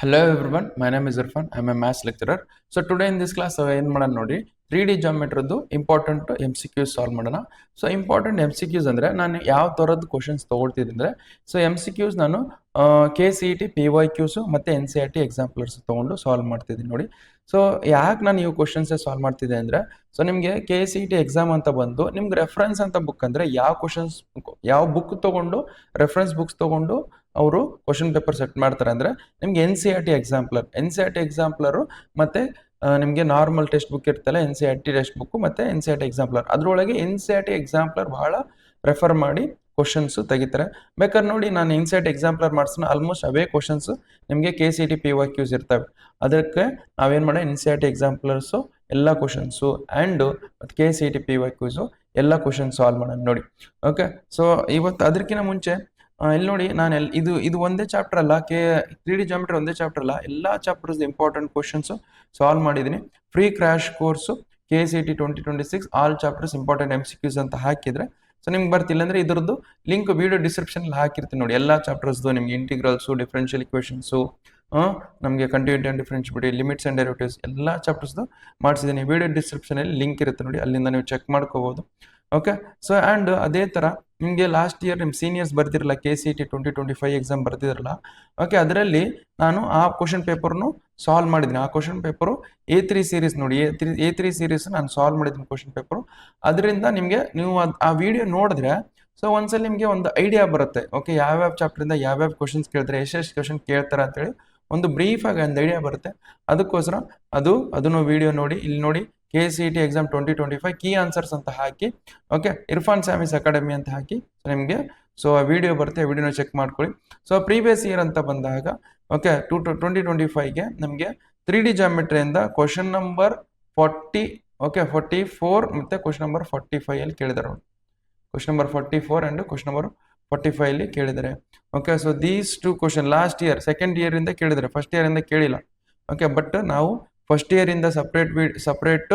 Hello everyone, my name is Irfan. I'm a maths lecturer. So today in this class ಏನು ಮಾಡೋಣ ನೋಡಿ 3D ಜಾಮೆಟ್ರಿದು important MCQs solve ಮಾಡೋಣ. So important MCQs ಅಂದರೆ ನಾನು ಯಾವ ಥರದ್ದು ಕ್ವಶನ್ಸ್ ತೊಗೊಳ್ತಿದ್ದೆ ಅಂದರೆ ಸೊ MCQs ನಾನು KCET PYQs ಮತ್ತು NCERT ಎಕ್ಸಾಂಪಲರ್ಸ್ ತೊಗೊಂಡು ಸಾಲ್ವ್ ಮಾಡ್ತಿದ್ದೀನಿ ನೋಡಿ. ಸೊ ಯಾಕೆ ನಾನು ಇವು ಕ್ವಶನ್ಸೇ ಸಾಲ್ವ್ ಮಾಡ್ತಿದ್ದೆ ಅಂದರೆ ಸೊ ನಿಮಗೆ KCET ಎಕ್ಸಾಮ್ ಅಂತ ಬಂದು ನಿಮ್ಗೆ ರೆಫರೆನ್ಸ್ ಅಂತ ಬುಕ್ ಅಂದರೆ ಯಾವ ಕ್ವಶನ್ಸ್ ಯಾವ ಬುಕ್ ತೊಗೊಂಡು ರೆಫರೆನ್ಸ್ ಬುಕ್ಸ್ ತೊಗೊಂಡು ಅವರು ಕ್ವಶನ್ ಪೇಪರ್ ಸೆಟ್ ಮಾಡ್ತಾರೆ ಅಂದರೆ ನಿಮ್ಗೆ ಎನ್ ಸಿ ಆರ್ ಟಿ ಎಕ್ಸಾಂಪ್ಲರು ಮತ್ತು ನಿಮಗೆ ನಾರ್ಮಲ್ ಟೆಕ್ಸ್ಟ್ ಬುಕ್ ಇರ್ತಲ್ಲ NCERT ಟೆಕ್ಸ್ಟ್ ಬುಕ್ ಮತ್ತು NCERT ಎಕ್ಸಾಂಪ್ಲರ್ ಅದರೊಳಗೆ NCERT ಎಕ್ಸಾಂಪ್ಲರ್ ಬಹಳ ರೆಫರ್ ಮಾಡಿ ಕ್ವಶನ್ಸು ತೆಗಿತಾರೆ. ಬೇಕಾದ್ರೆ ನೋಡಿ ನಾನು NCERT ಎಕ್ಸಾಂಪ್ಲರ್ ಮಾಡಿಸ್ನ ಆಲ್ಮೋಸ್ಟ್ ಅವೇ ಕ್ವಶನ್ಸು ನಿಮಗೆ KCET PYQs ಇರ್ತವೆ. ಅದಕ್ಕೆ ನಾವೇನು ಮಾಡೋ NCERT ಎಕ್ಸಾಂಪ್ಲರ್ಸು ಎಲ್ಲ ಕ್ವಶನ್ಸು ಆ್ಯಂಡ್ KCET PYQಸು ಎಲ್ಲ ಕ್ವಶನ್ಸ್ ಸಾಲ್ವ್ ಮಾಡೋಣ ನೋಡಿ. ಓಕೆ, ಸೊ ಇವತ್ತು ಅದಕ್ಕಿಂತ ಮುಂಚೆ ಇಲ್ಲಿ ನೋಡಿ ನಾನು ಇದು ಒಂದೇ ಚಾಪ್ಟರ್ ಅಲ್ಲ, 3D ಜಾಮೆಟ್ರಿ ಒಂದೇ ಚಾಪ್ಟರ್ ಅಲ್ಲ, ಎಲ್ಲ ಚಾಪ್ಟರ್ಸ್ ಇಂಪಾರ್ಟೆಂಟ್ ಕ್ವಶನ್ಸು ಸಾಲ್ವ್ ಮಾಡಿದ್ದೀನಿ. Free crash course KCET 2026 all chapters important MCQs ಅಂತ ಹಾಕಿದರೆ ಸೊ ನಿಮ್ಗೆ ಬರ್ತಿಲ್ಲ ಅಂದರೆ ಇದ್ರದ್ದು ಲಿಂಕ್ ವಿಡಿಯೋ ಡಿಸ್ಕ್ರಿಪ್ಷನಲ್ಲಿ ಹಾಕಿರ್ತೀನಿ ನೋಡಿ. ಎಲ್ಲ ಚಾಪ್ಟರ್ಸ್ದು ನಿಮ್ಗೆ ಇಂಟಿಗ್ರಲ್ಸು, ಡಿಫ್ರೆನ್ಷಿಯಲ್ ಇಕ್ವೇಷನ್ಸು, ನಮಗೆ continuity and differentiability, limits and derivatives ಎಲ್ಲ ಚಾಪ್ಟರ್ಸ್ದು ಮಾಡಿಸಿದ್ದೀನಿ. ವಿಡಿಯೋ ಡಿಸ್ಕ್ರಿಪ್ಷನಲ್ಲಿ ಲಿಂಕ್ ಇರುತ್ತೆ ನೋಡಿ, ಅಲ್ಲಿಂದ ನೀವು ಚೆಕ್ ಮಾಡ್ಕೋಬೋದು. ಓಕೆ, ಸೊ ಆ್ಯಂಡ್ ಅದೇ ಥರ ನಿಮಗೆ ಲಾಸ್ಟ್ ಇಯರ್ ನಿಮ್ಮ ಸೀನಿಯರ್ಸ್ ಬರ್ತಿರಲ್ಲ KCET 2025 ಎಕ್ಸಾಮ್ ಬರ್ತಿದ್ರಲ್ಲ, ಓಕೆ, ಅದರಲ್ಲಿ ನಾನು ಆ ಕ್ವಶನ್ ಪೇಪರ್ನು ಸಾಲ್ವ್ ಮಾಡಿದ್ದೀನಿ. ಆ ಕ್ವಶನ್ ಪೇಪರು A3 ಸೀರೀಸ್ ನೋಡಿ, A3 ಸೀರೀಸ್ ನಾನು ಸಾಲ್ವ್ ಮಾಡಿದ್ದೀನಿ ಕ್ವಶನ್ ಪೇಪರು. ಅದರಿಂದ ನಿಮಗೆ ನೀವು ಆ ವಿಡಿಯೋ ನೋಡಿದ್ರೆ ಸೊ ಒಂದ್ಸಲ ನಿಮಗೆ ಒಂದು ಐಡಿಯಾ ಬರುತ್ತೆ. ಓಕೆ, ಯಾವ್ಯಾವ ಚಾಪ್ಟರಿಂದ ಯಾವ್ಯಾವ ಕ್ವಶನ್ಸ್ ಕೇಳ್ತಾರೆ, ಎಷ್ಟೆಷ್ಟು ಕ್ವಶನ್ ಕೇಳ್ತಾರೆ ಅಂತೇಳಿ ಒಂದು ಬ್ರೀಫಾಗಿ ಒಂದು ಐಡಿಯಾ ಬರುತ್ತೆ. ಅದಕ್ಕೋಸ್ಕರ ಅದನ್ನು ವಿಡಿಯೋ ನೋಡಿ. ಇಲ್ಲಿ ನೋಡಿ KCET ಎಕ್ಸಾಮ್ 2025 ಕೀ ಆನ್ಸರ್ಸ್ ಅಂತ ಹಾಕಿ, ಓಕೆ, ಇರ್ಫಾನ್ ಸ್ಯಾಮೀಸ್ ಅಕಾಡೆಮಿ ಅಂತ ಹಾಕಿ ಸೊ ನಿಮಗೆ ಸೊ ಆ ವಿಡಿಯೋ ಬರುತ್ತೆ, ವಿಡಿಯೋನ ಚೆಕ್ ಮಾಡ್ಕೊಳ್ಳಿ. ಸೊ ಪ್ರೀವಿಯಸ್ ಇಯರ್ ಅಂತ ಬಂದಾಗ ಓಕೆ 2025ಗೆ ನಮಗೆ 3D ಜಾಮೆಟ್ರಿಯಿಂದ ಕ್ವಶನ್ ನಂಬರ್ 40, ಓಕೆ 44 ಮತ್ತು ಕ್ವಶನ್ ನಂಬರ್ 45 ಅಲ್ಲಿ ಕೇಳಿದ್ದಾರೆ. Question number 44 and question number 45 ಅಲ್ಲಿ ಕೇಳಿದ್ದಾರೆ. Okay, so these two question last year second ಇಯರಿಂದ ಕೇಳಿದ್ದಾರೆ, ಫಸ್ಟ್ ಇಯರಿಂದ ಕೇಳಿಲ್ಲ. ಓಕೆ, ಬಟ್ ನಾವು ಫಸ್ಟ್ ಇಯರಿಂದ ಸಪ್ರೇಟ್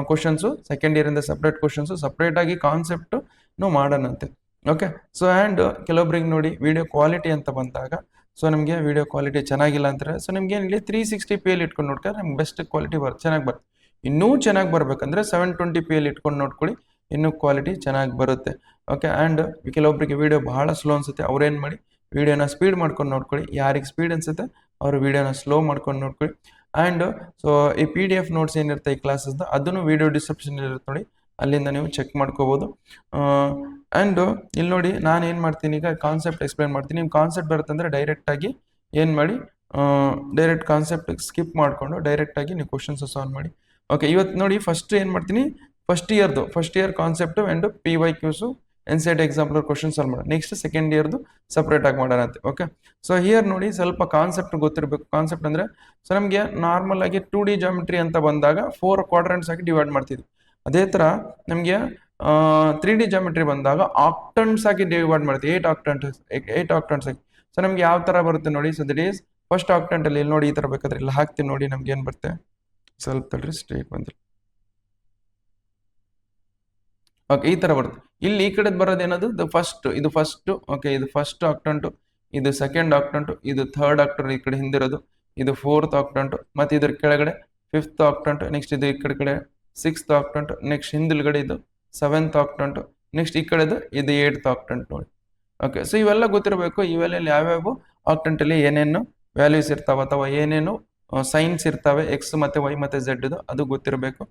ಕ್ವಶನ್ಸು, ಸೆಕೆಂಡ್ ಇಯರಿಂದ ಸಪ್ರೇಟ್ ಕ್ವಶನ್ಸು, ಸಪ್ರೇಟಾಗಿ ಕಾನ್ಸೆಪ್ಟು ಮಾಡೋಣಂತೆ. ಓಕೆ, ಸೊ ಆ್ಯಂಡ್ ಕೆಲವೊಬ್ರಿಗೆ ನೋಡಿ ವಿಡಿಯೋ ಕ್ವಾಲಿಟಿ ಅಂತ ಬಂದಾಗ ಸೊ ನಮಗೆ ವಿಡಿಯೋ ಕ್ವಾಲಿಟಿ ಚೆನ್ನಾಗಿಲ್ಲ ಅಂತಾರೆ. ಸೊ ನಿಮ್ಗೆ ಏನಿಲ್ಲ 360p ಇಟ್ಕೊಂಡು ನೋಡ್ತಾರೆ, ನಮ್ಗೆ ಬೆಸ್ಟ್ ಕ್ವಾಲಿಟಿ ಚೆನ್ನಾಗಿ ಬರುತ್ತೆ. ಇನ್ನೂ ಚೆನ್ನಾಗಿ ಬರ್ಬೇಕಂದ್ರೆ 720p ಇಟ್ಕೊಂಡು ನೋಡ್ಕೊಳ್ಳಿ, ಇನ್ನೂ ಕ್ವಾಲಿಟಿ ಚೆನ್ನಾಗಿ ಬರುತ್ತೆ. ಓಕೆ, ಆ್ಯಂಡ್ ಕೆಲವೊಬ್ಬರಿಗೆ ವಿಡಿಯೋ ಬಹಳ ಸ್ಲೋ ಅನಿಸುತ್ತೆ, ಅವ್ರೇನು ಮಾಡಿ ವಿಡಿಯೋನ ಸ್ಪೀಡ್ ಮಾಡ್ಕೊಂಡು ನೋಡ್ಕೊಳ್ಳಿ. ಯಾರಿಗೆ ಸ್ಪೀಡ್ ಅನಿಸುತ್ತೆ ಅವರು ವಿಡಿಯೋನ ಸ್ಲೋ ಮಾಡ್ಕೊಂಡು ನೋಡ್ಕೊಳ್ಳಿ. ಆ್ಯಂಡ್ ಸೊ ಈ PDF ನೋಟ್ಸ್ ಏನಿರುತ್ತೆ ಈ ಕ್ಲಾಸಸ್ದು ಅದನ್ನು ವಿಡಿಯೋ ಡಿಸ್ಕ್ರಿಪ್ಷನ್ ಇರುತ್ತೆ ನೋಡಿ, ಅಲ್ಲಿಂದ ನೀವು ಚೆಕ್ ಮಾಡ್ಕೋಬೋದು. ಆ್ಯಂಡ್ ಇಲ್ಲಿ ನೋಡಿ ನಾನು ಏನು ಮಾಡ್ತೀನಿ, ಈಗ ಕಾನ್ಸೆಪ್ಟ್ ಎಕ್ಸ್ಪ್ಲೈನ್ ಮಾಡ್ತೀನಿ. ನಿಮ್ಮ ಕಾನ್ಸೆಪ್ಟ್ ಬರುತ್ತೆ ಅಂದರೆ ಡೈರೆಕ್ಟಾಗಿ ಏನು ಮಾಡಿ ಡೈರೆಕ್ಟ್ ಕಾನ್ಸೆಪ್ಟ್ ಸ್ಕಿಪ್ ಮಾಡಿಕೊಂಡು ಡೈರೆಕ್ಟಾಗಿ ನೀವು ಕ್ವಶನ್ಸ್ ಸಾಲ್ವ್ ಮಾಡಿ. ಓಕೆ, ಇವತ್ತು ನೋಡಿ ಫಸ್ಟ್ ಏನು ಮಾಡ್ತೀನಿ, first year concept and PYQs NCERT example question solve ಮಾಡೋಣ. ನೆಕ್ಸ್ಟ್ ಸೆಕೆಂಡ್ ಇಯರ್ದು ಸಪ್ರೇಟಾಗಿ ಮಾಡೋಣ ಅಂತೆ. ಓಕೆ, ಸೊ ಹಿಯರ್ ನೋಡಿ ಸ್ವಲ್ಪ ಕಾನ್ಸೆಪ್ಟ್ ಗೊತ್ತಿರಬೇಕು. ಕಾನ್ಸೆಪ್ಟ್ ಅಂದರೆ ಸೊ ನಮಗೆ ನಾರ್ಮಲ್ ಆಗಿ 2D ಜಾಮೆಟ್ರಿ ಅಂತ ಬಂದಾಗ 4 ಕ್ವಾಡ್ರೆಂಟ್ಸ್ ಆಗಿ ಡಿವೈಡ್ ಮಾಡ್ತಿದ್ವಿ. ಅದೇ ಥರ ನಮಗೆ 3D ಜಾಮೆಟ್ರಿ ಬಂದಾಗ ಆಕ್ಟಂಟ್ಸ್ ಆಗಿ ಡಿವೈಡ್ ಮಾಡ್ತೀವಿ, 8 ಆಕ್ಟಂಟ್ಸ್ ಆಗಿ. ಸೊ ನಮ್ಗೆ ಯಾವ ಥರ ಬರುತ್ತೆ ನೋಡಿ, ಸೊ ದಟ್ ಈಸ್ ಫಸ್ಟ್ ಆಕ್ಟಂಟಲ್ಲಿ ಇಲ್ಲಿ ನೋಡಿ ಈ ಥರ ಬೇಕಾದ್ರೆ ಇಲ್ಲಿ ಹಾಕ್ತೀನಿ ನೋಡಿ, ನಮ್ಗೆ ಏನು ಬರುತ್ತೆ ಸ್ವಲ್ಪ ತಡ್ರಿ, ಸ್ಟ್ರೇಟ್ ಬಂದಿಲ್ಲ. ಓಕೆ, ಈ ಥರ ಬರುತ್ತೆ. ಇಲ್ಲಿ ಈ ಕಡೆ ಬರೋದು ಏನದು ಇದು ಫಸ್ಟ್ ಓಕೆ, ಇದು ಫಸ್ಟ್ ಆಕ್ಟಂಟು, ಇದು ಸೆಕೆಂಡ್ ಆಕ್ಟಂಟು, ಇದು ಥರ್ಡ್ ಆಕ್ಟಂಟ್, ಈ ಕಡೆ ಹಿಂದಿರೋದು ಇದು 4th ಆಕ್ಟಂಟು, ಮತ್ತು ಇದ್ರ ಕೆಳಗಡೆ 5th ಆಕ್ಟಂಟು, ನೆಕ್ಸ್ಟ್ ಇದು ಈ ಕಡೆ 6th ಆಕ್ಟಂಟು, ನೆಕ್ಸ್ಟ್ ಹಿಂದುಗಡೆ ಇದು 7th ಆಕ್ಟಂಟು, ನೆಕ್ಸ್ಟ್ ಈ ಕಡೆದು ಇದು 8th ಆಕ್ಟಂಟ್ ನೋಡಿ. ಓಕೆ, ಸೊ ಇವೆಲ್ಲ ಗೊತ್ತಿರಬೇಕು. ಇವೆಲ್ಲ ಯಾವ್ಯಾವ ಆಕ್ಟಂಟಲ್ಲಿ ಏನೇನು ವ್ಯಾಲ್ಯೂಸ್ ಇರ್ತಾವೆ ಅಥವಾ ಏನೇನು ಸೈನ್ಸ್ ಇರ್ತವೆ, X ಮತ್ತು Y ಮತ್ತು Z ಅದು ಗೊತ್ತಿರಬೇಕು.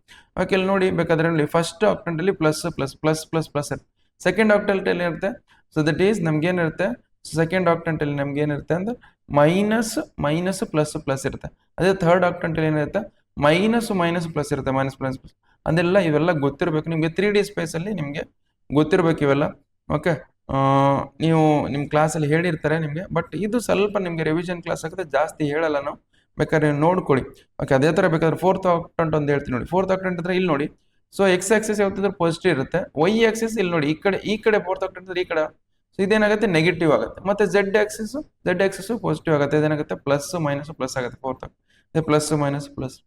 ಓಕೆ, ಇಲ್ಲಿ ನೋಡಿ ಬೇಕಾದ್ರೆ ನೋಡಿ ಫಸ್ಟ್ ಆಕ್ಟಂಟಲ್ಲಿ ಪ್ಲಸ್ ಇರುತ್ತೆ. ಸೆಕೆಂಡ್ ಆಕ್ಟಂಟಲ್ಲಿ ಇರುತ್ತೆ, ಸೊ ದಟ್ ಈಸ್ ನಮ್ಗೇನಿರುತ್ತೆ, ಸೆಕೆಂಡ್ ಆಕ್ಟಂಟಲ್ಲಿ ನಮ್ಗೇನಿರುತ್ತೆ ಅಂದರೆ ಮೈನಸ್ ಪ್ಲಸ್ ಇರುತ್ತೆ. ಅದೇ ಥರ್ಡ್ ಆಕ್ಟಂಟಲ್ಲಿ ಏನಿರುತ್ತೆ ಮೈನಸ್ ಪ್ಲಸ್ ಇರುತ್ತೆ, ಪ್ಲಸ್ ಅದೆಲ್ಲ ಇವೆಲ್ಲ ಗೊತ್ತಿರಬೇಕು ನಿಮಗೆ. 3D ಸ್ಪೇಸಲ್ಲಿ ನಿಮಗೆ ಗೊತ್ತಿರಬೇಕು ಇವೆಲ್ಲ. ಓಕೆ, ನೀವು ನಿಮ್ಮ ಕ್ಲಾಸಲ್ಲಿ ಹೇಳಿರ್ತಾರೆ ನಿಮಗೆ, ಬಟ್ ಇದು ಸ್ವಲ್ಪ ನಿಮಗೆ ರಿವಿಷನ್ ಕ್ಲಾಸ್ ಆಗುತ್ತೆ, ಜಾಸ್ತಿ ಹೇಳಲ್ಲ ನಾವು, ಬೇಕಾದ್ರೆ ನೋಡ್ಕೊಳ್ಳಿ. ಓಕೆ, ಅದೇ ಥರ ಬೇಕಾದ್ರೆ 4th ಆಕ್ಟಂಟ್ ಅಂತ ಹೇಳ್ತೀನಿ ನೋಡಿ. 4th ಆಕ್ಟಂಟ್ ಅಂದರೆ ಇಲ್ಲಿ ನೋಡಿ, ಸೊ X ಆಕ್ಸಿಸ್ ಯಾವತ್ತಿದ್ರೆ ಪಾಸಿಟಿವ್ ಇರುತ್ತೆ, Y ಆಕ್ಸಿಸ್ ಇಲ್ಲಿ ನೋಡಿ ಈ ಕಡೆ 4th ಆಕ್ಟಂಟ್ ಅಂದರೆ ಈ ಕಡೆ, ಸೊ ಇದೇನಾಗುತ್ತೆ ನೆಗೆಟಿವ್ ಆಗುತ್ತೆ. ಮತ್ತು Z ಆಕ್ಸಿಸ್ ಪಾಸಿಟಿವ್ ಆಗುತ್ತೆ, ಇದೇನಾಗುತ್ತೆ ಪ್ಲಸ್ ಆಗುತ್ತೆ. 4th plus.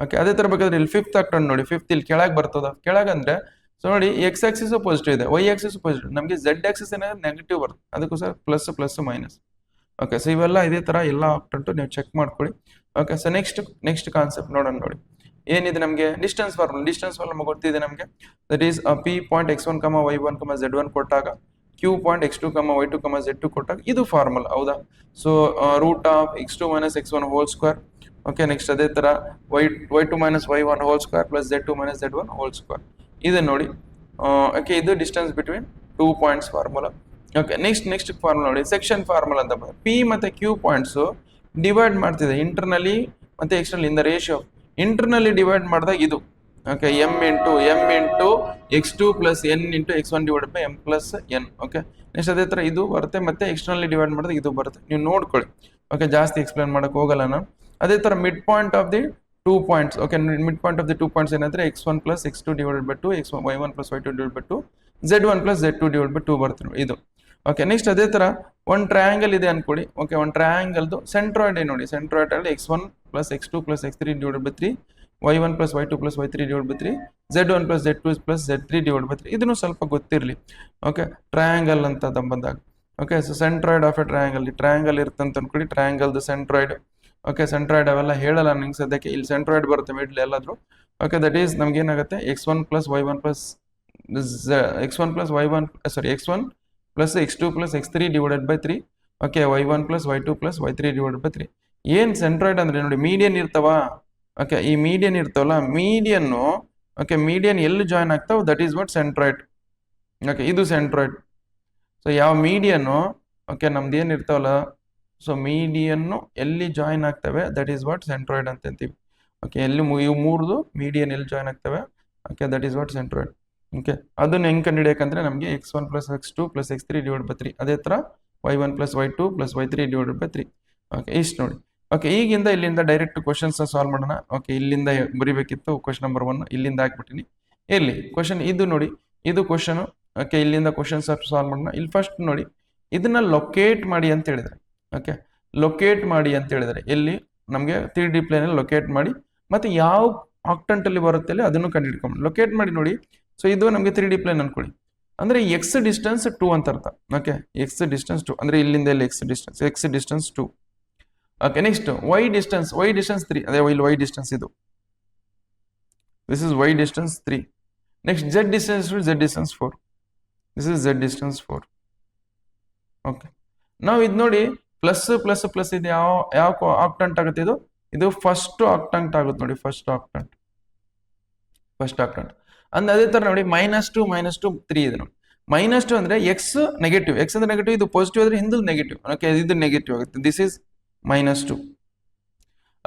ಓಕೆ, ಅದೇ ಥರ ಬೇಕಾದ್ರೆ ಇಲ್ಲಿ 5th ಆಕ್ಟಂಟ್ ನೋಡಿ, 5th ಇಲ್ಲಿ ಕೆಳಗೆ ಬರ್ತದ. ಕೆಳಗಂದ್ರೆ ಸೊ ನೋಡಿ X ಆಕ್ಸಿಸ್ ಪಾಸಿಟಿವ್ ಇದೆ, Y ಆಕ್ಸಿಸ್ ಪಾಸಿಟಿವ್, ನಮಗೆ Z ಆಕ್ಸಿಸ್ ಏನಾದ್ರೆ ನೆಗೆಟಿವ್ ಬರುತ್ತೆ, ಅದಕ್ಕೋಸ್ಕರ ಪ್ಲಸ್ ಮೈನಸ್. ಓಕೆ, ಸೊ ಇವೆಲ್ಲ ಇದೇ ತರ ಎಲ್ಲ ಆಕ್ಟೆಂಟ್ ನೀವು ಚೆಕ್ ಮಾಡ್ಕೊಳ್ಳಿ. ಓಕೆ, ಸೊ ನೆಕ್ಸ್ಟ್ ಕಾನ್ಸೆಪ್ಟ್ ನೋಡೋಣ. ನೋಡಿ ಏನಿದೆ ನಮಗೆ ಡಿಸ್ಟೆನ್ಸ್ ಫಾರ್ಮುಲಾ ಗೊತ್ತಿದೆ ನಮಗೆ. That is P point x1, y1, z1 ಕೊಟ್ಟಾಗ q point x2, y2, z2 ಕೊಟ್ಟಾಗ ಇದು ಫಾರ್ಮುಲಾ ಹೌದಾ. So root of x2 minus x1 whole square. Okay, next ಅದೇ ತರ y2 minus y1 whole square plus z2 minus z1 whole square. ಇದೆ ನೋಡಿ. Okay, ಇದು distance between 2 points formula. Okay, next formula ನೋಡಿ, section formula ಅಂತ ಬರುತ್ತೆ. P ಮತ್ತೆ Q points divide ಮಾಡ್ತಿದೆ ಇಂಟರ್ನಲಿ ಮತ್ತೆ external in the ratio. Internally divide ಮಾಡಿದಾಗ ಇದು okay m into x2 plus n into x1 divide by m plus n. Okay, next ಅದೇ ತರ ಇದು ಬರುತ್ತೆ, ಮತ್ತೆ ಎಕ್ಸ್ಟರ್ನಲಿ ಡಿವೈಡ್ ಮಾಡಿದಾಗ ಇದು ಬರುತ್ತೆ. ನೀವು ನೋಡ್ಕೊಳ್ಳಿ. ಓಕೆ, ಜಾಸ್ತಿ ಎಕ್ಸ್ಪ್ಲೇನ್ ಮಾಡಕ್ ಹೋಗಲ್ಲ ನಾನು. ಅದೇ ತರ mid point of the 2 points. Okay, mid point of the 2 points ಏನಂದ್ರೆ x1 plus x2 divided by 2, y1 plus y2 divide by 2, z1 plus z2 divide by 2 ಬರುತ್ತೆ ನೋಡಿ ಇದು. ಓಕೆ, ನೆಕ್ಸ್ಟ್ ಅದೇ ತರ ಒಂದು ಟ್ರಯಾಂಗಲ್ ಇದೆ ಅನ್ಕೊಳ್ಳಿ. ಓಕೆ, ಒಂದು ಟ್ರಯಾಂಗಲ್ದು ಸೆಂಟ್ರಾಯ್ಡ್ ನೋಡಿ. ಸೆಂಟ್ರಾಯ್ಡ್ ಅಲ್ಲಿ x1 plus x2 plus x3 divided by 3, y1 plus y2 plus y3 divide by 3, z1 plus z2 plus z3 divide by 3. ಇದನ್ನು ಸ್ವಲ್ಪ ಗೊತ್ತಿರಲಿ. ಓಕೆ, ಟ್ರಯಾಂಗಲ್ ಅಂತ ಬಂದಾಗ okay, so centroid of A triangle, ಈ triangle ಇರುತ್ತಂತ ಅನ್ಕೊಳ್ಳಿ. ಟ್ರಯಾಂಗಲ್ದು centroid. Okay, centroid ಅವೆಲ್ಲ ಹೇಳಲ್ಲ ನಿಮ್ಗೆ ಸದ್ಯಕ್ಕೆ. ಇಲ್ಲಿ ಸೆಂಟ್ರಾಯ್ಡ್ ಬರುತ್ತೆ ಮಿಡ್ಲ್ ಎಲ್ಲಾದ್ರೂ. ಓಕೆ, ದಟ್ ಈಸ್ ನಮ್ಗೆ ಏನಾಗುತ್ತೆ x1 plus y1 plus x1 plus x2 plus x3 divided by 3. Okay, y1 plus y2 plus y3 divided by 3. ಏನ್ ಸೆಂಟ್ರಾಯ್ಡ್ ಅಂದ್ರೆ ನೋಡಿ ಮೀಡಿಯನ್ ಇರ್ತಾವ. ಓಕೆ, ಈ ಮೀಡಿಯನ್ ಇರ್ತಾವಲ್ಲ, ಮೀಡಿಯನ್ನು ಓಕೆ ಮೀಡಿಯನ್ ಎಲ್ಲಿ ಜಾಯ್ನ್ ಆಗ್ತಾವ that is what centroid. Okay, ಇದು centroid. So ಯಾವ ಮೀಡಿಯನ್ನು ಓಕೆ ನಮ್ದು ಏನ್ ಇರ್ತಾವಲ್ಲ, ಸೊ ಮೀಡಿಯನ್ನು ಎಲ್ಲಿ ಜಾಯಿನ್ ಆಗ್ತವೆ ದಟ್ ಈಸ್ ವಾಟ್ ಸೆಂಟ್ರಾಯ್ಡ್ ಅಂತ ಅಂತೀವಿ. ಓಕೆ, ಎಲ್ಲಿ ಇವು ಮೂರ್ದು ಮೀಡಿಯನ್ ಎಲ್ಲಿ ಜಾಯ್ನ್ ಆಗ್ತವೆ. Okay, that is what centroid. Okay, ಅದನ್ನ ಹೆಂಗ್ ಕಂಡುಹಿಡಿಯಕಂದ್ರೆ ನಮಗೆ x1 plus x2 plus x3 divide by 3, ಅದೇ ತರ y1 plus y2 plus y3 divide by 3. Okay, ಇಷ್ಟು ನೋಡಿ. ಓಕೆ, ಈಗಿಂದ ಇಲ್ಲಿಂದ ಡೈರೆಕ್ಟ್ ಕ್ವಶನ್ಸ್ ಸಾಲ್ವ್ ಮಾಡೋಣ. ಓಕೆ, ಇಲ್ಲಿಂದ ಬರಿಬೇಕಿತ್ತು ಕ್ವಶನ್ ನಂಬರ್ 1, ಇಲ್ಲಿಂದ ಹಾಕ್ಬಿಟ್ಟಿನಿ. ಇಲ್ಲಿ ಕ್ವಶನ್ ಇದು ನೋಡಿ, ಇದು ಕ್ವಶನ್. ಓಕೆ, ಇಲ್ಲಿಂದ ಕ್ವಶನ್ಸ್ ಸಾಲ್ವ್ ಮಾಡೋಣ. ಇಲ್ಲಿ ಫಸ್ಟ್ ನೋಡಿ, ಇದನ್ನ ಲೊಕೇಟ್ ಮಾಡಿ ಅಂತ ಹೇಳಿದ್ರೆ. ಓಕೆ, ಲೊಕೇಟ್ ಮಾಡಿ ಅಂತ ಹೇಳಿದ್ರೆ ಎಲ್ಲಿ ನಮಗೆ 3D ಪ್ಲೇನ್ ಅಲ್ಲಿ ಲೊಕೇಟ್ ಮಾಡಿ, ಮತ್ತೆ ಯಾವ ಆಕ್ಟೆಂಟ್ ಅಲ್ಲಿ ಬರುತ್ತೆ ಅದನ್ನು ಕಂಡುಹಿಡ್ಕೊಂಡು ಲೊಕೇಟ್ ಮಾಡಿ ನೋಡಿ. ಸೊ ಇದು ನಮಗೆ 3D ಪ್ಲೇನ್ ಅನ್ಕೊಳ್ಳಿ. ಅಂದ್ರೆ ಎಕ್ಸ್ ಡಿಸ್ಟೆನ್ಸ್ 2 ಅಂತ ಅರ್ಥ. ಓಕೆ, ಎಕ್ಸ್ ಡಿಸ್ಟೆನ್ಸ್ 2 ಅಂದ್ರೆ ಇಲ್ಲಿಂದ ಇಲ್ಲಿ X distance 2. Okay, next y distance 3. ಅದೇ ಇಲ್ಲಿ y ಡಿಸ್ಟೆನ್ಸ್ ಇದು. This is y distance 3. Next z distance 4. This is z distance 4. Okay, ನಾವು ಇದು ನೋಡಿ ಪ್ಲಸ್ ಪ್ಲಸ್ ಪ್ಲಸ್ ಇದು ಯಾವ ಆಕ್ಟೆಂಟ್ ಆಗುತ್ತೆ ಇದು ಫಸ್ಟ್ ಆಕ್ಟೆಂಟ್ ಆಗುತ್ತೆ ನೋಡಿ. ಫಸ್ಟ್ ಆಕ್ಟೆಂಟ್ ಅಂದ್ರೆ ಅದೇ ತರ ನೋಡಿ -2 -2 3 ಇದೆ ನೋಡಿ. -2 ಅಂದ್ರೆ ಎಕ್ಸ್ ನೆಗೆಟಿವ್, ಅಂದ್ರೆ ನೆಗೆಟಿವ್, ಇದು ಪಾಸಿಟಿವ್ ಆದ್ರೆ ಹಿಂದೆ ನೆಗೆಟಿವ್. ಓಕೆ, ಇದು ನೆಗೆಟಿವ್ ಆಗುತ್ತೆ. This is -2.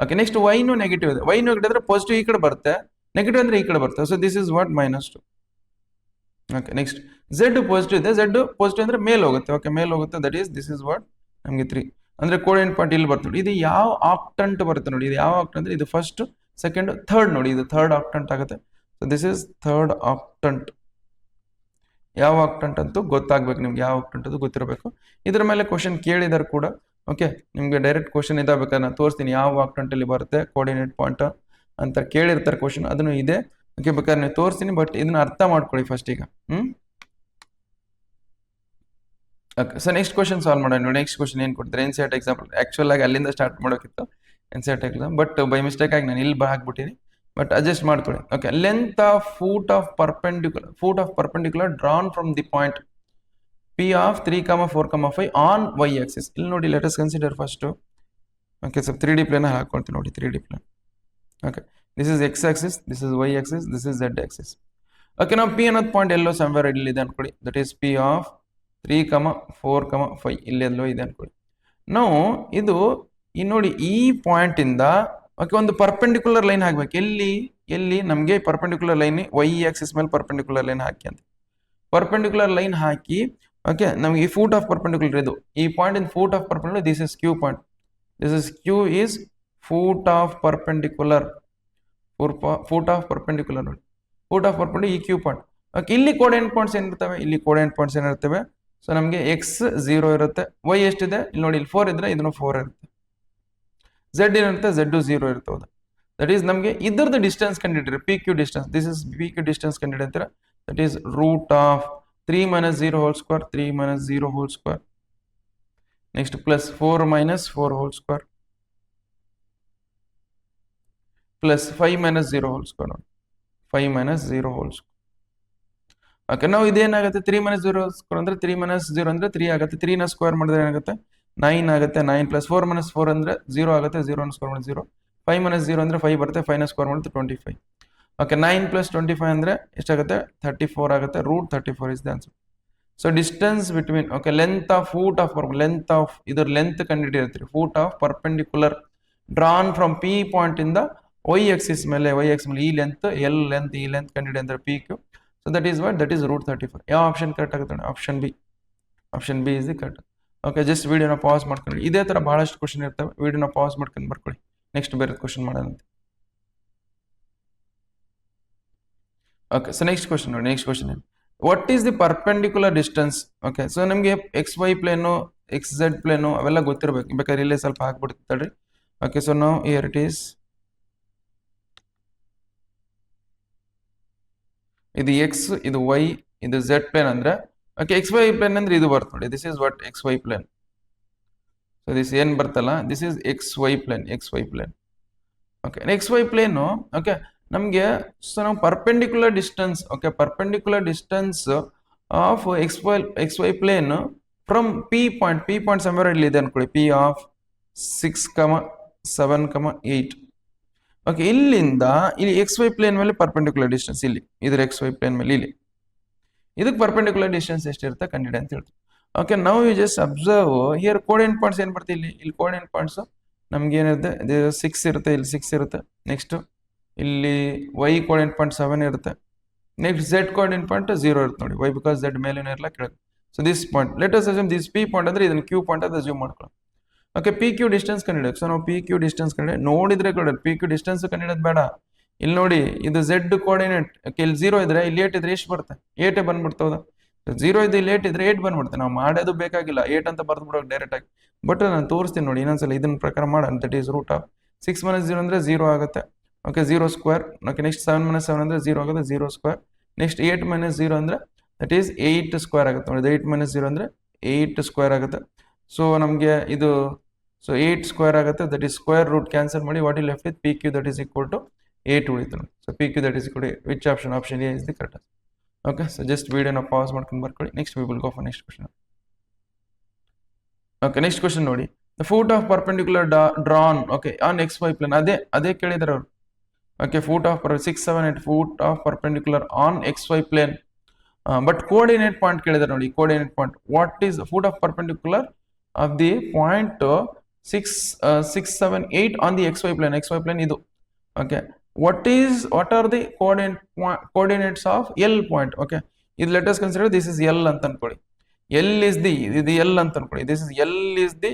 Okay, next wine negative ಇದೆ. ವೈನು ನೆಗೆಟಿವ್ ಪಾಸಿಟಿವ್ ಈ ಕಡೆ ಬರುತ್ತೆ, ನೆಗೆಟಿವ್ ಅಂದ್ರೆ ಈ ಕಡೆ ಬರುತ್ತೆ. So this is what -2. Okay, next Z positive ಇದೆ. ಝೆಡ್ ಪಾಸಿಟಿವ್ ಅಂದ್ರೆ ಮೇಲ್ ಹೋಗುತ್ತೆ. ಓಕೆ, ಮೇಲ್ ಹೋಗುತ್ತೆ. That is this is what ನಮಗೆ 3 ಅಂದ್ರೆ ಕೋಡೆಂಟ್ ಪಾಯಿಂಟ್ ಇಲ್ಲಿ ಬರ್ತದೆ ನೋಡಿ. ಇದು ಯಾವ ಆಕ್ಟೆಂಟ್ ಬರುತ್ತೆ ನೋಡಿ. ಇದು ಯಾವ ಆಕ್ಟೆಂಟ್ ಅಂದ್ರೆ ಇದು ಫಸ್ಟ್, ಸೆಕೆಂಡ್, ಥರ್ಡ್ ನೋಡಿ. ಇದು ಥರ್ಡ್ ಆಕ್ಟೆಂಟ್ ಆಗುತ್ತೆ. So this is third octant. ಯಾವ ಆಕ್ಟೆಂಟ್ ಅಂತೂ ಗೊತ್ತಾಗ್ಬೇಕು ನಿಮ್ಗೆ, ಯಾವ ಆಕ್ಟೆಂಟ್ ಅದು ಗೊತ್ತಿರಬೇಕು. ಇದ್ರ ಮೇಲೆ ಕ್ವಶನ್ ಕೇಳಿದಾರೆ ಕೂಡ. ಓಕೆ, ನಿಮ್ಗೆ ಡೈರೆಕ್ಟ್ ಕ್ವಶನ್ ಇದಾಗಬೇಕಾದ್ರೆ ನಾನು ತೋರಿಸ್ತೀನಿ ಯಾವ ಆಕ್ಟೆಂಟ್ ಅಲ್ಲಿ ಬರುತ್ತೆ ಕೋಆರ್ಡಿನೇಟ್ ಪಾಯಿಂಟ್ ಅಂತ ಕೇಳಿರ್ತಾರೆ ಕ್ವಶನ್, ಅದನ್ನು ಇದೆ. ಓಕೆ, ಬೇಕಾದ್ರೆ ನೀವು ತೋರಿಸ್ತೀನಿ, ಬಟ್ ಇದನ್ನ ಅರ್ಥ ಮಾಡ್ಕೊಳ್ಳಿ ಫಸ್ಟ್ ಈಗ. Okay, so next question solve ಮಾಡೋಣ ನೋಡಿ. ನೆಕ್ಸ್ಟ್ ಕ್ವಶನ್ ಏನ್ ಕೊಡ್ತಾರೆ, ಎನ್ಸಿಆರ್ಟಿ ಎಕ್ಸಾಂಪಲ್. ಆಕ್ಚುಲ್ ಆಗಿ ಅಲ್ಲಿಂದ ಸ್ಟಾರ್ಟ್ ಮಾಡೋಕಿತ್ತು NCERT exam, but by mistake ಆಗಿ ನಾನು ಇಲ್ಲಿ ಹಾಕ್ಬಿಟ್ಟಿನಿ, ಬಟ್ ಅಡ್ಜಸ್ಟ್ ಮಾಡ್ಕೊಳ್ಳಿ. Okay, length of foot of perpendicular drawn from the point P of 3, 4, 5 on y axis. ಇಲ್ಲಿ ನೋಡಿ, let us consider first. Okay, so 3D plane ಹಾಕೊಳ್ತೀನಿ ನೋಡಿ. 3D plane. Okay, this is x axis, this is y axis, this is z axis. Okay, now P ಅನ್ನೋದು point ಎಲ್ಲೋ somewhere ಇಲ್ಲಿ ಇದೆ ಅನ್ಕೊಳ್ಳಿ. That is P of 3, 4, 5 ಇಲ್ಲಿ ಎಲ್ಲೋ ಇದೆ ಅನ್ಕೊಳ್ಳಿ. ನಾವು ಇದು ಈ ನೋಡಿ ಈ ಪಾಯಿಂಟ್ ಇಂದ ಓಕೆ ಒಂದು ಪರ್ಪೆಂಡಿಕ್ಯುಲರ್ ಲೈನ್ ಹಾಕ್ಬೇಕು. ಎಲ್ಲಿ ನಮಗೆ ಪರ್ಪೆಂಡಿಕ್ಯುಲರ್ ಲೈನ್ y axis ಮೇಲೆ ಪರ್ಪೆಂಡಿಕ್ಯುಲರ್ ಲೈನ್ ಹಾಕಿ ಅಂತ. ಪರ್ಪೆಂಡಿಕ್ಯುಲರ್ ಲೈನ್ ಹಾಕಿ ಓಕೆ ನಮಗೆ ಈ ಫೂಟ್ ಆಫ್ ಪರ್ಪೆಂಡಿಕ್ಯುಲರ್ ಇದು ಈ point in foot of perpendicular. This is Q point. This is Q is foot of perpendicular. Foot of perpendicular ನೋಡಿ. Foot of perpendicular ಈ Q point. Okay, ಇಲ್ಲಿ coordinate points ಏನಿರ್ತವೆ, ಇಲ್ಲಿ coordinate points ಏನಿರ್ತವೆ. So ನಮಗೆ x 0 ಇರುತ್ತೆ, y ಎಷ್ಟಿದೆ ಇಲ್ಲಿ ನೋಡಿ, ಇಲ್ಲಿ 4 ಇದ್ರೆ ಇದನ್ನು 4 ಇರುತ್ತೆ. z ಏನಿರುತ್ತೆ, z 0 ಇರುತ್ತೆ. ಹೌದಾ, ದಟ್ ಈಸ್ ನಮಗೆ ಇದರದ್ದು ಡಿಸ್ಟೆನ್ಸ್ ಕಂಡುಹಿಡಿರಿ. PQ distance. This is PQ distance ಕಂಡುಹಿಡಿತಾರೆ. That is root of 3 - 0 whole square, 3 - 0 whole square. Next plus 4 minus 4 hole square plus 5 minus 0 whole square ನೋಡಿ 5 ಮೈನಸ್ 0 ಹೋಲ್ ಸ್ಕ್ವೇರ್. ಓಕೆ ನಾವು ಇದೇನಾಗುತ್ತೆ 3 minus 0 square ಅಂದ್ರೆ 3 minus 0 ಅಂದ್ರೆ 3 ಆಗುತ್ತೆ. 3 ನ square ಮಾಡಿದ್ರೆ ಏನಾಗುತ್ತೆ 9 ಆಗುತ್ತೆ. 9 ಪ್ಲಸ್ 4 ಮೈನಸ್ 4 ಅಂದ್ರೆ 0 ಆಗುತ್ತೆ. 0 ನ ಸ್ಕ್ವೇರ್ ಮಾಡಿದ್ರೆ 0. 5 ಮೈನಸ್ 0 ಅಂದ್ರೆ 5 ಬರುತ್ತೆ. 5 ನ ಸ್ಕ್ವೇರ್ ಮಾಡಿದ್ರೆ 25. ಓಕೆ 9 ಪ್ಲಸ್ 25 ಅಂದ್ರೆ ಎಷ್ಟಾಗುತ್ತೆ 34 ಆಗುತ್ತೆ. Root 34 is the answer. So distance between okay length of foot of length of ಇದರ ಲೆಂತ್ ಕಂಡುಹಿಡಿಯಿರ್ತೀರಿ. Foot of perpendicular drawn from P point ಇಂದ ವೈ ಎಕ್ಸಿಸ್ ಮೇಲೆ ಈ ಲೆಂತ್ ಎಲ್ ಲೆಂತ್ ಈ ಲೆಂತ್ ಕಂಡುಹಿಡಿ ಅಂದ್ರೆ P Q. So that is what that is root 34. ಯಾವ option correct ಆಗುತ್ತೆ? Option B. Option B is the correct. Okay just ವಿಡಿಯೋನ pass ಮಾಡ್ಕೊಂಡು ಇದೇ ತರ ಬಹಳಷ್ಟು ಕ್ವಶನ್ ಇರ್ತವೆ. ವಿಡಿಯೋನ ಪಾಸ್ ಮಾಡ್ಕೊಂಡು ಬರ್ಕೊಳ್ಳಿ. ನೆಕ್ಸ್ಟ್ ಬೇರೆ ಕ್ವಶನ್ ಮಾಡೋಣ. ಓಕೆ ಸೊ ನೆಕ್ಸ್ಟ್ ಕ್ವಶನ್ ನೋಡಿ. ನೆಕ್ಸ್ಟ್ ಕ್ವಶನ್ ಏನು what is the perpendicular distance? Okay so ನಮಗೆ X Y plane X Z plane ಅವೆಲ್ಲ ಗೊತ್ತಿರಬೇಕು. ಬೇಕಾದ್ರೆ ಇಲ್ಲೇ ಸ್ವಲ್ಪ ಹಾಕ್ಬಿಡ್ತಾಳ್ರಿ. ಓಕೆ ಸೊ ನಾವು ಹಿಯರ್ ಇಟ್ ಈಸ್ ಇದು ಎಕ್ಸ್ ಇದು ವೈ ಇದು ಝೆಡ್ ಪ್ಲೇನ್ ಅಂದ್ರೆ ಓಕೆ ಎಕ್ಸ್ ವೈ ಪ್ಲೇನ್ ಅಂದ್ರೆ ಇದು ಬರ್ತದೆ ನೋಡಿ. This is what X Y plane. So this ಏನ್ ಬರ್ತಲ್ಲ this is X Y plane. X Y plane okay X Y plane okay ನಮಗೆ ಸೊ ನಾವು perpendicular distance okay perpendicular distance of X Y plane from P point somewhere ಇಲ್ಲಿ ಇದೆ ಅನ್ಕೊಳ್ಳಿ. P of 6, 7, 8 okay ಇಲ್ಲಿಂದ ಇಲ್ಲಿ X Y plane ಮೇಲೆ perpendicular distance ಇಲ್ಲಿ ಇದ್ರ ಎಕ್ಸ್ ವೈ ಪ್ಲೇನ್ ಮೇಲೆ ಇಲ್ಲಿ ಇದಕ್ಕೆ ಪರ್ಪೆಂಡಿಕ್ಯುಲರ್ ಡಿಸ್ಟೆನ್ಸ್ ಎಷ್ಟಿರುತ್ತೆ ಕಂಡಿಡಿ ಅಂತ ಹೇಳ್ತೀವಿ. ಓಕೆ ನಾವು you just observe here coordinate points ಏನ್ ಬರುತ್ತೆ ಇಲ್ಲಿ ಕೋಆರ್ಡಿನೇಟ್ ಪಾಯಿಂಟ್ಸ್ ನಮ್ಗೆ ಏನಿರುತ್ತೆ 6 ಇರುತ್ತೆ. ಇಲ್ಲಿ 6 ಇರುತ್ತೆ. ನೆಕ್ಸ್ಟ್ ಇಲ್ಲಿ ವೈ ಕೋಆರ್ಡಿನೇಟ್ ಪಾಯಿಂಟ್ 7 ಇರುತ್ತೆ. ನೆಕ್ಸ್ಟ್ ಝೆಡ್ ಕೋಆರ್ಡಿನೇಟ್ ಪಾಯಿಂಟ್ 0 ಇರುತ್ತೆ ನೋಡಿ. ವೈ ಬಿಕಾಸ್ ಝೆಡ್ ಮೇಲೆ ಇರಲ್ಲ ಕೆಳಗೆ. So this point let us assume this P point ಅಂದ್ರೆ ಇದನ್ನ ಕ್ಯೂ ಪಾಯಿಂಟ್ ಅಂತ ಅಸ್ಯೂಮ್ ಮಾಡ್ಕೊಳ್ಳೋಣ. ಓಕೆ ಪಿ ಕ್ಯೂ ಡಿಸ್ಟೆನ್ಸ್ ಕಂಡಿಡಿಯೋಕೆ ಸೊ ನಾವು ಪಿ ಕ್ಯೂ ಡಿಸ್ಟೆನ್ಸ್ ಕಂಡಿಡಿ ನೋಡಿದ್ರೆ ಕೊಡೋದು ಪಿ ಕ್ಯೂ ಡಿಸ್ಟೆನ್ಸ್ ಕಂಡಿಡೋದು ಬೇಡ. ಇಲ್ಲಿ ನೋಡಿ ಇದು ಝೆಡ್ ಕೋಆರ್ಡಿನೇಟ್ ಇಲ್ಲಿ 0 ಇದ್ರೆ ಇಲ್ಲಿ 8 ಇದ್ರೆ ಎಷ್ಟು ಬರುತ್ತೆ 8 ಬಂದ್ಬಿಡ್ತದ. 0 ಇದು ಇಲ್ಲಿ 8 ಇದ್ರೆ 8 ಬಂದ್ಬಿಡುತ್ತೆ. ನಾವು ಮಾಡೋದು ಬೇಕಾಗಿಲ್ಲ 8 ಅಂತ ಬರ್ದು ಬಿಡೋಕೆ ಡೈರೆಕ್ಟ್ ಆಗಿ. ಬಟ್ ನಾನು ತೋರಿಸ್ತೀನಿ ನೋಡಿ ಇನ್ನೊಂದ್ಸಲ ಇದನ್ನ ಪ್ರಕಾರ ಮಾಡೋಣ. That is root of 6 minus 0 ಅಂದ್ರೆ 0 ಆಗುತ್ತೆ. Okay 0 square. Okay next 7 minus 7 ಅಂದ್ರೆ 0 ಆಗುತ್ತೆ. 0 ಸ್ಕ್ವೇರ್. ನೆಕ್ಸ್ಟ್ 8 ಮೈನಸ್ 0 ಅಂದ್ರೆ ದಟ್ ಈಸ್ 8 ಸ್ಕ್ವೇರ್ ಆಗುತ್ತೆ ನೋಡಿ. 8 ಮೈನಸ್ 0 ಅಂದ್ರೆ 8 ಸ್ಕ್ವೇರ್ ಆಗುತ್ತೆ. ಸೊ ನಮಗೆ ಇದು ಸೊ 8 ಸ್ಕ್ವೇರ್ ಆಗುತ್ತೆ. That is square root cancel ಮಾಡಿ what is left with P Q that is equal to 8 ಉಳಿತು. So P Q that is equal to which option? Option A is the correct. Okay so just ವಿಡಿಯೋನ pass ಮಾಡ್ಕೊಂಡು ಬರ್ಕೊಳ್ಳಿ. Next we will go for next question. Okay next question ನೋಡಿ the foot of perpendicular drawn okay on X Y plane. ಅದೇ ಕೇಳಿದಾರೆ ಅವರು. Okay foot of 6, 7, 8 foot of perpendicular on X Y plane. But coordinate point ಕೇಳಿದಾರೆ ನೋಡಿ. Coordinate point what is foot of perpendicular of the point 6, 7, 8 on the X Y plane. X Y plane ಇದು. Okay what are the coordinates of L point? Okay ಇದು let us consider this is L ಅಂತ ಅನ್ಕೊಳ್ಳಿ. L is the ಇದು L ಅಂತ ಅನ್ಕೊಳ್ಳಿ. this is L is the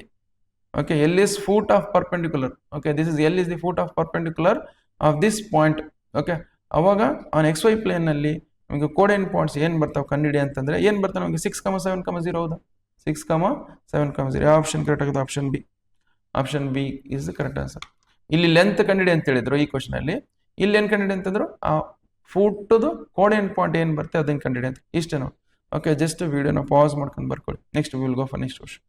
okay L is foot of perpendicular. okay this is L is the foot of perpendicular of this point. okay ಅವಾಗ on xy plane ನಲ್ಲಿ ನಮಗೆ coordinate points ಏನ್ ಬರ್ತಾವೆ ಕಂಡಿಡಿ ಅಂತಂದ್ರೆ ಏನ್ ಬರ್ತಾವೆ ನಮಗೆ 6, 7, 0 ಹೌದಾ 6, 7, 0. ಯಾವ ಆಪ್ಷನ್ ಕರೆಕ್ಟ್ ಆಗುತ್ತೆ? Option B. Option B is the correct answer. ಇಲ್ಲಿ ಲೆಂತ್ ಕಂಡಿಡಿ ಅಂತ ಹೇಳಿದ್ರು ಈ ಕ್ವಶನ್ ಅಲ್ಲಿ. ಇಲ್ಲಿ ಏನ್ ಕಂಡಿಡಿ ಅಂತಂದ್ರು ಆ ಫೂಟ್ದು ಕೋಆರ್ಡಿನೇಟ್ ಪಾಯಿಂಟ್ ಏನ್ ಬರುತ್ತೆ ಅದನ್ನ ಕಂಡಿಡಿ ಅಂತ. ಇಷ್ಟೇ ನೋಡಿ. ಓಕೆ ಜಸ್ಟ್ ವಿಡಿಯೋನ ಪಾಸ್ ಮಾಡ್ಕೊಂಡು ಬರ್ಕೊಳ್ಳಿ. Next will go for next question.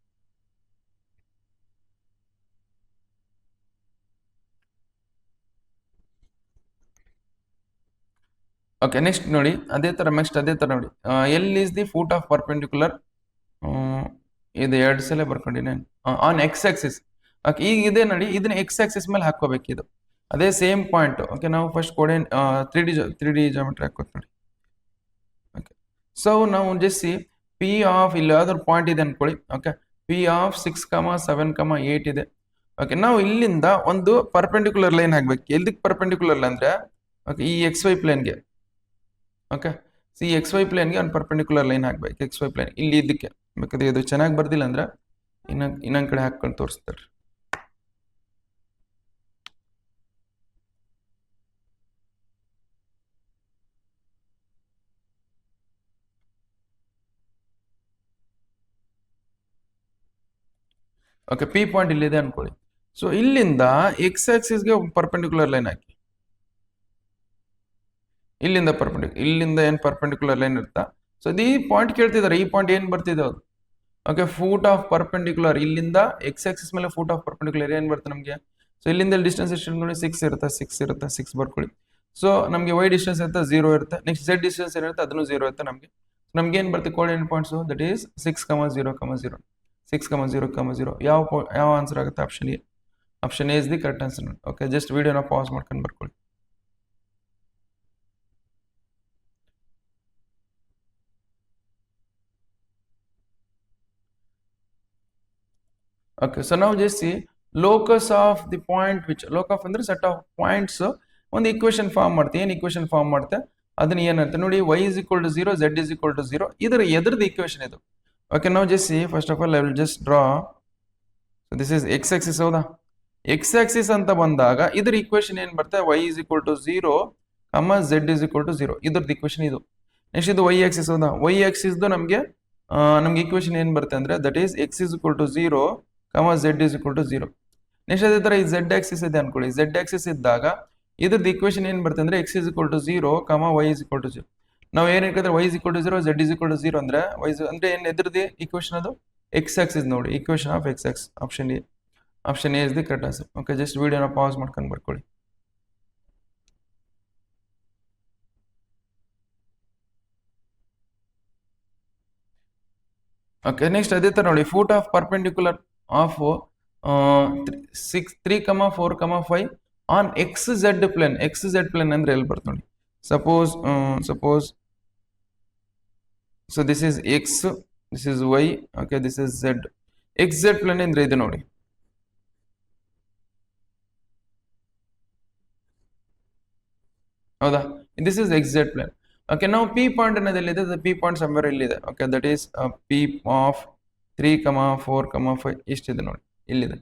Okay next ನೋಡಿ ಅದೇ ತರ ನೋಡಿ L is the foot of perpendicular. ಇದು 2 ಸಲ ಬರ್ಕೊಂಡಿನಿ ಆನ್ ಎಕ್ಸ್ ಆಕ್ಸಿಸ್. ಓಕೆ ಈಗ ಇದೆ ನೋಡಿ ಇದನ್ನ ಎಕ್ಸ್ ಆಕ್ಸಿಸ್ ಮೇಲೆ ಹಾಕೋಬೇಕು. ಇದು ಅದೇ ಸೇಮ್ ಪಾಯಿಂಟ್. ಓಕೆ ನಾವು ಫಸ್ಟ್ ಕೋಆರ್ಡಿನೇಟ್ 3D ಜಾಮೆಟ್ರಿ ಹಾಕೋದು ನೋಡಿ. ಓಕೆ ಸೊ ನಾವು ಜಸ್ಟ್ ಪಿ ಆಫ್ ಇಲ್ಲಿ ಯಾವ್ದಾದ್ರು ಪಾಯಿಂಟ್ ಇದೆ ಅನ್ಕೊಳ್ಳಿ. ಓಕೆ ಪಿ ಆಫ್ 6, 7, 8 ಇದೆ. ಓಕೆ ನಾವು ಇಲ್ಲಿಂದ ಒಂದು ಪರ್ಪೆಂಡಿಕ್ಯುಲರ್ ಲೈನ್ ಹಾಕ್ಬೇಕು. ಎಲ್ದಕ್ಕೆ ಪರ್ಪೆಂಡಿಕ್ಯುಲರ್ ಅಂದ್ರೆ ಓಕೆ ಈ ಎಕ್ಸ್ ವೈ ಪ್ಲೇನ್ಗೆ. ಓಕೆ ಸಿ ಎಕ್ಸ್ ವೈ ಪ್ಲೇನ್ಗೆ ಒಂದು ಪರ್ಪೆಂಡಿಕ್ಯುಲರ್ ಲೈನ್ ಹಾಕ್ಬೇಕು. ಎಕ್ಸ್ ವೈ ಪ್ಲೇನ್ ಇಲ್ಲಿ ಇದಕ್ಕೆ ಬೇಕಾದ್ರೆ ಇದು ಚೆನ್ನಾಗಿ ಬರ್ದಿಲ್ಲ ಅಂದ್ರೆ ಇನ್ನೊಂದ್ ಕಡೆ ಹಾಕೊಂಡು ತೋರಿಸ್ತಾರೆ. ಓಕೆ ಪಿ ಪಾಯಿಂಟ್ ಇಲ್ಲಿದೆ ಅನ್ಕೊಳ್ಳಿ. ಸೊ ಇಲ್ಲಿಂದ ಎಕ್ಸ್ ಆಕ್ಸಿಸ್ಗೆ ಪರ್ಪೆಂಡಿಕ್ಯುಲರ್ ಲೈನ್ ಹಾಕಿ. ಇಲ್ಲಿಂದ ಏನ್ ಪರ್ಪೆಂಡಿಕ್ಯುಲರ್ ಲೈನ್ ಇರುತ್ತಾ. ಸೊ ಈ ಪಾಯಿಂಟ್ ಕೇಳ್ತಿದ್ದಾರೆ. ಈ ಪಾಯಿಂಟ್ ಏನ್ ಬರ್ತಿದೆ ಅದು ಓಕೆ ಫೂಟ್ ಆಫ್ ಪರ್ಪೆಂಡಿಕ್ಯುಲರ್ ಇಲ್ಲಿಂದ ಎಕ್ಸ್ ಆಕ್ಸಿಸ್ ಮೇಲೆ ಫೂಟ್ ಆಫ್ ಪರ್ಪೆಂಡಿಕ್ಯುಲರ್ ಏನು ಬರುತ್ತೆ ನಮಗೆ. ಸೊ ಇಲ್ಲಿಂದ ಡಿಸ್ಟೆನ್ಸ್ ಎಷ್ಟು ನೋಡಿ 6 ಇರುತ್ತೆ 6 ಬರ್ಕೊಳ್ಳಿ. ಸೊ ನಮಗೆ ವೈ ಡಿಸ್ಟೆನ್ಸ್ ಇರುತ್ತೆ 0 ಇರುತ್ತೆ. ನೆಕ್ಸ್ಟ್ ಝೆಡ್ ಡಿಸ್ಟೆನ್ಸ್ ಏನಿರುತ್ತೆ ಅದನ್ನು 0 ಇರುತ್ತೆ. ನಮ್ಗೆ ಏನು ಬರುತ್ತೆ ಕೋಆರ್ಡಿನೇಟ್ ಪಾಯಿಂಟ್ಸ್ ದಟ್ ಈಸ್ 6,0,0 6,0,0 ಯಾವ ಆನ್ಸರ್ ಆಗುತ್ತೆ option A. Option A is the correct answer. Okay just ವಿಡಿಯೋನ ಪಾಸ್ ಮಾಡ್ಕೊಂಡು ಬರ್ಕೊಳ್ಳಿ. Okay, so now just see locus of the point which locus ಅಂದ್ರೆ set of points ಒಂದು equation ಫಾರ್ಮ್ ಮಾಡುತ್ತೆ. ಏನು equation form ಮಾಡುತ್ತೆ ಅದನ್ನ ಏನಂತ ನೋಡಿ y is equal to 0 z is equal to 0 ಇದರ ಎದುರದ equation ಇದು. Okay, now just see first of all I will just draw. So this is x axis ಹೌದಾ. x axis ಅಂತ ಬಂದಾಗ ಇದರ equation ಏನು ಬರುತ್ತೆ y is equal to 0, z is equal to 0 ಇದರದ equation ಇದು. Next ಇದು y axis ಹೌದಾ. y axis ನಮಗೆ equation ಏನು ಬರುತ್ತೆ ಅಂದ್ರೆ that is x is equal to 0, z is equal to 0. Next ಅದೇ ತರ ಈ z axis ಇದೆ ಅನ್ಕೊಳ್ಳಿ. z axis ಇದ್ದಾಗ ಇದ್ರದ್ದು ಈಕ್ವೇಶನ್ ಏನು ಬರುತ್ತೆ ಅಂದ್ರೆ x is equal to 0, y is equal to 0. ನಾವು ಏನು ಹೇಳ್ಕೊಂಡ್ರೆ y is equal to 0, z is equal to 0 ಅಂದ್ರೆ ಅಂದ್ರೆ ಏನು ಎದ್ರದ್ದು ಈಕ್ವೇಶನ್ ಅದು x axis ನೋಡಿ. Equation of x axis option A. Option A is the correct answer. Okay just ವಿಡಿಯೋನ pass ಮಾಡ್ಕೊಂಡು ಬರ್ಕೊಳ್ಳಿ. ಓಕೆ ನೆಕ್ಸ್ಟ್ ಅದೇ ತರ ನೋಡಿ foot of perpendicular of 3, 4, 5 on X Z plane. X Z plane ಅಂದ್ರೆ ಎಲ್ಲಿ ಬರ್ತದೆ ನೋಡಿ. Suppose so this is X, this is Y, okay this is Z. X Z plane ಅಂದ್ರೆ ಇದು ನೋಡಿ. ಹೌದಾ, this is X Z plane. Okay ನಾವು P point ಅನ್ನೋದು ಎಲ್ಲಿದೆ, ಪಿ ಪಾಯಿಂಟ್ ಸಮ್ವೇರ್ ಇಲ್ಲಿದೆ. Okay that is P of 3, 4, 5 ಇಷ್ಟಿದೆ ನೋಡಿ, ಇಲ್ಲಿದೆ.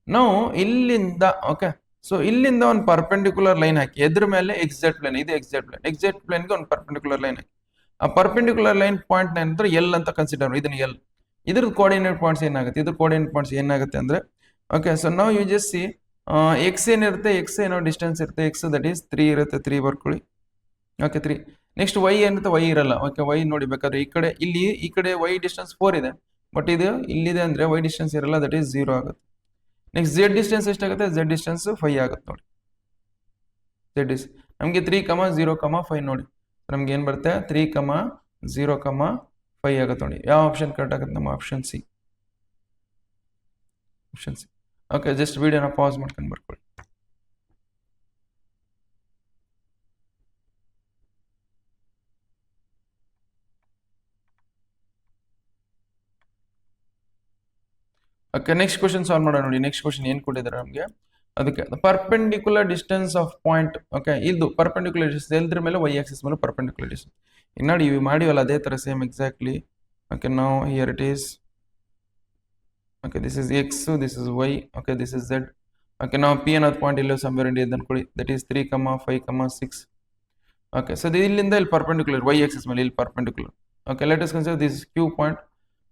ನಾವು ಇಲ್ಲಿಂದ ಓಕೆ ಸೊ ಇಲ್ಲಿಂದ ಒಂದು ಪರ್ಪೆಂಡಿಕ್ಯುಲರ್ ಲೈನ್ ಹಾಕಿ ಎದ್ರ ಮೇಲೆ ಎಕ್ಸಾಕ್ಟ್ ಪ್ಲೇನ್ ಇದೆ. ಎಕ್ಸಾಕ್ಟ್ ಪ್ಲೇನ್ಗೆ ಒಂದು ಪರ್ಪೆಂಡಿಕ್ಯುಲರ್ ಲೈನ್ ಹಾಕಿ ಆ ಪರ್ಪೆಂಡಿಕ್ಯುಲರ್ ಲೈನ್ ಪಾಯಿಂಟ್ ಏನಂದ್ರೆ ಎಲ್ ಅಂತ ಕನ್ಸಿಡರ್. ಇದನ್ನ ಎಲ್. ಇದ್ರ ಕೋಆರ್ಡಿನೇಟ್ ಪಾಯಿಂಟ್ಸ್ ಏನಾಗುತ್ತೆ, ಇದ್ರ ಕೋಆರ್ಡಿನೇಟ್ ಪಾಯಿಂಟ್ಸ್ ಏನಾಗುತ್ತೆ ಅಂದ್ರೆ ಓಕೆ ಸೊ ನಾವು ಯು ಜಸ್ಟ್ ಸಿ ಎಕ್ಸ್ ಏನಿರುತ್ತೆ, ಎಕ್ಸ್ ಏನೋ ಡಿಸ್ಟೆನ್ಸ್ ಇರುತ್ತೆ, ಎಕ್ಸ್ ದಟ್ ಈಸ್ 3 ಇರುತ್ತೆ, 3 ಬರ್ಕೊಳ್ಳಿ. ಓಕೆ 3. ನೆಕ್ಸ್ಟ್ ವೈ ಏನಿರುತ್ತೆ, ವೈ ಇರಲ್ಲ. ಓಕೆ ವೈ ನೋಡಿ ಬೇಕಾದ್ರೆ ಈ ಕಡೆ ವೈ ಡಿಸ್ಟೆನ್ಸ್ 4 ಇದೆ, ಬಟ್ ಇದು ಇಲ್ಲಿದೆ ಅಂದ್ರೆ ವೈ ಡಿಸ್ಟೆನ್ಸ್ ಇರಲ್ಲ, ದಟ್ ಈಸ್ 0 ಆಗುತ್ತೆ. ನೆಕ್ಸ್ಟ್ ಝೆಡ್ ಡಿಸ್ಟೆನ್ಸ್ ಎಷ್ಟಾಗುತ್ತೆ, ಝೆಡ್ ಡಿಸ್ಟೆನ್ಸ್ 5 ಆಗುತ್ತೆ ನೋಡಿ. ಝೆಡ್ ಇಸ್ ನಮಗೆ 3, 0, 5 ನೋಡಿ. ನಮ್ಗೆ ಏನು ಬರುತ್ತೆ 3, 0, 5 ಆಗುತ್ತೆ ನೋಡಿ. ಯಾವ ಆಪ್ಷನ್ ಕರೆಕ್ಟ್ ಆಗುತ್ತೆ, ನಮ್ಮ option C. Option C. Okay just ವಿಡಿಯೋನ ಪಾಸ್ ಮಾಡ್ಕೊಂಡು ಬರ್ಕೊಳ್ಳಿ. ಓಕೆ ನೆಕ್ಸ್ಟ್ ಕ್ವಶನ್ ಸಾಲ್ವ್ ಮಾಡೋಣ ನೋಡಿ. ನೆಕ್ಸ್ಟ್ ಕ್ವಶನ್ ಏನು ಕೊಟ್ಟಿದ್ದಾರೆ ನಮಗೆ, ಅದಕ್ಕೆ perpendicular distance of point. Okay ಇದು ಪರ್ಪೆಂಡಿಕ್ಯುಲರ್ ಡಿಸ್ಟೆನ್ಸ್ ಎಲ್ದ್ರ ಮೇಲೆ ವೈ ಆಕ್ಸಿಸ್ ಮೇಲೆ ಪರ್ಪೆಂಡಿಕ್ಯುಲರ್ ಡಿಸ್ಟೆನ್ಸ್. ಈಗ ನೋಡಿ ಇವು ಮಾಡಿವಲ್ಲ ಅದೇ ತರ ಸೇಮ್ ಎಕ್ಸಾಕ್ಟ್ಲಿ. ಓಕೆ ನಾವು here it is okay this is X, this is Y, okay this is Z. Okay ನಾವು ಪಿ ಅನ್ನೋದು ಪಾಯಿಂಟ್ ಇಲ್ಲೋ ಸಮ್ವೇರ್ ಇಂಡಿ ಅಂತ ಅನ್ಕೊಳ್ಳಿ, ದಟ್ ಈಸ್ 3, 5, 6. ಓಕೆ ಸೊ ಇಲ್ಲಿಂದ ಇಲ್ಲಿ ಪರ್ಪೆಂಡಿಕ್ಯುಲರ್ ವೈ ಆಕ್ಸಿಸ್ ಮೇಲೆ ಇಲ್ಲಿ perpendicular. Okay let us consider this Q point.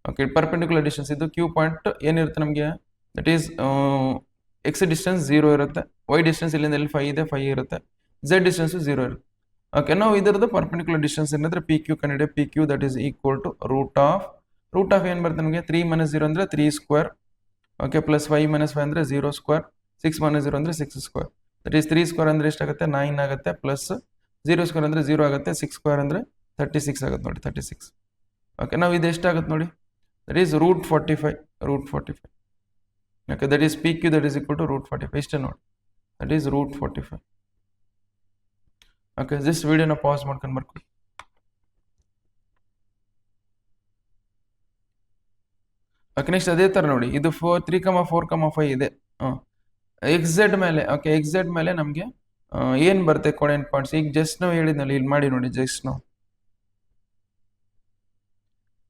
Okay perpendicular distance ಇದು ಕ್ಯೂ ಪಾಯಿಂಟ್ ಏನಿರುತ್ತೆ ನಮಗೆ, ದಟ್ ಈಸ್ ಎಕ್ಸ್ ಡಿಸ್ಟೆನ್ಸ್ 0 ಇರುತ್ತೆ, ವೈ ಡಿಸ್ಟೆನ್ಸ್ ಇಲ್ಲಿಂದ ಇಲ್ಲಿ 5 ಇದೆ, 5 ಇರುತ್ತೆ, ಝೆಡ್ ಡಿಸ್ಟೆನ್ಸ್ 0 ಇರುತ್ತೆ. ಓಕೆ ನಾವು ಇದರದ್ದು ಪರ್ಪೆಂಡಿಕ್ಯುಲರ್ ಡಿಸ್ಟೆನ್ಸ್ ಏನಂದ್ರೆ ಪಿ ಕ್ಯೂ ಕಂಡಿದೆ. P Q that is equal to root of ಏನು ಬರುತ್ತೆ ನಮಗೆ 3 - 0 ಅಂದ್ರೆ 3 ಸ್ಕ್ವೇರ್. ಓಕೆ ಪ್ಲಸ್ 5 - 5 ಅಂದ್ರೆ 0 ಸ್ಕ್ವೇರ್, 6 - 0 ಅಂದ್ರೆ 6 ಸ್ಕ್ವೇರ್. ದಟ್ ಈಸ್ 3 ಸ್ಕ್ವೇರ್ ಅಂದ್ರೆ ಎಷ್ಟಾಗುತ್ತೆ 9 ಆಗುತ್ತೆ, ಪ್ಲಸ್ 0 ಸ್ಕ್ವೇರ್ ಅಂದ್ರೆ 0 ಆಗುತ್ತೆ, 6 ಸ್ಕ್ವೇರ್ ಅಂದ್ರೆ 36 ಆಗುತ್ತೆ ನೋಡಿ, 36. ಓಕೆ ನಾವು ಇದು ಎಷ್ಟಾಗುತ್ತೆ ನೋಡಿ, that is root 45. Okay, that is PQ that is equal to root 45. ಇಷ್ಟೇ ನೋಡಿ, that is root 45. Okay, just ವಿಡಿಯೋನ ಪಾಸ್ ಮಾಡ್ಕೊಂಡು ಬರ್ಕೊಳ್ಳಿ. ಓಕೆ ನೆಕ್ಸ್ಟ್ ಅದೇ ತರ ನೋಡಿ, ಇದು 3, 4, 5 ಇದೆ ಎಕ್ಸೆಡ್ ಮೇಲೆ. ಓಕೆ ಎಕ್ಸೆಡ್ ಮೇಲೆ ನಮಗೆ ಏನ್ ಬರುತ್ತೆ ಕೋಆರ್ಡಿನೇಟ್ ಪಾಯಿಂಟ್ಸ್. ಈಗ ಜಸ್ಟ್ ನಾವು ಹೇಳಿದ್ನಲ್ಲಿ ಇಲ್ಲಿ ಮಾಡಿ ನೋಡಿ, ಜಸ್ಟ್ ನಾವು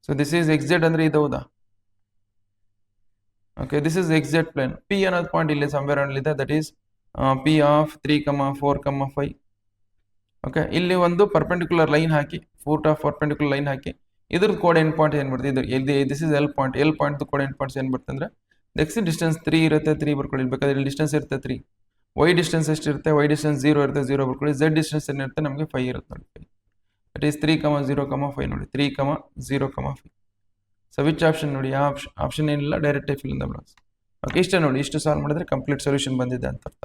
ಸೊ ದಿಸ್ ಈಸ್ ಎಕ್ಸೆಡ್ ಅಂದ್ರೆ ಇದು ಹೌದಾ. Okay this is X Z plane. P ಅನ್ನೋದು ಪಾಯಿಂಟ್ ಇಲ್ಲಿ ಸಮ್ವೇರ್ ಇದೆ, that is P of 3, 4, 5. Okay ಇಲ್ಲಿ ಒಂದು ಪರ್ಪೆಂಡಿಕ್ಯುಲರ್ ಲೈನ್ ಹಾಕಿ, ಫೂಟ್ ಆಫ್ ಪರ್ಪೆಂಡಿಕ್ಯುಲರ್ ಲೈನ್ ಹಾಕಿ ಇದ್ರದ್ದು ಕೋಆರ್ಡಿನೇಟ್ ಪಾಯಿಂಟ್ ಏನು ಬರುತ್ತೆ, ಇದು this is L point. L point coordinate points ಏನು ಬರುತ್ತೆ ಅಂದ್ರೆ ಎಕ್ಸ್ ಡಿಸ್ಟೆನ್ಸ್ 3 ಇರುತ್ತೆ, 3 ಬರ್ಕೊಳ್ಳಿ. ಬೇಕಾದ್ರೆ ಇಲ್ಲಿ ಡಿಸ್ಟೆನ್ಸ್ ಇರುತ್ತೆ 3. ವೈ ಡಿಸ್ಟೆನ್ಸ್ ಎಷ್ಟಿರುತ್ತೆ, ವೈ ಡಿಸ್ಟೆನ್ಸ್ 0 ಇರುತ್ತೆ, 0 ಬರ್ಕೊಳ್ಳಿ. ಝೆಡ್ ಡಿಸ್ಟೆನ್ಸ್ ಏನಿರುತ್ತೆ ನಮಗೆ 5 ಇರುತ್ತೆ ನೋಡಿ. ದಟ್ ಈಸ್ 3, 0, 5 ನೋಡಿ, 3, 0, 5. ಸೊ ವಿಚ್ ಆಪ್ಷನ್ ನೋಡಿ, ಯಾವ ಆಪ್ಷನ್ ಏನಿಲ್ಲ, direct fill in the blanks. Okay, ಇಷ್ಟೇ ನೋಡಿ, ಇಷ್ಟು ಸಾಲ್ವ್ ಮಾಡಿದ್ರೆ ಕಂಪ್ಲೀಟ್ ಸೊಲ್ಯೂಷನ್ ಬಂದಿದೆ ಅಂತ ಅರ್ಥ.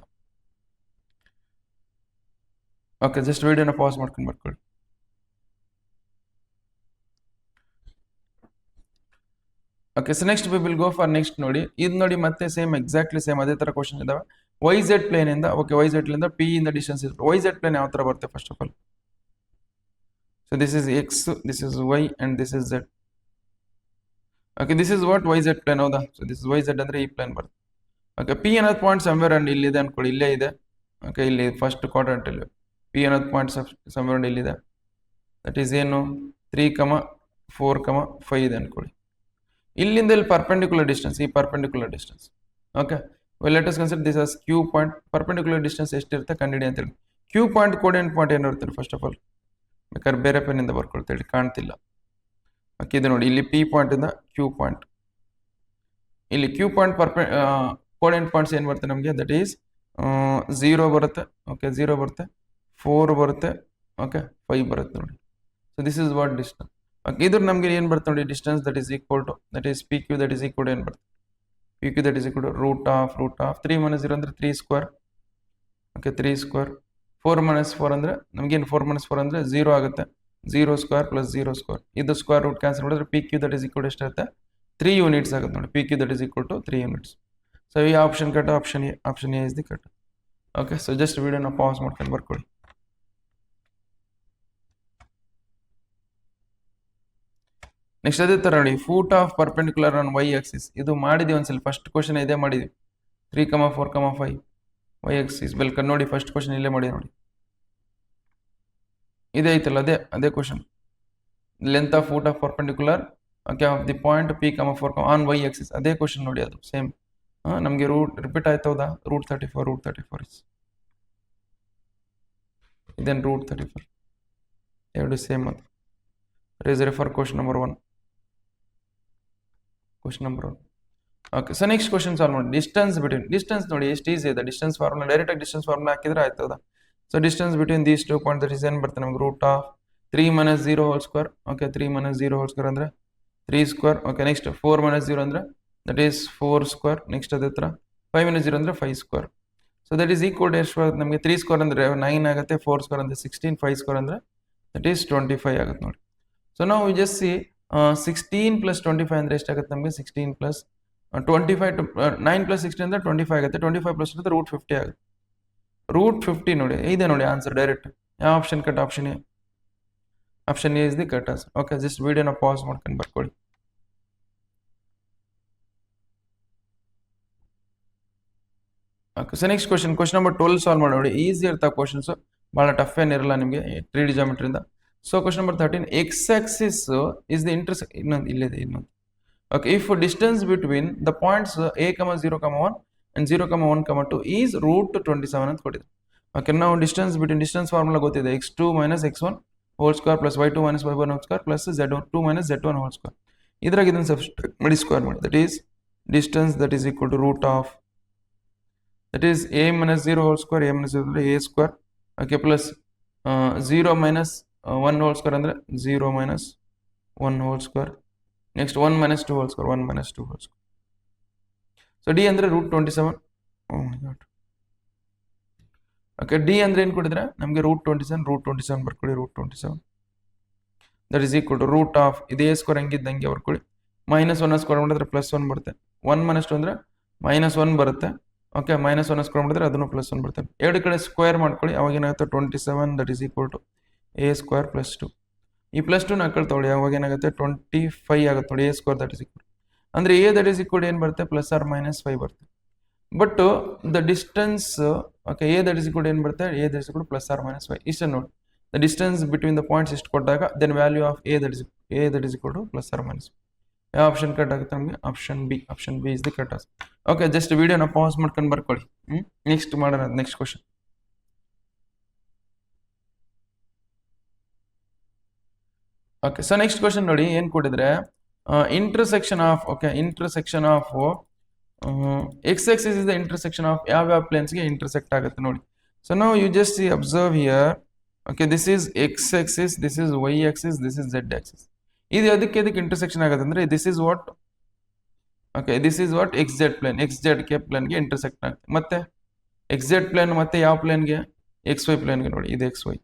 ಓಕೆ, ಜಸ್ಟ್ ವಿಡಿಯೋನ ಪಾಸ್ ಮಾಡ್ಕೊಂಡು ಬರ್ಕೊಳ್ಳಿ. Okay, so next we will go for next ನೋಡಿ. ಇದು ನೋಡಿ ಮತ್ತೆ ಸೇಮ್ ಎಕ್ಸಾಕ್ಟ್ಲಿ ಸೇಮ್ ಅದೇ ತರ ಕ್ವಶನ್ ಇದಾವೆ. ವೈ ಝೆಡ್ ಪ್ಲೇನ್ ಇಂದ, ಓಕೆ, ವೈ ಝೆಡ್ ಇಂದ ಪಿ ಇಂದ ಡಿಸ್ಟೆನ್ಸ್ ಇದೆ. ವೈ ಝೆಡ್ ಪ್ಲೇನ್ ಯಾವ ತರ ಬರುತ್ತೆ first of all? So this is X, this is Y and this is Z. Okay, this is what Y Z plane, ಹೌದಾ? So this is Y Z ಅಂದ್ರೆ ಈ plane ಬರುತ್ತೆ. Okay, P ಅನ್ನೋದು point somewhere and ಇಲ್ಲಿದೆ ಅನ್ಕೊಳ್ಳಿ, ಇಲ್ಲೇ ಇದೆ. Okay, ಇಲ್ಲಿ ಫಸ್ಟ್ ಕ್ವಾಡ್ರಂಟ್ ಇಲ್ಲಿ ಪಿ ಅನ್ನೋದು ಪಾಯಿಂಟ್ ಸಮ್ವೇರ್ ಅಂಡ್ ಇಲ್ಲಿದೆ. ದಟ್ ಈಸ್ ಏನು 3,4,5 ಇದೆ ಅನ್ಕೊಳ್ಳಿ. ಇಲ್ಲಿಂದ ಇಲ್ಲಿ ಪರ್ಪೆಂಡಿಕ್ಯುಲರ್ ಡಿಸ್ಟೆನ್ಸ್, ಈ perpendicular distance. Okay, well let us consider this as Q point. Perpendicular distance ಎಷ್ಟಿರುತ್ತೆ ಕಂಡಿಡಿ ಅಂತ ಹೇಳಿ. ಕ್ಯೂ ಪಾಯಿಂಟ್ ಕೋಆರ್ಡಿನೇಟ್ ಪಾಯಿಂಟ್ ಏನಿರುತ್ತೆ ಫಸ್ಟ್ ಆಫ್ ಆಲ್? ಬೇಕಾದ್ರೆ ಬೇರೆ ಪೆನ್ನಿಂದ ಬರ್ಕೊಳ್ತೇಳಿ, ಕಾಣ್ತಿಲ್ಲ. ಓಕೆ, ಇದು ನೋಡಿ, ಇಲ್ಲಿ ಪಿ ಪಾಯಿಂಟ್ ಇಂದ ಕ್ಯೂ ಪಾಯಿಂಟ್, ಇಲ್ಲಿ ಕ್ಯೂ ಪಾಯಿಂಟ್ ಕೋಆರ್ಡಿನೇಟ್ ಪಾಯಿಂಟ್ಸ್ ಏನು ಬರುತ್ತೆ ನಮಗೆ? ದಟ್ ಈಸ್ 0 ಬರುತ್ತೆ. ಓಕೆ, 0 ಬರುತ್ತೆ, 4 ಬರುತ್ತೆ, ಓಕೆ, 5 ಬರುತ್ತೆ ನೋಡಿ. So this is what distance. Okay, ಇದ್ರ ನಮಗೆ ಏನು ಬರುತ್ತೆ ನೋಡಿ, distance that is equal to, that is P Q that is equal to ಏನು ಬರುತ್ತೆ? P Q that is equal to root of 3 - 0 ಅಂದರೆ 3 ಸ್ಕ್ವೇರ್. Okay, 3 square. 4 - 4 ಅಂದರೆ ನಮಗೇನು, 4 - 4 ಅಂದರೆ 0 ಆಗುತ್ತೆ. 0 ಸ್ಕ್ವೇರ್ ಪ್ಲಸ್ 0 ಸ್ಕ್ವೇರ್, ಇದು ಸ್ಕ್ವೇರ್ ರೂಟ್ ಕ್ಯಾನ್ಸಲ್ ಮಾಡಿದ್ರೆ P Q that is equal to ಎಷ್ಟಾಗುತ್ತೆ? 3 ಯೂನಿಟ್ಸ್ ಆಗುತ್ತೆ ನೋಡಿ. P Q that is equal to 3 units. So ಈ option cut, option A is the cut. Okay, so just ವಿಡಿಯೋನ pass ಮಾಡ್ಕೊಂಡು ಬರ್ಕೊಳ್ಳಿ. Next ಅದೇ ತರ ನೋಡಿ, foot of perpendicular on Y axis. ಇದು ಮಾಡಿದ್ವಿ ಒಂದ್ಸಲ, ಫಸ್ಟ್ ಕ್ವಶನ್ ಇದೇ ಮಾಡಿದ್ವಿ. 3,4,5 ವೈ ಆಕ್ಸಿಸ್ ಬೆಲ್ಕನ್ ನೋಡಿ, ಫಸ್ಟ್ ಕ್ವಶನ್ ಇಲ್ಲೇ ಮಾಡಿ ನೋಡಿ, ಇದೇ ಐತಲ್ಲ, ಅದೇ question. Length of foot of perpendicular, okay, of the point P,4 on Y axis. ಅದೇ ಕ್ವಶನ್ ನೋಡಿ, ಅದು ಸೇಮ್. ನಮಗೆ ರೂಟ್ ರಿಪೀಟ್ ಆಯ್ತು, ಹೌದಾ? ರೂಟ್ 34 ಇದೇನು ರೂಟ್ 34, ಎರಡು ಸೇಮ್. ಅದು refer question number 1. Question number 1. Okay, so next question solve ಮಾಡಿ. ಡಿಸ್ಟೆನ್ಸ್ ಬಿಟ್ವೀನ್, ಡಿಸ್ಟೆನ್ಸ್ ನೋಡಿ ಎಷ್ಟು ಈಸಿ ಇದೆ. ಡಿಸ್ಟೆನ್ಸ್ ಫಾರ್ಮುಲಾ ಡೈರೆಕ್ಟ್ ಆಗಿ ಡಿಸ್ಟೆನ್ಸ್ ಫಾರ್ಮುಲಾ ಹಾಕಿದ್ರೆ ಆಯ್ತದ. So distance between these 2 point that is ಏನು ಬರುತ್ತೆ ನಮ್ಗೆ? Root of 3 - 0 whole square. Okay, 3 - 0 whole square ಅಂದ್ರೆ 3 ಸ್ಕ್ವೇರ್. ಓಕೆ, ನೆಕ್ಸ್ಟ್ 4 - 0 ಅಂದ್ರೆ ದಟ್ ಈಸ್ 4 ಸ್ಕ್ವೇರ್. ನೆಕ್ಸ್ಟ್ ಅದೇ ಥರ 5 - 0 ಅಂದ್ರೆ 5 square. So that is equal to ಎಷ್ಟು ಆಗುತ್ತೆ ನಮಗೆ? 3 ಸ್ಕ್ವೇರ್ ಅಂದ್ರೆ 9 ಆಗುತ್ತೆ, 4 ಸ್ಕ್ವೇರ್ ಅಂದ್ರೆ 16, 5 ಸ್ಕ್ವೇರ್ ಅಂದ್ರೆ ದಟ್ ಈಸ್ 25 ಆಗುತ್ತೆ ನೋಡಿ. ಸೊ ನಾವು ಜಸ್ಟ್ ಸಿ 16 + 25 ಅಂದ್ರೆ ಎಷ್ಟಾಗುತ್ತೆ ನಮಗೆ? 16 + 25 9 + 16 ಅಂದ್ರೆ 25 ಆಗುತ್ತೆ. 25 + ರೂಟ್ 50 ಆಗುತ್ತೆ. ರೂಟ್ 50 ನೋಡಿ, ಇದೆ ನೋಡಿ ಆನ್ಸರ್ ಡೈರೆಕ್ಟ್. ಯಾವ option cut? Option A. Option A is the correct answer. Okay, just ವಿಡಿಯೋನ ಪಾಸ್ ಮಾಡ್ಕೊಂಡು ಬರ್ಕೊಳ್ಳಿ. Okay, so next question number 12 solve ಮಾಡಿ ನೋಡಿ. ಈಸಿ ಇರ್ತಾವೆ ಕ್ವಶನ್ಸ್, ಭಾಳ ಟಫ್ ಏನಿರಲ್ಲ ನಿಮಗೆ 3D ಜಾಮೆಟ್ರಿಯಿಂದ. So question number 13, x axis is the ಇನ್ನೊಂದು ಇಲ್ಲಿದೆ ಇನ್ನೊಂದು. Okay, if distance between the points A, 0,1 and 0,1,2 is root 27 ಅಂತ ಕೊಟ್ಟಿದೆ. ಓಕೆ, ನಾವು ಡಿಸ್ಟೆನ್ಸ್ ಫಾರ್ಮುಲಾ ಗೊತ್ತಿದೆ. x2 - x1 whole square plus y2 - y1 whole square plus z2 - z1 whole square. ಇದ್ರಾಗ ಇದನ್ನು substitute ಮಾಡಿ ಸ್ಕ್ವೇರ್ ಮಾಡಿ. That is distance that is equal to root of, that is a - 0 whole square, a - 0 a square. Okay, plus 0 - 1 whole square ಅಂದರೆ 0 - 1 whole square. Next 1 - 2 whole square, 1 - 2 whole square. So D ಅಂದರೆ root 27. ಓಕೆ, D ಅಂದರೆ ಏನು ಕೊಟ್ಟಿದ್ರೆ ನಮಗೆ? Root 27 ಬರ್ಕೊಳ್ಳಿ. Root 27 that is equal to root of, ಇದೇ square ಹಂಗಿದ್ದಂಗೆ ಬರ್ಕೊಳ್ಳಿ. -1 ಸ್ಕ್ವೇರ್ ಮಾಡಿದ್ರೆ +1 ಬರುತ್ತೆ. 1 - 2 ಅಂದರೆ -1 ಬರುತ್ತೆ. ಓಕೆ, -1 ಸ್ಕ್ವೇರ್ ಮಾಡಿದ್ರೆ ಅದನ್ನು +1 ಬರುತ್ತೆ. ಎರಡು ಕಡೆ ಸ್ಕ್ವೇರ್ ಮಾಡ್ಕೊಳ್ಳಿ, ಅವಾಗ ಏನಾಗುತ್ತೆ? 27 that is equal to a square plus 2. ಈ +2 ಹಾಕಲ್ ತೊಗೊಳ್ಳಿ, ಅವಾಗ ಏನಾಗುತ್ತೆ? 25 ಆಗುತ್ತೆ ನೋಡಿ. a square that is equal ಅಂದರೆ a ದಟ್ ಈಸ್ ಈಕ್ವಲ್ ಏನು ಬರುತ್ತೆ? +or -5 ಬರುತ್ತೆ. But the distance, okay, a that is equal ಏನು ಬರುತ್ತೆ? a that is equal +or -5. ಇಷ್ಟೇ ನೋಡಿ, the distance between the points ಇಷ್ಟು ಕೊಟ್ಟಾಗ then value of a that is equal to +or-. ಯಾವ ಆಪ್ಷನ್ ಕಟ್ ಆಗುತ್ತೆ ನಮಗೆ? Option B. Option B is the correct answer. Okay, just ವಿಡಿಯೋನ pass ಮಾಡ್ಕೊಂಡು ಬರ್ಕೊಳ್ಳಿ. ನೆಕ್ಸ್ಟ್ ಮಾಡೋಣ, next question. Okay, so next question ನೋಡಿ, ಏನು ಕೊಟ್ಟಿದ್ರೆ intersection of, okay, intersection of X axis is the intersection of ಯಾವ ಪ್ಲೇನ್ಸ್ಗೆ ಇಂಟರ್ಸೆಕ್ಟ್ ಆಗುತ್ತೆ ನೋಡಿ. ಸೊ ನಾವು you just observe here. Okay, this is x axis, this is y axis, this is z axis. ಇದು ಅದಕ್ಕೆ ಇಂಟರ್ಸೆಕ್ಷನ್ ಆಗುತ್ತೆ ಅಂದ್ರೆ this is what okay this is what x Z plane x z ಕೆ ಪ್ಲೇನ್ಗೆ intersect ಆಗುತ್ತೆ. ಮತ್ತೆ X Z plane ಮತ್ತೆ ಯಾವ ಪ್ಲೇನ್ಗೆ ಎಕ್ಸ್ ವೈ ಪ್ಲೇನ್ಗೆ ನೋಡಿ ಇದು X Y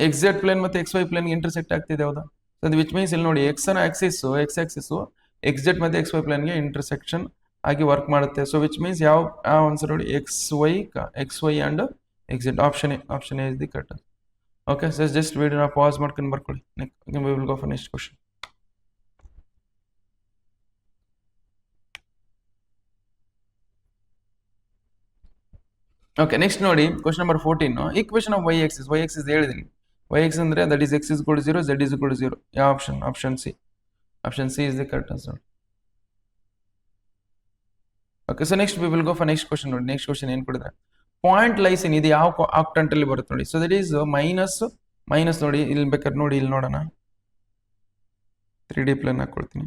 X Z plane ಮತ್ತೆ ಎಕ್ಸ್ ವೈ ಪ್ಲೇನ್ಗೆ ಇಂಟರ್ಸೆಕ್ಟ್ ಆಗ್ತಿದೆ ಹೌದಾ. ಅದು ವಿಚ್ ಮೀನ್ಸ್ ಇಲ್ಲಿ ನೋಡಿ ಎಕ್ಸ್ ಆಕ್ಸಿಸ್ ಎಕ್ಸ್ ಜೆಡ್ ಮತ್ತೆ ಎಕ್ಸ್ ವೈ ಪ್ಲೇನ್ಗೆ ಇಂಟರ್ಸೆಕ್ಷನ್ ಆಗಿ ವರ್ಕ್ ಮಾಡುತ್ತೆ. ಸೊ ವಿಚ್ ಮೀನ್ಸ್ ಯಾವ ಆನ್ಸರ್ ನೋಡಿ X Y and X Z option A is the correct. Okay so just ವಿಡಿಯೋನ ಪಾಸ್ ಮಾಡ್ಕೊಂಡು ಬರ್ಕೊಳ್ಳಿ. We will go for next question. Okay next ನೋಡಿ question number 14 equation of Y Axis ಹೇಳಿದೀನಿ. Y X ಅಂದ್ರೆ that is X is good 0 Z is good 0. ಯಾವ option C is the correct answer. Okay so next we will go for next question ನೋಡಿ. Next question ಏನು ಕೊಡಿದ್ರೆ point lysine ಇದು ಯಾವ ಆಕ್ಟೆಂಟ್ ಅಲ್ಲಿ ಬರುತ್ತೆ ನೋಡಿ. ಸೊ ದಟ್ ಈಸ್ ಮೈನಸ್ ನೋಡಿ ಇಲ್ಲಿ ಬೇಕಾದ್ರೆ ನೋಡಿ ಇಲ್ಲಿ ನೋಡೋಣ 3D ಪ್ಲೇನ್ ಹಾಕೊಳ್ತೀನಿ.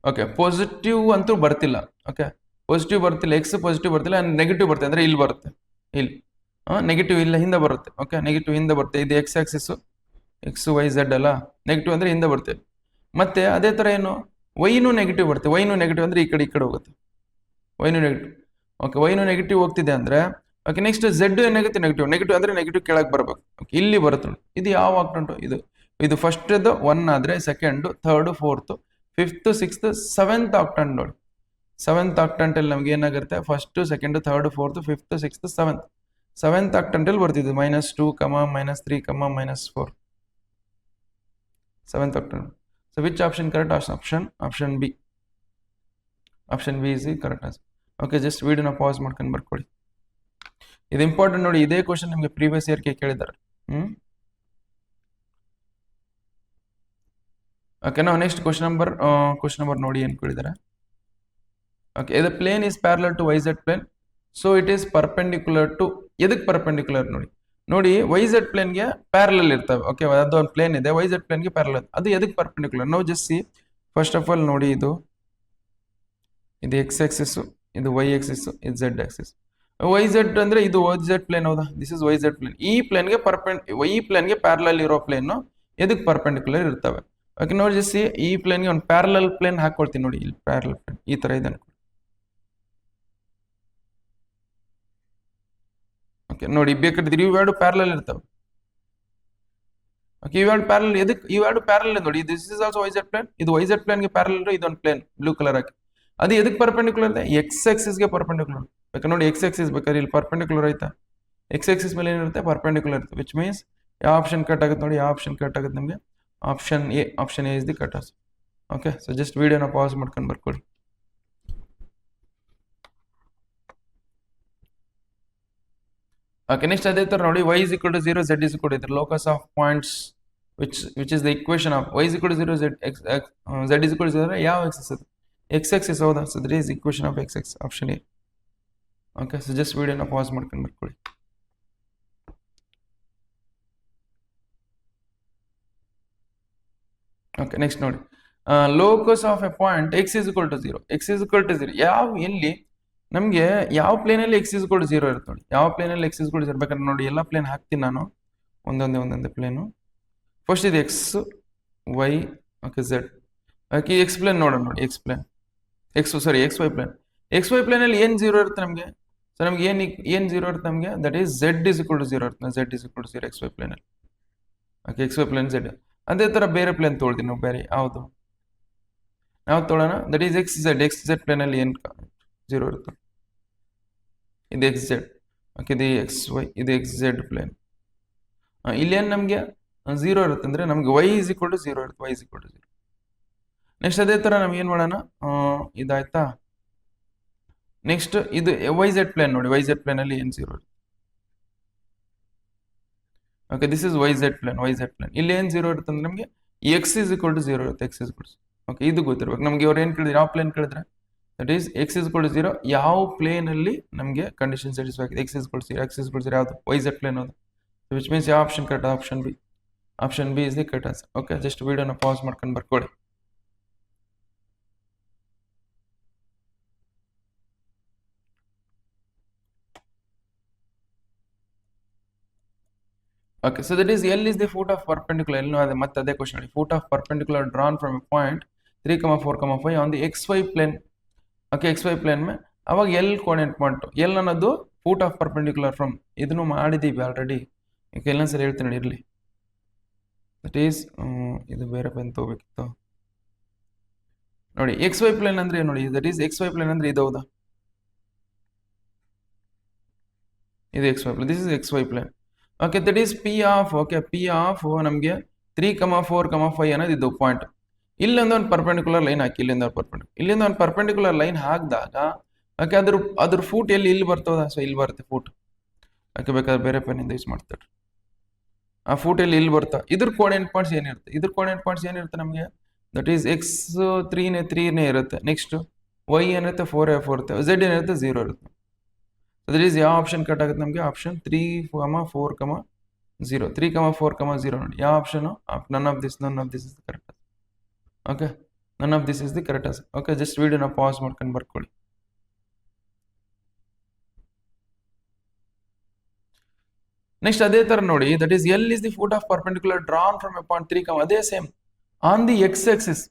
ಓಕೆ ಪಾಸಿಟಿವ್ ಅಂತೂ ಬರ್ತಿಲ್ಲ. ಓಕೆ ಪಾಸಿಟಿವ್ ಬರ್ತಿಲ್ಲ, ಎಕ್ಸ್ ಪಾಸಿಟಿವ್ ಬರ್ತಿಲ್ಲ, ನೆಗೆಟಿವ್ ಬರುತ್ತೆ ಅಂದ್ರೆ ಇಲ್ಲಿ ಬರುತ್ತೆ, ಇಲ್ಲಿ ನೆಗೆಟಿವ್ ಇಲ್ಲ ಹಿಂದೆ ಬರುತ್ತೆ. ಓಕೆ ನೆಗೆಟಿವ್ ಹಿಂದೆ ಬರುತ್ತೆ. ಇದು X axis X Y Z ಅಲ್ಲ, ನೆಗೆಟಿವ್ ಅಂದ್ರೆ ಹಿಂದೆ ಬರುತ್ತೆ. ಮತ್ತೆ ಅದೇ ತರ ಏನು ವೈನು ನೆಗೆಟಿವ್ ಬರುತ್ತೆ. ವೈನು ನೆಗೆಟಿವ್ ಅಂದ್ರೆ ಈ ಕಡೆ ಹೋಗುತ್ತೆ, ವೈನು ನೆಗೆಟಿವ್. ಓಕೆ ವೈನು ನೆಗೆಟಿವ್ ಹೋಗ್ತಿದೆ ಅಂದ್ರೆ ಓಕೆ ನೆಕ್ಸ್ಟ್ ಝೆಡ್ ಏನಾಗುತ್ತೆ ನೆಗೆಟಿವ್ ಅಂದ್ರೆ ನೆಗೆಟಿವ್ ಕೆಳಗೆ ಬರಬೇಕು. ಓಕೆ ಇಲ್ಲಿ ಬರುತ್ತೆ ನೋಡಿ. ಇದು ಯಾವ ಆಗ್ಟೆಂಟ್ ಇದು ಫಸ್ಟ್ 1 ಆದ್ರೆ second third fourth fifth sixth seventh octant ನೋಡಿ. ಸೆವೆಂತ್ ಆಕ್ಟೆಂಟ್ ಅಲ್ಲಿ ನಮ್ಗೆ ಏನಾಗುತ್ತೆ first second third fourth fifth sixth seventh octant ಅಲ್ಲಿ ಬರ್ತಿದ್ದು -2, -3, -4 seventh octant. So which option correct option B is the correct answer. Okay just ವಿಡಿಯೋನ pass ಮಾಡ್ಕೊಂಡು ಬರ್ಕೊಳ್ಳಿ. ಇದು ಇಂಪಾರ್ಟೆಂಟ್ ನೋಡಿ. ಇದೇ ಕ್ವಶನ್ ನಿಮಗೆ ಪ್ರೀವಿಯಸ್ ಇಯರ್ ಕೇಳಿದ್ದಾರೆ. ಓಕೆ ನಾವು ನೆಕ್ಸ್ಟ್ ಕ್ವಶನ್ ನಂಬರ್ ನೋಡಿ ಏನು ಕೇಳಿದ್ದಾರೆ. Okay the plane is parallel to Y Z plane so it is perpendicular to ಎದಕ್ಕೆ ಪರ್ಪೆಂಡಿಕ್ಯುಲರ್ ನೋಡಿ ವೈ ಝೆಡ್ ಪ್ಲೇನ್ಗೆ ಪ್ಯಾರಲಲ್ ಇರ್ತವೆ. ಓಕೆ ಅದು ಒಂದು ಪ್ಲೇನ್ ಇದೆ ವೈ ಝೆಡ್ ಪ್ಲೇನ್ಗೆ ಪ್ಯಾರಲಲ್, ಅದು ಎದಕ್ಕೆ ಪರ್ಪೆಂಡಿಕ್ಯುಲರ್ ನಾವು just see first of all ನೋಡಿ ಇದು ಎಕ್ಸ್ ಆಕ್ಸಿಸ್ ಇದು ವೈ ಆಕ್ಸಿಸ್ ಇದು ಝೆಡ್ ಆಕ್ಸಿಸ್. ವೈ ಝೆಡ್ ಅಂದ್ರೆ ಇದು ವೈ ಝೆಡ್ ಪ್ಲೇನ್ ಹೌದಾ, this is Y Z plane. ಈ ಪ್ಲೇನ್ಗೆ ಈ ಪ್ಲೇನ್ಗೆ ಪ್ಯಾರಲಲ್ ಇರೋ ಪ್ಲೇನ್ ಎದಕ್ಕೆ ಪರ್ಪೆಂಡಿಕ್ಯುಲರ್ ಇರ್ತವೆ. ಓಕೆ ನೋಡಿ ಜಸ್ಟ್ ಈ ಪ್ಲೇನ್ಗೆ ಒಂದು ಪ್ಯಾರಲಲ್ ಪ್ಲೇನ್ ಹಾಕೊಳ್ತೀನಿ ನೋಡಿ. ಇಲ್ಲಿ ಪ್ಯಾರಲಲ್ ಪ್ಲೇನ್ ಈ ತರ ಇದೆ ಅನ್ಕೊಳ್ಳಿ. ಓಕೆ ನೋಡಿ ಬೇಕಾದ್ರೆ ಇವೆರಡು ಪ್ಯಾರಲಲ್ ಇರ್ತವೆ. ಓಕೆ ಇವೆರಡು ಪ್ಯಾರಲಲ್ ಇವೆರಡು ಪ್ಯಾರಲಲ್ ನೋಡಿ. This is also Y Z plane, ಇದು ವೈ ಝೆಡ್ ಪ್ಲೇನ್ಗೆ ಪ್ಯಾರಲಲ್, ಇದೊಂದು ಪ್ಲೇನ್ ಬ್ಲೂ ಕಲರ್ ಹಾಕಿ. ಅದು ಎದಕ್ಕೆ ಪರ್ಪೆಂಡಿಕ್ಯುಲರ್ ಇದೆ ಎಕ್ಸ್ ಆಕ್ಸಿಸ್ಗೆ ಪರ್ಪೆಂಡಿಕ್ಯುಲರ್. ಬೇಕಾದ್ರೆ ನೋಡಿ ಎಕ್ಸ್ ಆಕ್ಸಿಸ್ ಬೇಕಾದ್ರೆ ಇಲ್ಲಿ ಪರ್ಪೆಂಡಿಕ್ಯುಲರ್ ಆಯ್ತಾ, ಎಕ್ಸ್ ಆಕ್ಸಿಸ್ ಮೇಲೆ ಏನಿರುತ್ತೆ ಪರ್ಪೆಂಡಿಕ್ಯುಲರ್ ಇರುತ್ತೆ. ವಿಚ್ ಮೀನ್ಸ್ ಯಾವ ಆಪ್ಷನ್ ಕಟ್ ಆಗುತ್ತೆ ನೋಡಿ, ಯಾವ ಆಪ್ಷನ್ ಕಟ್ ಆಗುತ್ತೆ ನಿಮಗೆ option A is the correct answer. Okay so just ವಿಡಿಯೋನ ಪಾಸ್ ಮಾಡ್ಕೊಂಡು ಬರ್ಕೊಳ್ಳಿ. ಓಕೆ ನೆಕ್ಸ್ಟ್ ಅದೇ ತರ ನೋಡಿ y is equal to 0 z is equal to the locus of points which is the equation of y is equal to 0 z is equal to 0 ಯಾವ axis ಅದು x axis ಹೌದಾ. So that is equation of x axis option A. Okay so just ವಿಡಿಯೋನ pass ಮಾಡ್ಕೊಂಡು ಬರ್ಕೊಳ್ಳಿ. Okay next ನೋಡಿ locus of a point x is equal to 0 ಯಾವ ಎಲ್ಲಿ ನಮಗೆ ಯಾವ ಪ್ಲೇನಲ್ಲಿ ಎಕ್ಸ್ ಇಸ್ ಕೂಡ 0 ಇರುತ್ತೆ ನೋಡಿ. ಯಾವ ಪ್ಲೇನಲ್ಲಿ ಎಕ್ಸ್ ಇಸ್ ಕೂಡ 0 ಬೇಕಾದ್ರೆ ನೋಡಿ ಎಲ್ಲ ಪ್ಲೇನ್ ಹಾಕ್ತೀನಿ ನಾನು ಒಂದೊಂದೇ ಪ್ಲೇನು. ಫಸ್ಟ್ ಇದು X Y okay Z. Okay X plane ನೋಡೋಣ ನೋಡಿ. ಎಕ್ಸ್ ವೈ ಪ್ಲೇನಲ್ಲಿ ಏನು 0 ಇರುತ್ತೆ ನಮಗೆ. ಸೊ ನಮ್ಗೆ ಏನು 0 ಇರುತ್ತೆ ನಮಗೆ that is z is equal to 0 ಇರುತ್ತೆ. Z is equal to 0 x y ಪ್ಲೇನಲ್ಲಿ. Okay X Y plane z. ಅದೇ ಥರ ಬೇರೆ ಪ್ಲೇನ್ ತೊಗೊಳ್ತೀನಿ ನಾವು. ಬೇರೆ ಯಾವುದು ತೊಗೊಳ್ಳೋಣ ದಟ್ ಈಸ್ ಎಕ್ಸ್ ಝೆಡ್ ಪ್ಲೇನಲ್ಲಿ ಏನು 0 ಇರುತ್ತೆ. ಇದು ಎಕ್ಸ್ ಝೆಡ್. ಓಕೆ ಇದು ಎಕ್ಸ್ ವೈ, ಇದು ಎಕ್ಸ್ ಝೆಡ್ ಪ್ಲೇನ್. ಇಲ್ಲೇನು ನಮಗೆ 0 ಇರುತ್ತೆ ಅಂದರೆ ನಮಗೆ ವೈ ಇಸ್ ಈಕ್ವಲ್ ಟು 0 ಇರುತ್ತೆ. Y is equal to 0. Next ಅದೇ ಥರ ನಾವು ಏನು ಮಾಡೋಣ ಇದಾಯ್ತಾ. ನೆಕ್ಸ್ಟ್ ಇದು ವೈ ಝೆಡ್ ಪ್ಲೇನ್ ನೋಡಿ. ವೈ ಝೆಡ್ ಪ್ಲೇನಲ್ಲಿ ಏನು 0 ಇರುತ್ತೆ. Okay this is Y Z plane. ಇಲ್ಲಿ ಏನು 0 ಇರುತ್ತೆ ಅಂದ್ರೆ ನಮಗೆ ಎಕ್ಸ್ ಇಸ್ ಈಕ್ವಲ್ ಟು 0 ಇರುತ್ತೆ. X is equal to. Okay ಇದು ಗೊತ್ತಿರ್ಬೇಕು ನಮಗೆ. ಅವ್ರು ಏನು ಕೇಳಿದ್ರೆ ಯಾವ ಪ್ಲೇನ್ ಕೇಳಿದ್ರೆ that is X is equal to 0 ಯಾವ ಪ್ಲೇನ್ ಅಲ್ಲಿ ನಮಗೆ ಕಂಡೀಷನ್ ಸ್ಯಾಟಿಸ್ಫೈ ಆಗಿದೆ. ಎಕ್ಸ್ ಇಸ್ ಈಕ್ವಲ್ ಟು 0 ಯಾವುದು ವೈ ಝೆಡ್ ಪ್ಲೇನ್ ಅದು. ವಿಚ್ ಮೀನ್ಸ್ ಯಾವ option correct option B is the correct answer. Okay just ವಿಡಿಯೋನ ಪಾಸ್ ಮಾಡ್ಕೊಂಡು ಬರ್ಕೊಳ್ಳಿ. Okay, so that is L is the foot of perpendicular. L no ಅದೇ ಮತ್ತೆ ಅದೇ question ನೋಡಿ. Foot of perpendicular drawn from a point 3, 4, 5 on the xy plane. Okay, xy plane में ಅವಾಗ L coordinate point L ಅನ್ನೋದು foot of perpendicular from ಇದನ್ನು ಮಾಡಿದೀವಿ already. ಈಗ ಎಲ್ಲೊಂದ್ಸರಿ ಹೇಳ್ತೀನಿ ನೋಡಿ ಇರಲಿ. ದಟ್ ಈಸ್ ಇದು ಬೇರೆ ಪೆನ್ ತಗೋಬೇಕಿತ್ತು ನೋಡಿ. ಎಕ್ಸ್ ವೈ ಪ್ಲೇನ್ ಅಂದ್ರೆ ನೋಡಿ, that is X Y plane ಅಂದ್ರೆ ಇದು ಹೌದಾ, ಇದು X Y plane, this is X Y plane. Okay, that is P of, okay P of ನಮಗೆ 3, 4, 5 ಅನ್ನೋದು ಇದು ಪಾಯಿಂಟ್. ಇಲ್ಲಿಂದ ಒಂದು ಪರ್ಪೆಂಡಿಕ್ಯುಲರ್ ಲೈನ್ ಹಾಕಿ, ಇಲ್ಲಿಂದ ಒಂದು ಪರ್ಪೆಂಡಿಕ್ಯುಲರ್ ಲೈನ್ ಹಾಕಿದಾಗ ಓಕೆ ಅದ್ರ ಫೂಟ್ ಎಲ್ಲಿ ಇಲ್ಲಿ ಬರ್ತದ, ಸೊ ಇಲ್ಲಿ ಬರುತ್ತೆ ಫೂಟ್. ಓಕೆ, ಬೇಕಾದ್ರೆ ಬೇರೆ ಪೆನ್ನಿಂದ ಯೂಸ್ ಮಾಡ್ತಾರೆ. ಆ ಫೂಟ್ ಎಲ್ಲಿ ಇಲ್ಲಿ ಬರ್ತಾ, ಇದ್ರ ಕೋಆರ್ಡಿನೇಟ್ ಪಾಯಿಂಟ್ಸ್ ಏನಿರುತ್ತೆ, ಇದ್ರ ಕೋಆರ್ಡಿನೇಟ್ ಪಾಯಿಂಟ್ಸ್ ಏನಿರುತ್ತೆ ನಮಗೆ, ದಟ್ ಈಸ್ ಎಕ್ಸ್ 3ನೇ ಇರುತ್ತೆ. ನೆಕ್ಸ್ಟ್ ವೈ ಏನಿರುತ್ತೆ 4 ಇರುತ್ತೆ, ಝೆಡ್ ಏನಿರುತ್ತೆ 0 ಇರುತ್ತೆ. ದಟ್ ಈಸ್ ಯಾವ ಆಪ್ಷನ್ ಕಟ್ ಆಗುತ್ತೆ ನಮಗೆ, ಆಪ್ಷನ್ 3, 4, 0. 3, 4, 0 ನೋಡಿ ಯಾವ option, none of this is the correct. Okay, none of this is the correct answer. Okay, just ವಿಡಿಯೋನ ಪಾಸ್ ಮಾಡ್ಕೊಂಡು ಬರ್ಕೊಳ್ಳಿ. ನೆಕ್ಸ್ಟ್ ಅದೇ ತರ ನೋಡಿ, that is L is the foot of perpendicular drawn from A point 3, ಅದೇ same on the X Axis.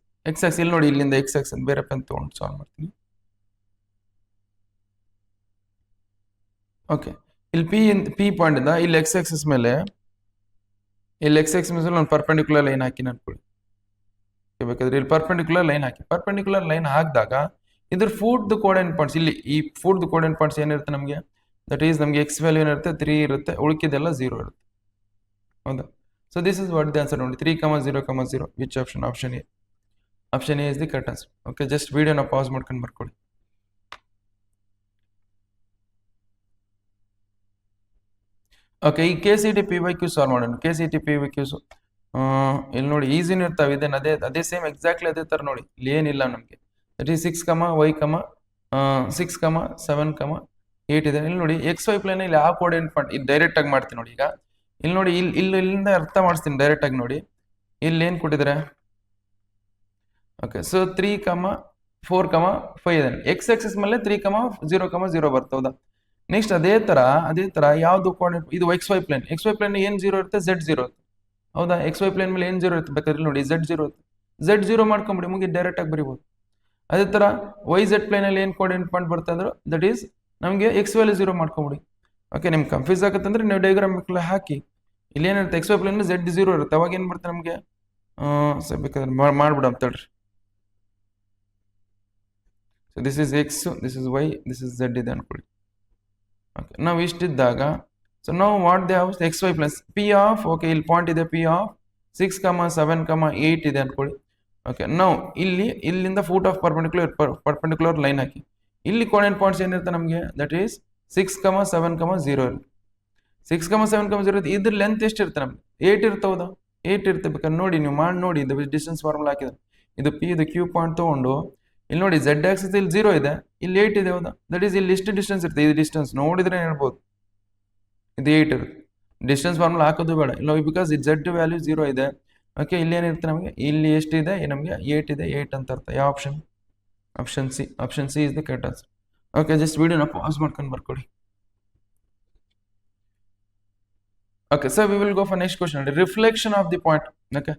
ಇಲ್ಲಿ ನೋಡಿ, ಇಲ್ಲಿಂದ ಎಕ್ಸ್ ಆಕ್ಸಿಸ್ ಬೇರೆ ಪೆನ್ ತಗೊಂಡು ಸಾಲ್ವ್ ಮಾಡ್ತೀನಿ. ಓಕೆ, ಇಲ್ಲಿ ಪಿ ಪಾಯಿಂಟ್ ಇಂದ ಇಲ್ಲಿ ಎಕ್ಸ್ ಆಕ್ಸಿಸ್ ಮೇಲೆ ಒಂದು ಪರ್ಪೆಂಡಿಕ್ಯುಲರ್ ಲೈನ್ ಹಾಕಿ ಅನ್ಕೊಳ್ಳಿ. ಬೇಕಾದ್ರೆ ಇಲ್ಲಿ ಪರ್ಪೆಂಡಿಕ್ಯುಲರ್ ಲೈನ್ ಹಾಕಿದಾಗ ಇದ್ರ ಫೂಟ್ ಕೋಆರ್ಡಿನೇಟ್ ಪಾಯಿಂಟ್ಸ್, ಇಲ್ಲಿ ಈ ಫೂಟ್ ಕೋಆರ್ಡಿನೇಟ್ ಪಾಯಿಂಟ್ಸ್ ಏನಿರುತ್ತೆ ನಮಗೆ, ದಟ್ ಈಸ್ ನಮಗೆ ಎಕ್ಸ್ ವ್ಯಾಲ್ಯೂ ಏನಿರುತ್ತೆ 3 ಇರುತ್ತೆ, ಉಳಿಕಿದೆಲ್ಲ 0 ಇರುತ್ತೆ. ಹೌದಾ, so this is what the answer ನೋಡಿ. 3, 0, which option, option A is the correct answer. Okay, just ವಿಡಿಯೋನ ಪಾಸ್ ಮಾಡ್ಕೊಂಡು ಬರ್ಕೊಳ್ಳಿ. ಓಕೆ, ಈ KCT PYQ ಸಾಲ್ವ್ ಮಾಡೋಣ. KCT PYQ ಇಲ್ಲಿ ನೋಡಿ ಈಸಿನ ಇರ್ತಾವೆ, ಇದೇನು ಅದೇ ಸೇಮ್ ಎಕ್ಸಾಕ್ಟ್ಲಿ ಅದೇ ತರ ನೋಡಿ, ಇಲ್ಲಿ ಏನಿಲ್ಲ ನಮಗೆ. ದಟ್ ಈಸ್ 6, y, 6, 7, 8 ಇದೆ. ಇಲ್ಲಿ ನೋಡಿ ಎಕ್ಸ್ ವೈ ಪ್ಲೇನ್ ಇಲ್ಲಿ ಯಾವ ಕೋಆರ್ಡಿನೇಟ್ ಪಾಯಿಂಟ್, ಇದು ಡೈರೆಕ್ಟ್ ಆಗಿ ಮಾಡ್ತೀನಿ ನೋಡಿ. ಈಗ ಇಲ್ಲಿ ನೋಡಿ, ಇಲ್ಲಿಂದ ಅರ್ಥ ಮಾಡಿಸ್ತೀನಿ ಡೈರೆಕ್ಟ್ ಆಗಿ ನೋಡಿ. ಇಲ್ಲಿ ಏನ್ ಕೊಟ್ಟಿದ್ದಾರೆ, ಓಕೆ, ಸೊ 3, 4, 5 ಇದೆ. ಎಕ್ಸ್ ಆಕ್ಸಿಸ್ ಮೇಲೆ 3, 0, ಬರ್ತೌದಾ. ನೆಕ್ಸ್ಟ್ ಅದೇ ತರ ಯಾವ್ದು ಕೋಆರ್ಡಿನೇಟ್, ಇದು ಎಕ್ಸ್ ವೈ ಪ್ಲೇನ್ ಏನ್ 0 ಇರುತ್ತೆ, Z 0 ಇರುತ್ತೆ. ಹೌದಾ, ಎಕ್ಸ್ ವೈ ಪ್ಲೇನ್ ಮೇಲೆ ಏನ್ 0 ಇರುತ್ತೆ, ಬೇಕಾದ್ರೆ ನೋಡಿ Z 0 ಇರುತ್ತೆ, Z 0 ಮಾಡ್ಕೊಂಬಿಡಿ, ಮುಗಿ ಡೈರೆಕ್ಟ್ ಆಗಿ ಬರಿಬಹುದು. ಅದೇ ತರ YZ ಪ್ಲೇನ್ ಅಲ್ಲಿ ಏನ್ ಕೋಆರ್ಡಿನೇಟ್ ಪಾಯಿಂಟ್ ಬರ್ತಾ ಇದ್ರು, ದಟ್ ಈಸ್ ನಮಗೆ ಎಕ್ಸ್ ವ್ಯಾಲ್ಯೂ 0 ಮಾಡ್ಕೊಂಬಿಡಿ. ಓಕೆ, ನಿಮ್ಗೆ ಕನ್ಫ್ಯೂಸ್ ಆಗತ್ತಂದ್ರೆ ನೀವು ಡಯಾಗ್ರಾಮ್ ಹಾಕಿ. ಇಲ್ಲಿ ಏನಿರುತ್ತೆ, ಎಕ್ಸ್ ವೈ ಪ್ಲೇನ್ Z 0 ಇರುತ್ತೆ, ಅವಾಗ ಏನ್ ಬರುತ್ತೆ ನಮಗೆ, ಬೇಕಾದ್ರೆ ಮಾಡ್ಬಿಡ ಅಂತ ಹೇಳ್ರಿ. So this is X, this is Y, this is Z ಇದೆ ಅನ್ಕೊಳ್ಳಿ. ಓಕೆ, ನಾವು ಇಷ್ಟಿದ್ದಾಗ, ಸೊ ನಾವು what they house X Y plus P of, okay ಇಲ್ಲಿ ಪಾಯಿಂಟ್ ಇದೆ ಪಿ ಆಫ್ 6, 7, 8 ಇದೆ ಅನ್ಕೊಳ್ಳಿ. ಓಕೆ, ನಾವು ಇಲ್ಲಿಂದ ಫೂಟ್ ಆಫ್ ಪರ್ಪೆಂಡಿಕ್ಯುಲರ್ ಲೈನ್ ಹಾಕಿ. ಇಲ್ಲಿ ಕೋಆರ್ಡಿನೇಟ್ ಪಾಯಿಂಟ್ಸ್ ಏನಿರುತ್ತೆ ನಮಗೆ, ದಟ್ ಈಸ್ 6, 7, 0 ಇರುತ್ತೆ. 6, 7, 0 ಇರುತ್ತೆ. ಇದ್ರ ಲೆಂತ್ ಎಷ್ಟು ಇರುತ್ತೆ ನಮ್ಗೆ, 8 ಇರ್ತೌದಾ, 8 ಇರುತ್ತೆ. ಬೇಕಾದ್ರೆ ನೋಡಿ, ನೀವು ಮಾಡಿ ನೋಡಿ, ಇದು ಡಿಸ್ಟೆನ್ಸ್ ಫಾರ್ಮುಲಾ ಹಾಕಿದ್ರೆ ಇದು ಪಿ, ಇದು ಕ್ಯೂ ಪಾಯಿಂಟ್ ತಗೊಂಡು ಇಲ್ಲಿ ನೋಡಿ Z ಆಕ್ಸಿಸ್ ಇಲ್ಲಿ 0 ಇದೆ, ಇಲ್ಲಿ 8 ಇದೆ. ಹೌದಾ, ದಟ್ ಈಸ್ ಇಲ್ಲಿ ಎಷ್ಟು ಡಿಸ್ಟೆನ್ಸ್ ಇರುತ್ತೆ, ಇದು ಡಿಸ್ಟೆನ್ಸ್ ನೋಡಿದ್ರೆ ಹೇಳ್ಬೋದು ಇದು 8 ಇರುತ್ತೆ. ಡಿಸ್ಟೆನ್ಸ್ ಫಾರ್ಮುಲಾ ಹಾಕೋದು ಬೇಡ ಇಲ್ಲ, ಬಿಕಾಸ್ ಇದು Z ವ್ಯಾಲ್ಯೂ 0 ಇದೆ. ಓಕೆ, ಇಲ್ಲಿ ಏನಿರುತ್ತೆ ನಮಗೆ, ಇಲ್ಲಿ ಎಷ್ಟಿದೆ ನಮಗೆ 8 ಇದೆ, 8 ಅಂತ ಅರ್ಥ. ಯಾವ option, option C is the correct answer. Okay, just ವಿಡಿಯೋನ ಪಾಸ್ ಮಾಡ್ಕೊಂಡು ಬರ್ಕೊಳ್ಳಿ. Okay, so we will go for next question. Reflection of the point. Okay,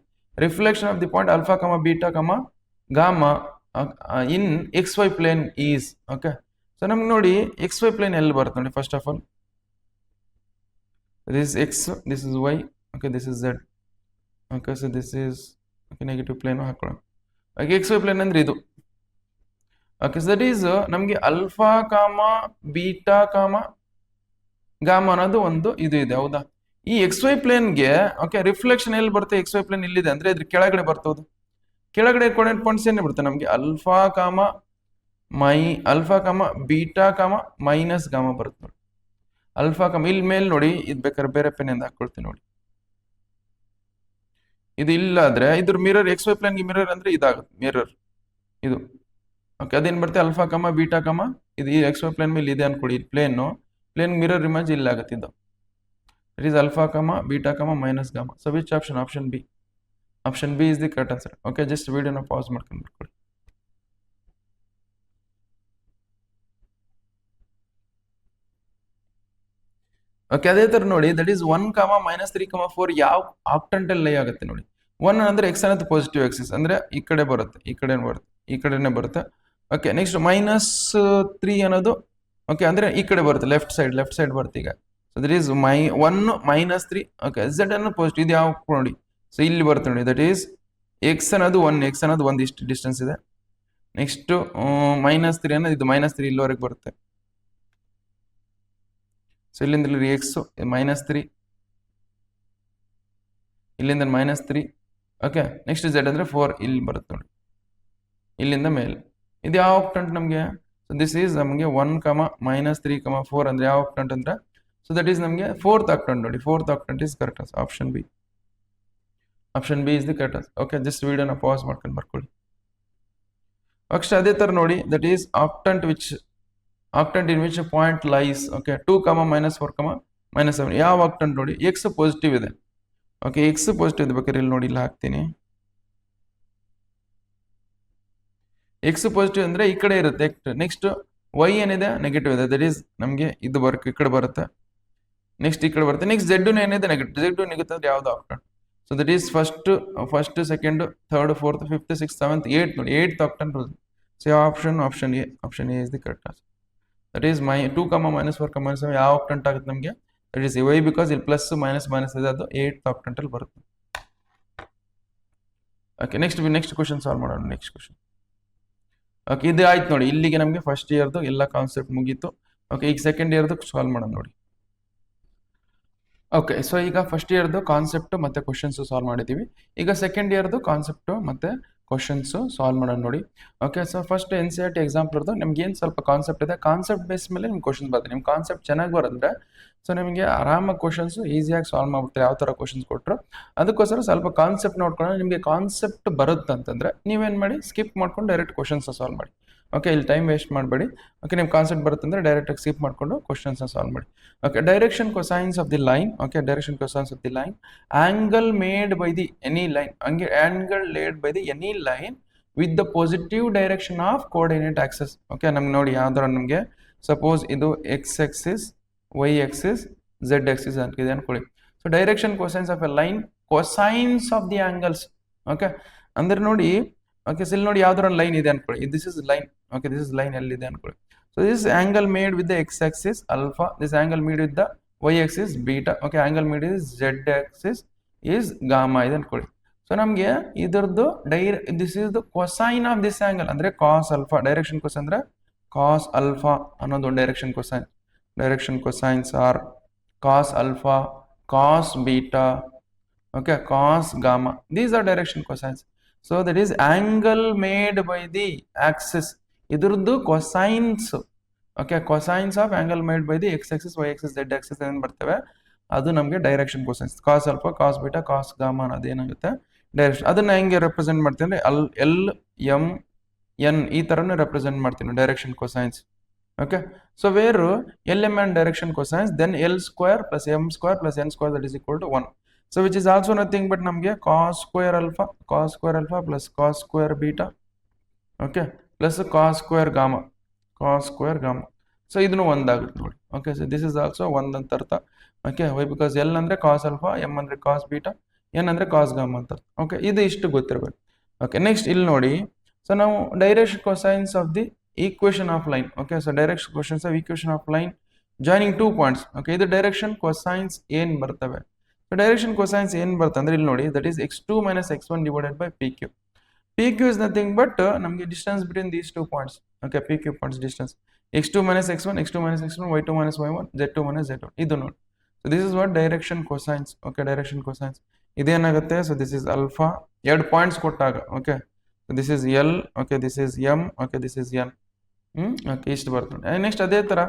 reflection of the point alpha, beta, gamma in X Y plane is. Okay, so ನಮ್ಗೆ ನೋಡಿ X Y plane ಎಲ್ಲಿ ಬರುತ್ತೆ ನೋಡಿ. First of all this is x, this is y, okay, this is z. Okay, so this is okay, negative plane ಹಾಕೊಳ್ಳೋಣ. Okay, xy plane ಅಂದ್ರೆ ಇದು. Okay, so that is ನಮಗೆ alpha, beta, gamma ಅನ್ನೋದು ಒಂದು ಇದು ಇದೆ. ಹೌದಾ, ಈ xy ಪ್ಲೇನ್ಗೆ ಓಕೆ ರಿಫ್ಲೆಕ್ಷನ್ ಎಲ್ಲಿ ಬರುತ್ತೆ, xy ಪ್ಲೇನ್ ಇಲ್ಲಿದೆ ಅಂದ್ರೆ ಇದ್ರ ಕೆಳಗಡೆ ಬರ್ತದೆ. ಕೆಳಗಡೆ ಕೋಆರ್ಡಿನೇಟ್ ಪಾಯಿಂಟ್ಸ್ ಏನೇ ಬರುತ್ತೆ ನಮಗೆ, ಆಲ್ಫಾ, ಬೀಟಾ, ಮೈನಸ್ ಗಾಮಾ ಬರುತ್ತೆ ನೋಡಿ. ಆಲ್ಫಾ, ಇಲ್ಲಿ ಮೇಲೆ ನೋಡಿ, ಇದು ಬೇಕಾದ್ರೆ ಬೇರೆ ಪೆನ್ನಿಂದ ಹಾಕೊಳ್ತೀನಿ ನೋಡಿ. ಇದು ಇಲ್ಲ ಆದ್ರೆ ಇದ್ರ ಮಿರರ್, ಎಕ್ಸ್ ವೈ ಪ್ಲೇನ್ಗೆ ಮಿರರ್ ಅಂದ್ರೆ ಇದಾಗುತ್ತೆ, ಮಿರರ್ ಇದು. ಓಕೆ, ಅದೇನ್ ಬರುತ್ತೆ, ಆಲ್ಫಾ, ಬೀಟಾ, ಇದು ಈ ಎಕ್ಸ್ ವೈ ಪ್ಲೇನ್ ಮೇಲೆ ಇದೆ ಅನ್ಕೊಡಿ. ಪ್ಲೇನ್ ಮಿರರ್ ಇಮೇಜ್ ಇಲ್ಲ ಆಗುತ್ತೆ ಇದು. It is alpha, beta, minus gamma. So which option, option B is the correct answer. Okay, just ವಿಡಿಯೋನ ಪಾಸ್ ಮಾಡ್ಕೊಂಡು ಬರ್ಕೊಳ್ಳಿ. ಓಕೆ ಅದೇ ತರ ನೋಡಿ ದಟ್ ಈಸ್ 1, -3, 4 ಯಾವ ಆಕ್ಟಂಟ್ ಅಲ್ಲಿ ಲೈ ಆಗುತ್ತೆ ನೋಡಿ. 1 ಅಂದ್ರೆ ಎಕ್ಸ್ ಅನ್ನೋದು ಪಾಸಿಟಿವ್ ಎಕ್ಸಿಸ್ ಅಂದ್ರೆ ಈ ಕಡೆ ಬರುತ್ತೆ, ಈ ಕಡೆನೇ ಬರುತ್ತೆ. ಓಕೆ ನೆಕ್ಸ್ಟ್ -3 ಅನ್ನೋದು ಓಕೆ ಅಂದ್ರೆ ಈ ಕಡೆ ಬರುತ್ತೆ, ಲೆಫ್ಟ್ ಸೈಡ್ ಬರುತ್ತೆ ಈಗ. So that is 1 -3. Okay Z ಅನ್ನೋ ಪಾಸಿಟಿವ್ ಇದು ಯಾವ ನೋಡಿ, ಸೊ ಇಲ್ಲಿ ಬರುತ್ತೆ ನೋಡಿ, ದಟ್ ಈಸ್ ಎಕ್ಸ್ ಅನ್ನೋದು 1 ಇಷ್ಟು ಡಿಸ್ಟೆನ್ಸ್ ಇದೆ. ನೆಕ್ಸ್ಟ್ -3 ಅನ್ನೋದು ಇದು -3 ಇಲ್ಲಿವರೆಗೆ ಬರುತ್ತೆ. ಸೊ ಇಲ್ಲಿಂದ ಇಲ್ಲಿ ಎಕ್ಸ್ -3, ಇಲ್ಲಿಂದ -3. ಓಕೆ ನೆಕ್ಸ್ಟ್ ಝೆಡ್ ಅಂದ್ರೆ 4 ಇಲ್ಲಿ ಬರುತ್ತೆ ನೋಡಿ, ಇಲ್ಲಿಂದ ಮೇಲೆ. ಇದು ಯಾವ ಆಕ್ಟಂಟ್ ನಮಗೆ? ಸೊ ದಿಸ್ ಈಸ್ ನಮಗೆ 1, -3, 4 ಅಂದ್ರೆ ಯಾವ ಆಕ್ಟಂಟ್ ಅಂದ್ರೆ, ಸೊ ದಟ್ ಈಸ್ ನಮಗೆ 4th ಆಕ್ಟಂಟ್ ನೋಡಿ. 4th octant is correct option B. Option B is the correct. Okay just ವಿಡಿಯೋನ ಪಾಸ್ ಮಾಡ್ಕೊಂಡು ಬರ್ಕೊಳ್ಳಿ. ಅಷ್ಟೇ ಅದೇ ತರ ನೋಡಿ that is octant in which point lies. Okay 2, -4, -7 ಯಾವ ಆಕ್ಟಂಟ್ ನೋಡಿ, ಎಕ್ಸ್ ಪಾಸಿಟಿವ್ ಇದೆ. ಓಕೆ ಎಕ್ಸ್ ಪಾಸಿಟಿವ್ ಇದೆ, ಬೇಕಾದ್ರೆ ಇಲ್ಲಿ ನೋಡಿ ಇಲ್ಲಿ ಹಾಕ್ತೀನಿ. ಎಕ್ಸ್ ಪಾಸಿಟಿವ್ ಅಂದ್ರೆ ಈ ಕಡೆ ಇರುತ್ತೆ. ನೆಕ್ಸ್ಟ್ ವೈ ಏನಿದೆ ನೆಗೆಟಿವ್ ಇದೆ, ದಟ್ ಈಸ್ ನಮಗೆ ಇದು ಈ ಕಡೆ ಬರುತ್ತೆ. ನೆಕ್ಸ್ಟ್ ಈ ಕಡೆ ಬರುತ್ತೆ. ನೆಕ್ಸ್ಟ್ ಝೆಡ್ ಏನಿದೆ ನೆಗೆಟಿವ್. ಝೆಡ್ ನೆಗೆಟಿವ್ ಅಂದ್ರೆ ಯಾವ್ದು octant? So that is first, second, third, fourth, fifth, six, seventh, 8th ನೋಡಿ. 8th octant. ಸೊ ಯಾವ option A is the correct answer. That is 2, -4, -7 ಯಾವ ಆಕ್ಟಂಟ್ ಆಗುತ್ತೆ ನಮಗೆ? ದಟ್ ಈಸ್ ವೈ, ಬಿಕಾಸ್ ಇಲ್ಲಿ plus minus ಇದೆ, ಅದು 8th ಆಕ್ಟಂಟ್ ಅಲ್ಲಿ ಬರುತ್ತೆ. ಓಕೆ ನೆಕ್ಸ್ಟ್ ಕ್ವಶನ್ ಸಾಲ್ವ್ ಮಾಡೋಣ. Next question. ಓಕೆ ಇದು ಆಯ್ತು ನೋಡಿ, ಇಲ್ಲಿಗೆ ನಮಗೆ ಫಸ್ಟ್ ಇಯರ್ದು ಎಲ್ಲ ಕಾನ್ಸೆಪ್ಟ್ ಮುಗೀತು. ಓಕೆ ಈಗ ಸೆಕೆಂಡ್ ಇಯರ್ದು ಸಾಲ್ವ್ ಮಾಡೋಣ ನೋಡಿ. ಓಕೆ ಸೊ ಈಗ ಫಸ್ಟ್ ಇಯರ್ದು ಕಾನ್ಸೆಪ್ಟ್ ಮತ್ತೆ ಕ್ವಶನ್ಸ್ ಸಾಲ್ವ್ ಮಾಡಿದ್ದೀವಿ. ಈಗ ಸೆಕೆಂಡ್ ಇಯರ್ದು ಕಾನ್ಸೆಪ್ಟ್ ಮತ್ತೆ ಕ್ವಶನ್ಸ್ ಸಾಲ್ವ್ ಮಾಡೋಣ ನೋಡಿ. ಓಕೆ ಸೊ ಫಸ್ಟ್ NCERT ಎಕ್ಸಾಂಪಲ್ದು ನಿಮ್ಗೆ ಏನು ಸ್ವಲ್ಪ ಕಾನ್ಸೆಪ್ಟ್ ಇದೆ, ಕಾನ್ಸೆಪ್ಟ್ ಬೇಸ್ ಮೇಲೆ ನಿಮ್ಗೆ ಕ್ವಶನ್ ಬರುತ್ತೆ. ನಿಮ್ಮ ಕಾನ್ಸೆಪ್ಟ್ ಚೆನ್ನಾಗಿ ಬರಂದ್ರೆ ಸೊ ನಿಮಗೆ ಆರಾಮಾಗಿ ಕ್ವಶನ್ಸ್ ಈಸಿಯಾಗಿ ಸಾಲ್ವ್ ಮಾಡ್ಬಿಡ್ತಾರೆ, ಯಾವ ಥರ ಕ್ವಶನ್ಸ್ ಕೊಟ್ಟರು. ಅದಕ್ಕೋಸ್ಕರ ಸ್ವಲ್ಪ ಕಾನ್ಸೆಪ್ಟ್ ನೋಡ್ಕೊಂಡು ನಿಮಗೆ ಕಾನ್ಸೆಪ್ಟ್ ಬರುತ್ತಂತಂದ್ರೆ ನೀವೇನು ಮಾಡಿ, ಸ್ಕಿಪ್ ಮಾಡ್ಕೊಂಡು ಡೈರೆಕ್ಟ್ ಕ್ವಶನ್ಸ್ ಸಾಲ್ವ್ ಮಾಡಿ. ಓಕೆ ಇಲ್ಲಿ ಟೈಮ್ ವೇಸ್ಟ್ ಮಾಡಬೇಡಿ. ಓಕೆ ನಿಮ್ಮ ಕಾನ್ಸೆಪ್ಟ್ ಬರುತ್ತಂದ್ರೆ ಡೈರೆಕ್ಟಾಗಿ ಸ್ಕಿಪ್ ಮಾಡಿಕೊಂಡು ಕ್ವಶನ್ಸ್ನ ಸಾಲ್ವ್ ಮಾಡಿ. Okay direction cosines of the line. Okay direction cosines of the line. Angle made by the any line. Angle laid by the any line with the positive direction of coordinate axes. Okay ನಮ್ಗೆ ನೋಡಿ ಯಾವ್ದಾರ ನಮಗೆ suppose ಇದು X axis, Y axis, Z axis ಅಂತಿದೆ ಅನ್ಕೊಳ್ಳಿ. So direction cosines of A line, cosines of the angles. Okay ಅಂದ್ರೆ ನೋಡಿ, okay so ಇಲ್ಲಿ ನೋಡಿ ಯಾವ್ದಾರ ಲೈನ್ ಇದೆ ಅನ್ಕೊಳ್ಳಿ, this is line. Okay this is line ಎಲ್ಲಿದೆ ಅನ್ಕೊಳ್ಳಿ. So this angle made with the x axis alpha, this angle made with the y axis beta. Okay angle made is z axis is gamma ಇದೆ ಅನ್ಕೊಳ್ಳಿ. So ನಮಗೆ ಇದರದ್ದು this is the cosine of this angle ಅಂದ್ರೆ cos alpha. Direction cosine ಅಂದ್ರೆ cos alpha ಅನ್ನೋದು direction cosine. Direction cosines are cos alpha, cos beta, okay, cos gamma. These are direction cosines. So that is angle made by the axis. ಇದರದ್ದು cosines. Okay, cosines of angle made by the x axis, y axis, z axis ಏನು ಬರ್ತವೆ ಅದು ನಮಗೆ direction cosines. cos alpha, cos beta, cos gamma ಅನ್ನೋದು ಏನಾಗುತ್ತೆ direction. ಅದನ್ನ ಹೆಂಗೆ represent ಮಾಡ್ತೀನಿ ಅಂದ್ರೆ L, M, N ಈ ತರನೇ ರೆಪ್ರೆಸೆಂಟ್ ಮಾಡ್ತೀನಿ direction cosines. Okay, so where L, M and direction cosines, then L square plus M square plus N square that is equal to 1. So which is also nothing but ನಮಗೆ cos square alpha plus cos square beta, okay, plus cos square gamma. So ಇದನ್ನು ಒಂದಾಗುತ್ತೆ ನೋಡಿ. Okay, so this is also ಒಂದು ಅಂತ ಅರ್ಥ. Okay, why? Because L ಅಂದ್ರೆ cos alpha, M ಅಂದ್ರೆ cos beta, N ಅಂದ್ರೆ cos gamma ಅಂತ. Okay, ಇದು ಇಷ್ಟು ಗೊತ್ತಿರಬೇಕು. Okay, next ಇಲ್ಲಿ ನೋಡಿ, so ನಾವು direction cosines of the equation of line. Okay, so direction cosines of equation of line joining 2 points. Okay, ಇದು direction cosines ಏನು ಬರ್ತವೆ. So direction cosines ಏನು ಬರುತ್ತೆ ಅಂದ್ರೆ ಇಲ್ಲಿ ನೋಡಿ, that is x2 minus x1 divided by pq. pq is nothing but ನಮಗೆ distance between these 2 points. Okay, pq points distance. x2 minus x1, y2 minus y1, z2 minus z1. ಇದು ನೋಡಿ. So this is what direction cosines. Okay, direction cosines. ಇದೇನಾಗುತ್ತೆ, so this is alpha. ಎರಡು points ಕೊಟ್ಟಾಗ. Okay, so this is L. Okay, this is M. Okay, this is N. Okay, ಇಷ್ಟು ಬರ್ತದೆ. Next ಅದೇ ತರ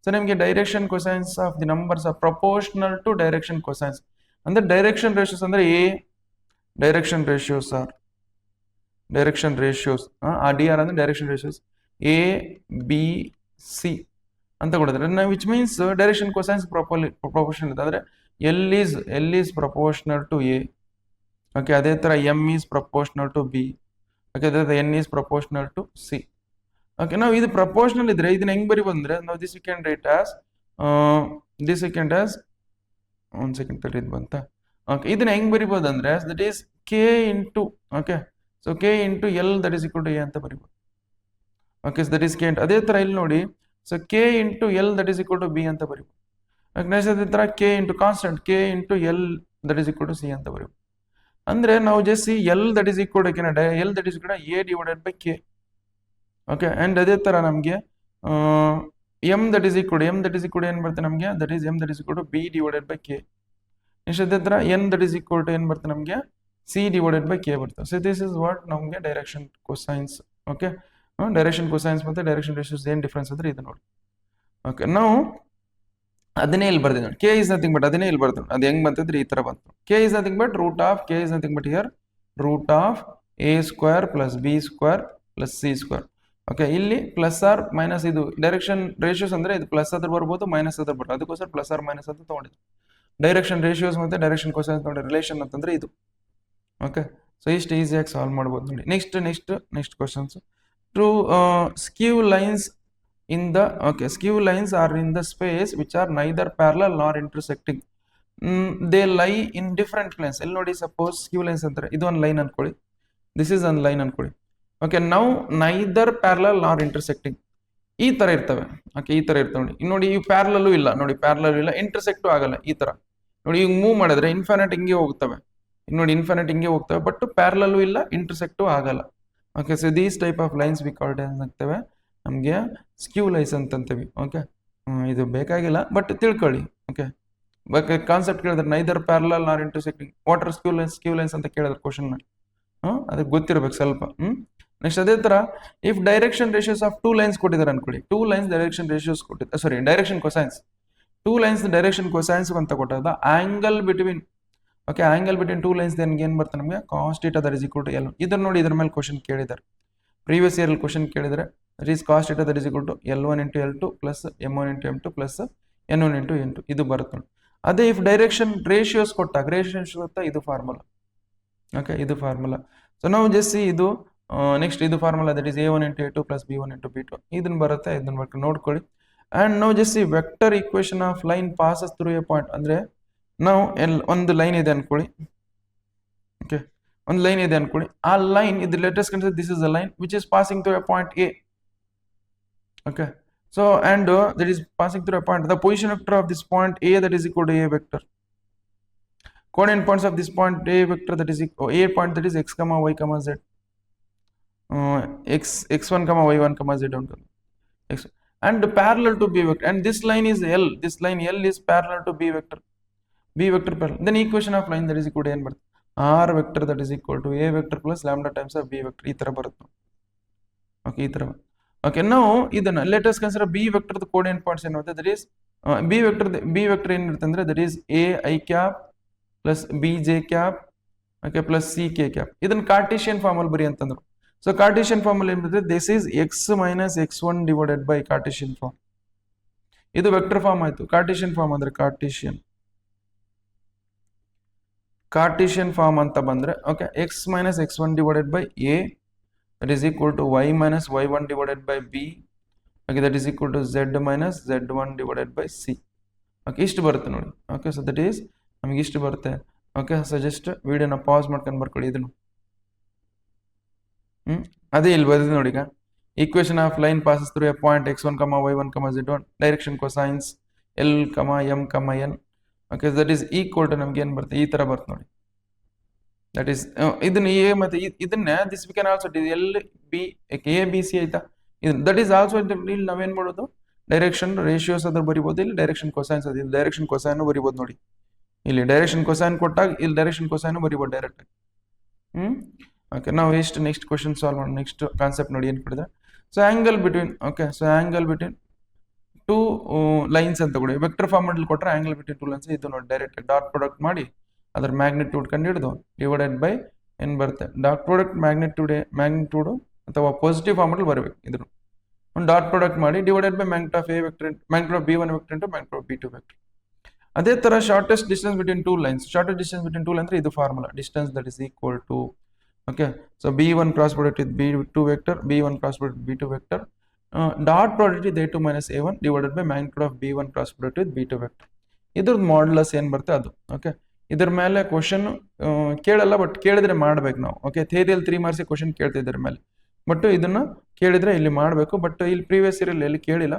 so ನಿಮಗೆ direction cosines of the numbers are proportional to direction cosines. ಅಂದ್ರೆ direction ratios ಅಂದ್ರೆ a direction ratios are direction ratios ಆ D R ಅಂದ್ರೆ direction ratios A B C ಅಂತ ಕೊಡ್ತಾರೆ. Which means direction cosines proportional ಇದೆ ಅಂದ್ರೆ L is proportional to A. Okay ಅದೇ ತರ M is proportional to B. Okay ಅದೇ ತರ N is proportional to C. Okay ನಾವು ಇದು ಪ್ರಪೋರ್ಷನಲ್ ಇದ್ರೆ ಇದನ್ನ ಹೆಂಗ್ ಬರಿ ಬಂದ್ರೆ ನಾವು this we can write as ಒಂದು ಸೆಕೆಂಡ್ ತಡಿ, ಇದು ಬಂತ. ಓಕೆ, ಇದನ್ನ ಹೆಂಗ್ ಬರಿಬೋದು ಅಂದ್ರೆ that is K into, okay, so K into L that is equal to A ಅಂತ ಬರಿಬೋದು. Okay, that is K into. ಅದೇ ತರ ಇಲ್ಲಿ ನೋಡಿ, so K into L that is equal to B ಅಂತ ಬರಿಬೋದು. ನೆಕ್ಸ್ಟ್ ಅದೇ ತರ K into constant K into L that is equal to C ಅಂತ ಬರಿಬೋದು. ಅಂದ್ರೆ ನಾವು just L that is equal to L that is equal A divided by K. Okay, and ಅದೇ ತರ ನಮಗೆ ಎಂ ದಟ್ ಈಸ್ ಈಕ್ವಲ್ ಏನ್ ಬರುತ್ತೆ ನಮಗೆ, that is M that is equal to B divided by K. Next ಅದೇ ತರ N that is equal to ಏನ್ ಬರುತ್ತೆ ನಮಗೆ, ಸಿ ಡಿವೈಡೆಡ್ ಬೈ ಕೆ ಬರುತ್ತೆ. ಸೊ ದಿಸ್ ಇಸ್ ವಾಟ್ ನಮಗೆ direction cosines. Okay, direction cosines ಮತ್ತೆ ಡೈರೆಕ್ಷನ್ ರೇಷಿಯೋಸ್ ಏನ್ difference ಅಂದ್ರೆ ಇದು ನೋಡಿ. ಓಕೆ, ನಾವು ಅದನ್ನೇ ಇಲ್ಲಿ ಬರ್ತೀನಿ ನೋಡಿ, ಕೆ ಇಸ್ ನಥಿಂಗ್ ಬಟ್ ಅದನ್ನೇ ಇಲ್ಲಿ ಬರ್ತೀನಿ. ಅದು ಹೆಂಗ್ ಬಂತಂದ್ರೆ ಈ ತರ ಬಂತು. K is nothing but root of K is nothing but here root of A square plus B square plus C square. Okay, ಇಲ್ಲಿ ಪ್ಲಸ್ ಆರ್ ಮೈನಸ್, ಇದು ಡೈರೆಕ್ಷನ್ ರೇಷಿಯೋಸ್ ಅಂದ್ರೆ ಇದು ಪ್ಲಸ್ ಆದ್ರೂ ಬರ್ಬೋದು ಮೈನಸ್ ಆದ್ರೂ ಬರ್ಬೋದು, ಅದಕ್ಕೋಸ್ಕರ ಪ್ಲಸ್ ಆರ್ ಮೈನಸ್ ಅಂತ ತಗೊಂಡಿದ್ದು. ಡೈರೆಕ್ಷನ್ ರೇಷಿಯೋಸ್ ಮತ್ತೆ ಡೈರೆಕ್ಷನ್ ಕೊಸೈನ್ಸ್ ನೋಡಿ ರಿಲೇಷನ್ ಅಂತಂದ್ರೆ ಇದು. ಓಕೆ, ಸೊ ಇಷ್ಟು ಈಸಿಯಾಗಿ ಸಾಲ್ವ್ ಮಾಡ್ಬೋದು ನೋಡಿ. Next questions. Two skew lines in the, okay, skew lines are in the space which are neither parallel nor intersecting. They lie in different planes. ಇಲ್ಲಿ ನೋಡಿ, suppose ಸ್ಕ್ಯೂ lines ಅಂತಾರೆ, ಇದು ಒಂದು ಲೈನ್ ಅನ್ಕೊಳ್ಳಿ, ದಿಸ್ ಇಸ್ ಒಂದು line ಅನ್ಕೊಳ್ಳಿ. Okay, ನಾವು neither parallel nor intersecting ಈ ತರ ಇರ್ತವೆ. ಓಕೆ, ಈ ತರ ಇರ್ತವೆ ನೋಡಿ. ನೋಡಿ ಈ ಪ್ಯಾರಲಲ್ಲೂ ಇಲ್ಲ, ನೋಡಿ ಪ್ಯಾರಲಲ್ಲೂ ಇಲ್ಲ, ಇಂಟರ್ಸೆಕ್ಟು ಆಗಲ್ಲ. ಈ ತರ ನೋಡಿ, ಈಗ ಮೂವ್ ಮಾಡಿದ್ರೆ ಇನ್ಫಿನಿಟ್ ಹಿಂಗೆ ಹೋಗ್ತವೆ, ನೋಡಿ ಇನ್ಫಿನಿಟ್ ಹಿಂಗೆ ಹೋಗ್ತವೆ, ಬಟ್ ಪ್ಯಾರಲಲ್ಲೂ ಇಲ್ಲ, ಇಂಟರ್ಸೆಕ್ಟು ಆಗಲ್ಲ. Okay, so these type of lines we called ಏನಾಗ್ತವೆ ನಮಗೆ ಸ್ಕ್ಯೂ ಲೈನ್ಸ್ ಅಂತಂತೀವಿ. ಓಕೆ, ಇದು ಬೇಕಾಗಿಲ್ಲ ಬಟ್ ತಿಳ್ಕೊಳ್ಳಿ. ಓಕೆ, ಕಾನ್ಸೆಪ್ಟ್ ಕೇಳಿದ್ರೆ neither parallel nor intersecting water skew lines ಅಂತ ಕೇಳಿದ್ರೆ ಕ್ವಶನ್ ನಲ್ಲಿ ಅದಕ್ಕೆ ಗೊತ್ತಿರ್ಬೇಕು ಸ್ವಲ್ಪ. ನೆಕ್ಸ್ಟ್ ಅದೇ ತರ if direction ratios of two lines ಕೊಟ್ಟಿದ್ದಾರೆ ಅನ್ಕೊಳ್ಳಿ, ಟೂ ಲೈನ್ಸ್ ಡೈರೆಕ್ಷನ್ ರೇಷಿಯೋಸ್ ಕೊಟ್ಟಿದ್ದಾರೆ, sorry direction cosines, two lines direction cosines ಅಂತ ಕೊಟ್ಟಾಗ angle between, okay, angle between two lines ಏನ್ ಬರ್ತದೆ ನಮಗೆ cos theta that is equal to l. ಇದನ್ನ ನೋಡಿ, ಇದ್ರ ಮೇಲೆ ಕ್ವಶನ್ ಕೇಳಿದ್ದಾರೆ, ಪ್ರೀವಿಯಸ್ ಇಯರ್ ಕ್ವಶನ್ ಕೇಳಿದರೆ that is cos theta that is equal to L1 into L2 plus M1 into M2 plus N1 into N2 ಇದು ಬರುತ್ತೆ. ಅದೇ ಇಫ್ ಡೈರೆಕ್ಷನ್ ರೇಷಿಯೋಸ್ ಕೊಟ್ಟಾಗ ಇದು ಫಾರ್ಮುಲಾ. ಓಕೆ, ಇದು ಫಾರ್ಮುಲಾ. ಸೊ ನಾವು ಜಸ್ಟ್ ಇದು ನೆಕ್ಸ್ಟ್ ಇದು formula that is A1 into A2 plus B1 into B2 ಇದನ್ನ ಬರುತ್ತೆ, ಇದನ್ನ ನೋಡ್ಕೊಳ್ಳಿ. ಅಂಡ್ ನಾವು just vector equation of line passes through a point ಅಂದ್ರೆ ನಾವು ಒಂದು ಲೈನ್ ಇದೆ ಅನ್ಕೊಳ್ಳಿ. ಓಕೆ, ಒಂದು ಲೈನ್ ಇದೆ ಅನ್ಕೊಳ್ಳಿ, ಆ ಲೈನ್ ಇದು latest consider this is a line which is passing through a point A. Okay, so and that is passing through a point. The position vector of this point A that is equal to A vector. Coordinate points of this point A vector that is equal A point that is x comma y comma z. X1 comma y1 comma z down. X and parallel to B vector. And this line is L. This line L is parallel to B vector. B vector parallel. Then equation of line that is equal to n. R vector that is equal to A vector plus lambda times of B vector. ಈ ತರ ಬರುತ್ತೆ. Okay, ಈ ತರ. Okay, ನಾವು ಇದನ್ನ let us consider B vector coordinate points ಏನಿರುತ್ತೆ that is B vector ಏನಿರುತ್ತೆ ಅಂದ್ರೆ that is A I cap plus B J cap, okay, plus C K cap. ಇದನ್ನ ಕಾರ್ಟಿಷಿಯನ್ ಫಾರ್ಮ್ ಅಲ್ಲಿ ಬರಿ ಅಂತಂದ್ರು. ಸೊ ಕಾರ್ಟಿಷಿಯನ್ ಫಾರ್ಮ್ ಅಲ್ಲಿ ಏನಿರುತ್ತೆ this is X minus x1 divided by Cartesian form. ಇದು vector form ಆಯ್ತು. ಕಾರ್ಟಿಷಿಯನ್ ಫಾರ್ಮ್ ಅಂದ್ರೆ Cartesian form ಅಂತ ಬಂದ್ರೆ okay, X minus x1 divided by A that is equal to y minus y1 divided by b, okay, that is equal to z minus z1 divided by c. Okay, ಇಷ್ಟು ಬರುತ್ತೆ ನೋಡಿ. Okay, so that is ನಮಗೆ ಇಷ್ಟು ಬರುತ್ತೆ. Okay, so just ವಿಡಿಯೋನ pass ಮಾಡ್ಕೊಂಡು ಬರ್ಕೊಳ್ಳಿ ಇದನ್ನು. ಅದೇ ಇಲ್ಲಿ ಬರ್ತದೆ ನೋಡಿ. ಈಗ equation of line passes through a point x1 y1 z1 direction cosines L M n. Okay, that is equal to ನಮ್ಗೆ ಏನು ಬರುತ್ತೆ ಈ ತರ ಬರುತ್ತೆ ನೋಡಿ. ದಟ್ ಈಸ್ ಇದನ್ನ ಎ ಮತ್ತೆ ಇದನ್ನ this we can also L B A B C ಆಯ್ತಾ. ಇದು ದಟ್ ಈಸ್ ಆಲ್ಸೋ ಇಲ್ಲಿ ನಾವೇನ್ ಮಾಡೋದು ಡೈರೆಕ್ಷನ್ ರೇಷಿಯೋಸ್ ಅದ್ರ ಬರಿಬೋದು, ಇಲ್ಲಿ ಡೈರೆಕ್ಷನ್ ಕೊಸೈನ್ಸ್ ಅದು, ಇಲ್ಲಿ ಡೈರೆಕ್ಷನ್ ಕೊಸೈನ್ ಬರಿಬೋದು ನೋಡಿ. ಇಲ್ಲಿ ಡೈರೆಕ್ಷನ್ ಕೊಸೈನ್ ಕೊಟ್ಟಾಗ ಇಲ್ಲಿ ಡೈರೆಕ್ಷನ್ ಕೊಸೈನ್ ಬರಿಬೋದು ಡೈರೆಕ್ಟ್ ಆಗಿ. ಓಕೆ, ನಾವು ಎಷ್ಟು ನೆಕ್ಸ್ಟ್ ಕ್ವಶನ್ ಸಾಲ್ವ್ ಮಾಡೋಣ. ನೆಕ್ಸ್ಟ್ ಕಾನ್ಸೆಪ್ಟ್ ನೋಡಿ ಏನು ಕೊಡಿದೆ. So angle between, okay, so angle between two lines ಅಂತ ಕೊಡಿ. ವೆಕ್ಟರ್ ಫಾರ್ಮ್ ಅಲ್ಲಿ ಕೊಟ್ಟರೆ ಆಂಗಲ್ ಬಿಟ್ವೀನ್ ಟೂ ಲೈನ್ಸ್ ಇದು ನೋಡಿ ಡೈರೆಕ್ಟ್ ಡಾಟ್ ಪ್ರಾಡಕ್ಟ್ ಮಾಡಿ ಅದರ ಮ್ಯಾಗ್ನಿಟ್ಯೂಡ್ ಕಂಡು ಹಿಡಿದು ಡಿವೈಡೆಡ್ ಬೈ ಏನು ಬರುತ್ತೆ ಡಾಟ್ ಪ್ರಾಡಕ್ಟ್ ಮ್ಯಾಗ್ನಿಟ್ಯೂಡು ಅಥವಾ ಪಾಸಿಟಿವ್ ಫಾರ್ಮ್ ಅಲ್ಲಿ ಬರಬೇಕು. ಇದನ್ನು ಒಂದು ಡಾಟ್ ಪ್ರಾಡಕ್ಟ್ ಮಾಡಿ divided by magnitude of a vector magnitude of b1 vector into magnitude of b2 vector. ಅದೇ ತರ shortest distance between two lines, shortest distance between two lines ಇದು formula distance that is equal to, okay, so b1 cross product with b2 vector, b1 cross product b2 vector, dot product with a2 minus a1 divided by magnitude of b1 cross product with b2 vector. ಇದ್ರದ್ದು modulus ಏನು ಬರುತ್ತೆ ಅದು. Okay, ಇದ್ರ ಮೇಲೆ question ಕೇಳಲ್ಲ, but ಕೇಳಿದ್ರೆ ಮಾಡ್ಬೇಕು ನಾವು. ಓಕೆ, ಥಿಯರಿಯಲ್ಲಿ 3 ಮಾರ್ಕ್ಸ್ ಕ್ವಶನ್ ಕೇಳ್ತಿದ್ರ ಮೇಲೆ, ಬಟ್ ಇದನ್ನ ಕೇಳಿದ್ರೆ ಇಲ್ಲಿ ಮಾಡಬೇಕು. ಬಟ್ ಇಲ್ಲಿ ಪ್ರೀವಿಯಸ್ ಇಯರ್ ಎಲ್ಲಿ ಕೇಳಿಲ್ಲ.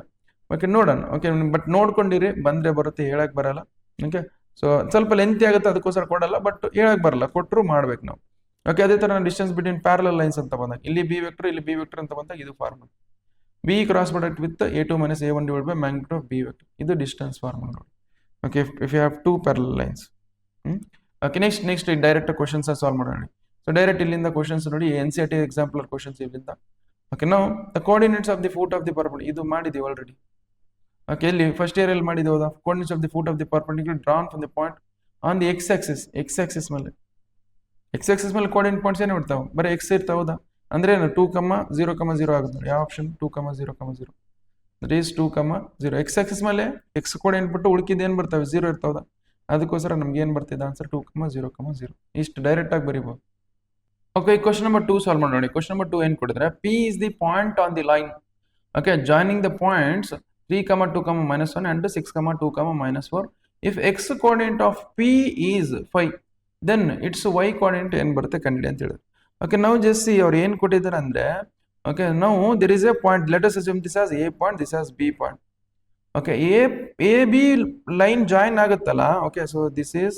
ಓಕೆ, ನೋಡೋಣ. ಓಕೆ, ಬಟ್ ನೋಡ್ಕೊಂಡಿರಿ, ಬಂದ್ರೆ ಬರುತ್ತೆ, ಹೇಳಕ್ ಬರಲ್ಲ. ಓಕೆ, ಸೊ ಸ್ವಲ್ಪ ಲೆಂತಿ ಆಗುತ್ತೆ, ಅದಕ್ಕೋಸ್ಕರ ಕೊಡಲ್ಲ, ಬಟ್ ಹೇಳಕ್ ಬರಲ್ಲ, ಕೊಟ್ಟರು ಮಾಡ್ಬೇಕು ನಾವು. ಓಕೆ, ಅದೇ ತರ ಡಿಸ್ಟೆನ್ಸ್ ಬಿಟ್ವೀನ್ ಪ್ಯಾರಲಲ್ ಲೈನ್ಸ್ ಅಂತ ಬಂದಾಗ ಇಲ್ಲಿ ಬಿ ವೆಕ್ಟರ್, ಇಲ್ಲಿ ಬಿ ವೆಕ್ಟರ್ ಅಂತ ಬಂದಾಗ ಇದು formula B cross product with a2 minus a1 divided by magnitude of b vector. ಇದು ಡಿಸ್ಟೆನ್ಸ್ ಫಾರ್ಮುಲಾ ನೋಡಿ. Okay, if you have two parallel lines. Okay, next direct questions solve ಮಾಡೋಣ. So direct ಇಲ್ಲಿಂದ questions ನೋಡಿ, NCERT example questions ಇಲ್ಲಿಂದ. Okay, ನಾವು the coordinates of the foot of the perpendicular ಇದು ಮಾಡಿದೀವಿ already. Okay, ಇಲ್ಲಿ first year ಅಲ್ಲಿ ಮಾಡಿದೀವಿ ಹೌದಾ. Coordinates of the foot of the perpendicular drawn from the point on the X Axis ಮೇಲೆ coordinate points ಏನೇ ಇರ್ತಾವೆ, ಬರೀ ಎಕ್ಸ್ ಇರ್ತಾವೆ ಹೌದಾ. ಅಂದ್ರೆ 2,0,0 ಆಗುತ್ತೆ. ಯಾವ option? 2,0,0. That is 2,0. X Axis ಮೇಲೆ ಎಕ್ಸ್ ಕೋಆರ್ಡಿನೇಟ್ ಬಿಟ್ಟು ಉಳಿಕಿದ ಏನ್ ಬರ್ತವೆ? 0 ಇರ್ತಾವದ. ಅದಕ್ಕೋಸ್ಕರ ನಮ್ಗೆ ಏನ್ ಬರ್ತಿದೆ ಆನ್ಸರ್? 2,0,0. ಇಷ್ಟು ಡೈರೆಕ್ಟ್ ಆಗಿ ಬರೀಬಹುದು. ಓಕೆ, ಕ್ವಶನ್ ನಂಬರ್ 2 ಸಾಲ್ವ್ ಮಾಡಿ. ಕ್ವಶನ್ ನಂಬರ್ 2 ಏನ್ ಕೊಡಿದ್ರೆ, P is the point on the line. Okay, joining the points 3, 2, -1 and 6, 2, -4. If x coordinate of P is 5, then its y coordinate ಏನ್ ಬರುತ್ತೆ ಕಂಡಿಡಿ ಅಂತ ಹೇಳಿದ್ರು. ಓಕೆ, ನಾವು just C ಅವ್ರು ಏನ್ ಕೊಟ್ಟಿದ್ದಾರೆ ಅಂದ್ರೆ, ಓಕೆ, ನಾವು there is a point, let us assume this as a point, this as b point. Okay, A B line join ಆಗುತ್ತಲ್ಲ. Okay, so this is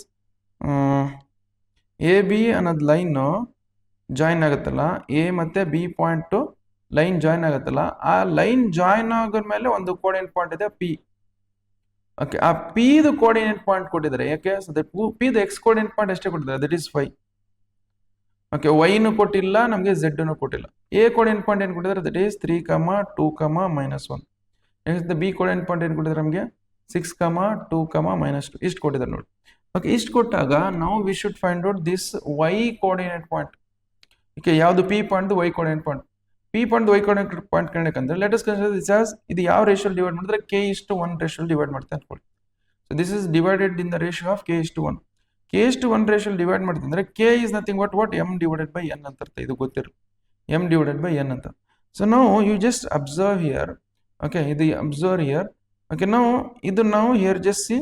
A B ಅನ್ನೋದು ಲೈನ್ ಜಾಯಿನ್ ಆಗುತ್ತಲ್ಲ, A ಮತ್ತೆ B point line join ಆಗುತ್ತಲ್ಲ, ಆ line join ಆಗೋದ್ಮೇಲೆ ಒಂದು coordinate point ಇದೆ P. Okay, ಆ ಪಿ ದು ಕೋಆರ್ಡಿನೇಟ್ ಪಾಯಿಂಟ್ ಕೊಟ್ಟಿದ್ದಾರೆ. ಯಾಕೆ? ಸೊ ದಟ್ ಪಿ ದು ಎಕ್ಸ್ ಕೋಆರ್ಡಿನೇಟ್ ಪಾಯಿಂಟ್ ಎಷ್ಟೇ ಕೊಟ್ಟಿದ್ದಾರೆ, ದಟ್ ಈಸ್ 5. ಓಕೆ, ವೈನು ಕೊಟ್ಟಿಲ್ಲ ನಮಗೆ, ಝೆಡ್ ಕೊಟ್ಟಿಲ್ಲ. ಎ ಕೋಆರ್ಡಿನೇಟ್ ಪಾಯಿಂಟ್ ಏನು ಕೊಟ್ಟಿದ್ದಾರೆ, that is 3, 2, -1. Next B coordinate point ಏನು ಕೊಟ್ಟಿದ್ದಾರೆ ನಮಗೆ, 6, 2, -2. ಇಷ್ಟು ಕೊಟ್ಟಿದ್ದಾರೆ ನೋಡಿ. ಓಕೆ, ಇಷ್ಟು ಕೊಟ್ಟಾಗ ನಾವು we should find out this y coordinate point. Okay, ಯಾವುದು? P point y coordinate point. P point y coordinate point ಕಂಡ್ರೆ let us consider this as, ಇದು ಯಾವ ರೇಷಿಯೋ ಡಿವೈಡ್ ಮಾಡಿದ್ರೆ k:1 ರೇಷಿಯೋ ಡಿವೈಡ್ ಮಾಡ್ತಾ ಅನ್ಕೊಳ್ಳಿ. So this is divided in the ratio of k:1. k:1 ratio divide ಮಾಡ್ತಂದ್ರೆ k is nothing but what? m divided by n ಅಂತ ಅರ್ಥ. ಇದು ಗೊತ್ತಿರಲಿ, m divided by n ಅಂತ. ಸೊ ನಾವು you just observe here. Okay, ಇದು observe here. Okay, ನಾವು here just see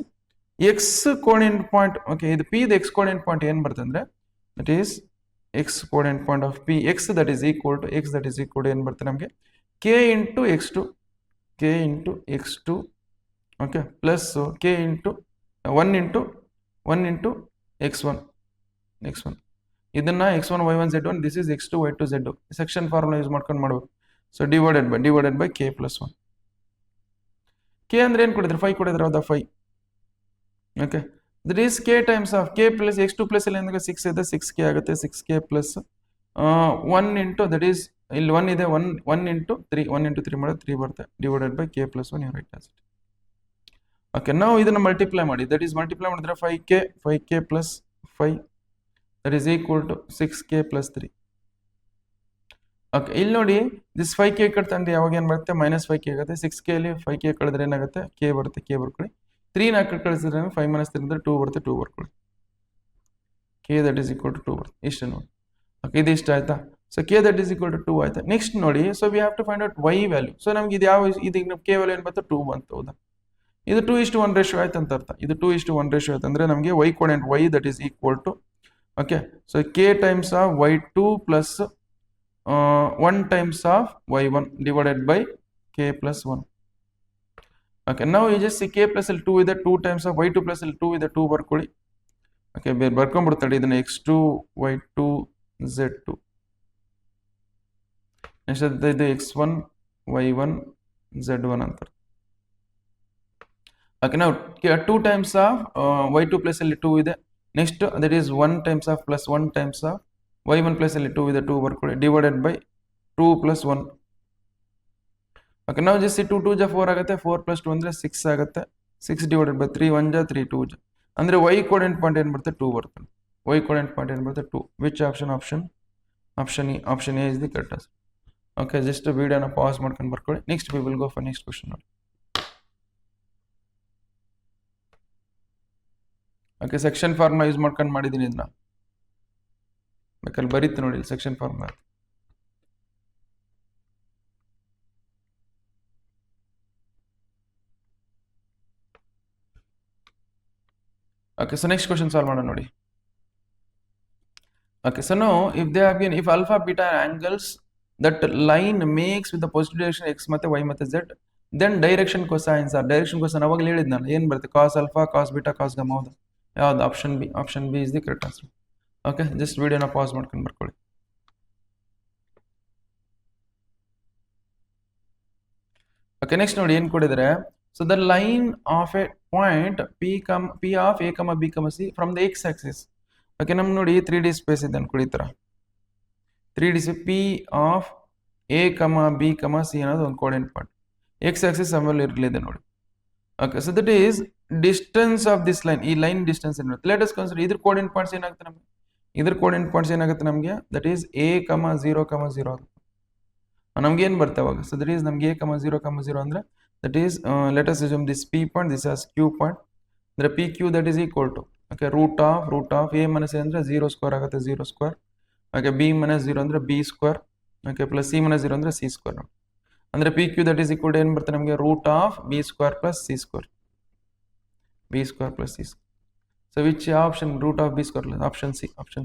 x coordinate point. Okay, ಇದು P the x coordinate point ಏನು ಬರ್ತದೆ ಅಂದ್ರೆ, that is x coordinate point of P x that is equal to ಏನು ಬರ್ತದೆ ನಮಗೆ, k into x2. Okay, plus k into 1 into x1. ಇದನ್ನ x1 y1 z1, this is x2 y2 z2. Section formula use ಮಾಡ್ಕೊಂಡು ಮಾಡ್ಬೇಕು. So divided by k plus 1. k ಅಂದ್ರೆ ಏನು ಕೊಡಿದ್ರೆ? 5 ಕೊಡಿದ್ರೆ ಹೌದಾ? 5. Okay, that is k times of k plus x2 plus ಇಲ್ಲಿ 6 ಇದೆ, 6k ಆಗುತ್ತೆ. 6k plus 1 into, that is ಇಲ್ಲಿ 1 ಇದೆ, 1 ಇಂಟು 3 ಮಾಡಿದ್ರೆ 3 ಬರುತ್ತೆ. Divided by k plus 1 right answer. Okay, ನಾವು ಇದನ್ನ ಮಲ್ಟಿಪ್ಲೈ ಮಾಡಿ, ದಟ್ ಈಸ್ ಮಲ್ಟಿಪ್ಲೈ ಮಾಡಿದ್ರೆ 5k plus 5 that is equal to 6k plus 3. Okay, ಇಲ್ಲಿ ನೋಡಿ ದಿಸ್ 5k ಕಟ್ತಂದ್ರೆ ಯಾವಾಗ ಏನು ಬರುತ್ತೆ? -5k ಆಗುತ್ತೆ. 6k ಅಲ್ಲಿ 5k ಕಳೆದ್ರೆ ಏನಾಗುತ್ತೆ? k ಬರುತ್ತೆ, k ಬರ್ಕೊಳ್ಳಿ. 3 ನ ಕಳಿಸಿದ್ರೆ 5 - 3 ಅಂದ್ರೆ 2 ಬರುತ್ತೆ, 2 ಬರ್ಕೊಳ್ಳಿ. k that is equal to 2 ಬರುತ್ತೆ. ಇಷ್ಟು ನೋಡಿ. ಓಕೆ, ಇದು ಇಷ್ಟ ಆಯ್ತಾ? So k that is equal to 2 ಆಯ್ತಾ? ನೆಕ್ಸ್ಟ್ ನೋಡಿ, so we have to find out y value. ಸೊ ನಮ್ಗೆ ಇದು ಇದು k ವ್ಯಾಲ್ಯೂ ಏನು ಬಂತು? 2 ಬಂತು ಹೌದಾ? ಇದು 2:1 ರೇಷಿಯೋ ಆಯ್ತು ಅಂತ ಅರ್ಥ. ಇದು 2:1 ರೇಷಿಯೋ ಆಯ್ತು ಅಂದ್ರೆ ನಮಗೆ y coordinate y that is equal to, okay, so k times of y2 plus 1 times of y1 divided by k plus 1. Okay, ನಾವು ಈ ಜಸ್ಟ್ k ಪ್ಲಸ್ ಇಲ್ಲಿ 2 ಇದೆ, 2 ಟೈಮ್ಸ್ ಆಫ್ y2 ಪ್ಲಸ್ ಇಲ್ಲಿ 2 ಇದೆ, 2 ಬರ್ಕೊಳ್ಳಿ. ಓಕೆ, ಬರ್ಕೊಂಡ್ಬಿಡ್ತಾಳೆ ಇದನ್ನ x2 y2 z2. ನೆಕ್ಸ್ಟ್ ಇದು x1 y1 z1 ಅಂತ. ಓಕೆ, ನಾವು 2 ಟೈಮ್ಸ್ ಆಫ್ y2 ಪ್ಲಸ್ ಇಲ್ಲಿ 2 ಇದೆ. Next that is 1 times of plus 1 times of y1 plus ಇಲ್ಲಿ 2 ಇದೆ, 2 ಬರ್ಕೊಳ್ಳಿ. Divided by 2 plus 1. ಓಕೆ, ನಾವು ಜಸ್ಟ್ 2 2 ಜಾ 4 ಆಗುತ್ತೆ, 4 ಪ್ಲಸ್ 2 ಅಂದ್ರೆ 6 ಆಗುತ್ತೆ. 6 ಡಿವೈಡೆಡ್ ಬೈ 3 1 ಜಾ 3 2 ಜಾ ಅಂದ್ರೆ y ಕೋಆರ್ಡಿನೇಟ್ ಪಾಯಿಂಟ್ ಏನು ಬರುತ್ತೆ? 2 ಬರುತ್ತೆ. y ಕೋಆರ್ಡಿನೇಟ್ ಪಾಯಿಂಟ್ ಏನು ಬರುತ್ತೆ? 2. Which option A is the correct answer. Okay, just ವಿಡಿಯೋನ ಪಾಸ್ ಮಾಡ್ಕೊಂಡು ಬರ್ಕೊಳ್ಳಿ. Next we will go for next question ನೋಡಿ. ಓಕೆ, ಸೆಕ್ಷನ್ ಫಾರ್ಮುಲಾ ಯೂಸ್ ಮಾಡ್ಕೊಂಡು ಮಾಡಿದ್ದೀನಿ ಇದನ್ನ. ಬೇಕಲ್ಲಿ ಬರೀತು ನೋಡಿ section formula. Okay, so next question solve ಮಾಡೋಣ ನೋಡಿ. Okay, so now if they have been, if alpha beta angles that line makes with the positive direction x ಮತ್ತೆ y ಮತ್ತೆ z, then direction cosines are direction cosine ಅವಾಗಲೇ ಹೇಳಿದ್ ನಾನು ಏನು ಬರುತ್ತೆ cos alpha cos beta cos gamma ಹೌದು ಯಾವುದು option B is the correct answer. Okay, just ವಿಡಿಯೋನ ಪಾಸ್ ಮಾಡ್ಕೊಂಡು ಬರ್ಕೊಳ್ಳಿ. ಓಕೆ, ನೆಕ್ಸ್ಟ್ ನೋಡಿ ಏನು ಕೊಡಿದರೆ, so the line of a point P of a comma b comma c from the x axis. Okay, ನಮ್ಗೆ ನೋಡಿ 3D ಸ್ಪೇಸ್ ಇದೆ ಅನ್ಕೊಳ್ಳಿ ಈ ಥರ 3D P of a comma b comma c ಅನ್ನೋದು ಒಂದು ಕೋಆರ್ಡಿನೇಟ್ ಪಾಯಿಂಟ್, ಎಕ್ಸ್ ಆಕ್ಸಿಸ್ ಆಮೇಲೆ ಇರಲಿದೆ ನೋಡಿ. Okay, so that is distance of this line, ಈ ಲೈನ್ ಡಿಸ್ಟೆನ್ಸ್ ಏನಿರುತ್ತೆ. ಲೆಟ್ ಅಸ್ ಕನ್ಸಿಡರ್ ಇದ್ರ ಕೋಆರ್ಡಿನೇಟ್ ಪಾಯಿಂಟ್ಸ್ ಏನಾಗುತ್ತೆ ನಮಗೆ, ಇದ್ರ ಕೋಆರ್ಡಿನೇಟ್ ಪಾಯಿಂಟ್ಸ್ ಏನಾಗುತ್ತೆ ನಮಗೆ, ದಟ್ ಈಸ್ ಎ ಕಮ 0 ಆಗುತ್ತೆ. ನಮ್ಗೆ ಏನು ಬರುತ್ತೆ ಅವಾಗ, ಸೊ ದಟ್ ಈಸ್ ನಮ್ಗೆ ಎ ಕಮ 0 ಅಂದರೆ that is let us assume this P point, this as Q point, ಅಂದರೆ P Q that is equal to okay root of a minus a ಅಂದರೆ 0 square ಆಗುತ್ತೆ 0 ಸ್ಕ್ವೇರ್. ಓಕೆ, ಬಿ ಮೈನಸ್ 0 ಅಂದರೆ B square. Okay, plus C minus 0 ಅಂದರೆ C square. ಅಂದರೆ P Q that is equal to ಏನು ಬರುತ್ತೆ ನಮಗೆ, root of B square plus C square. B square plus C square. So which option, root of B square plus option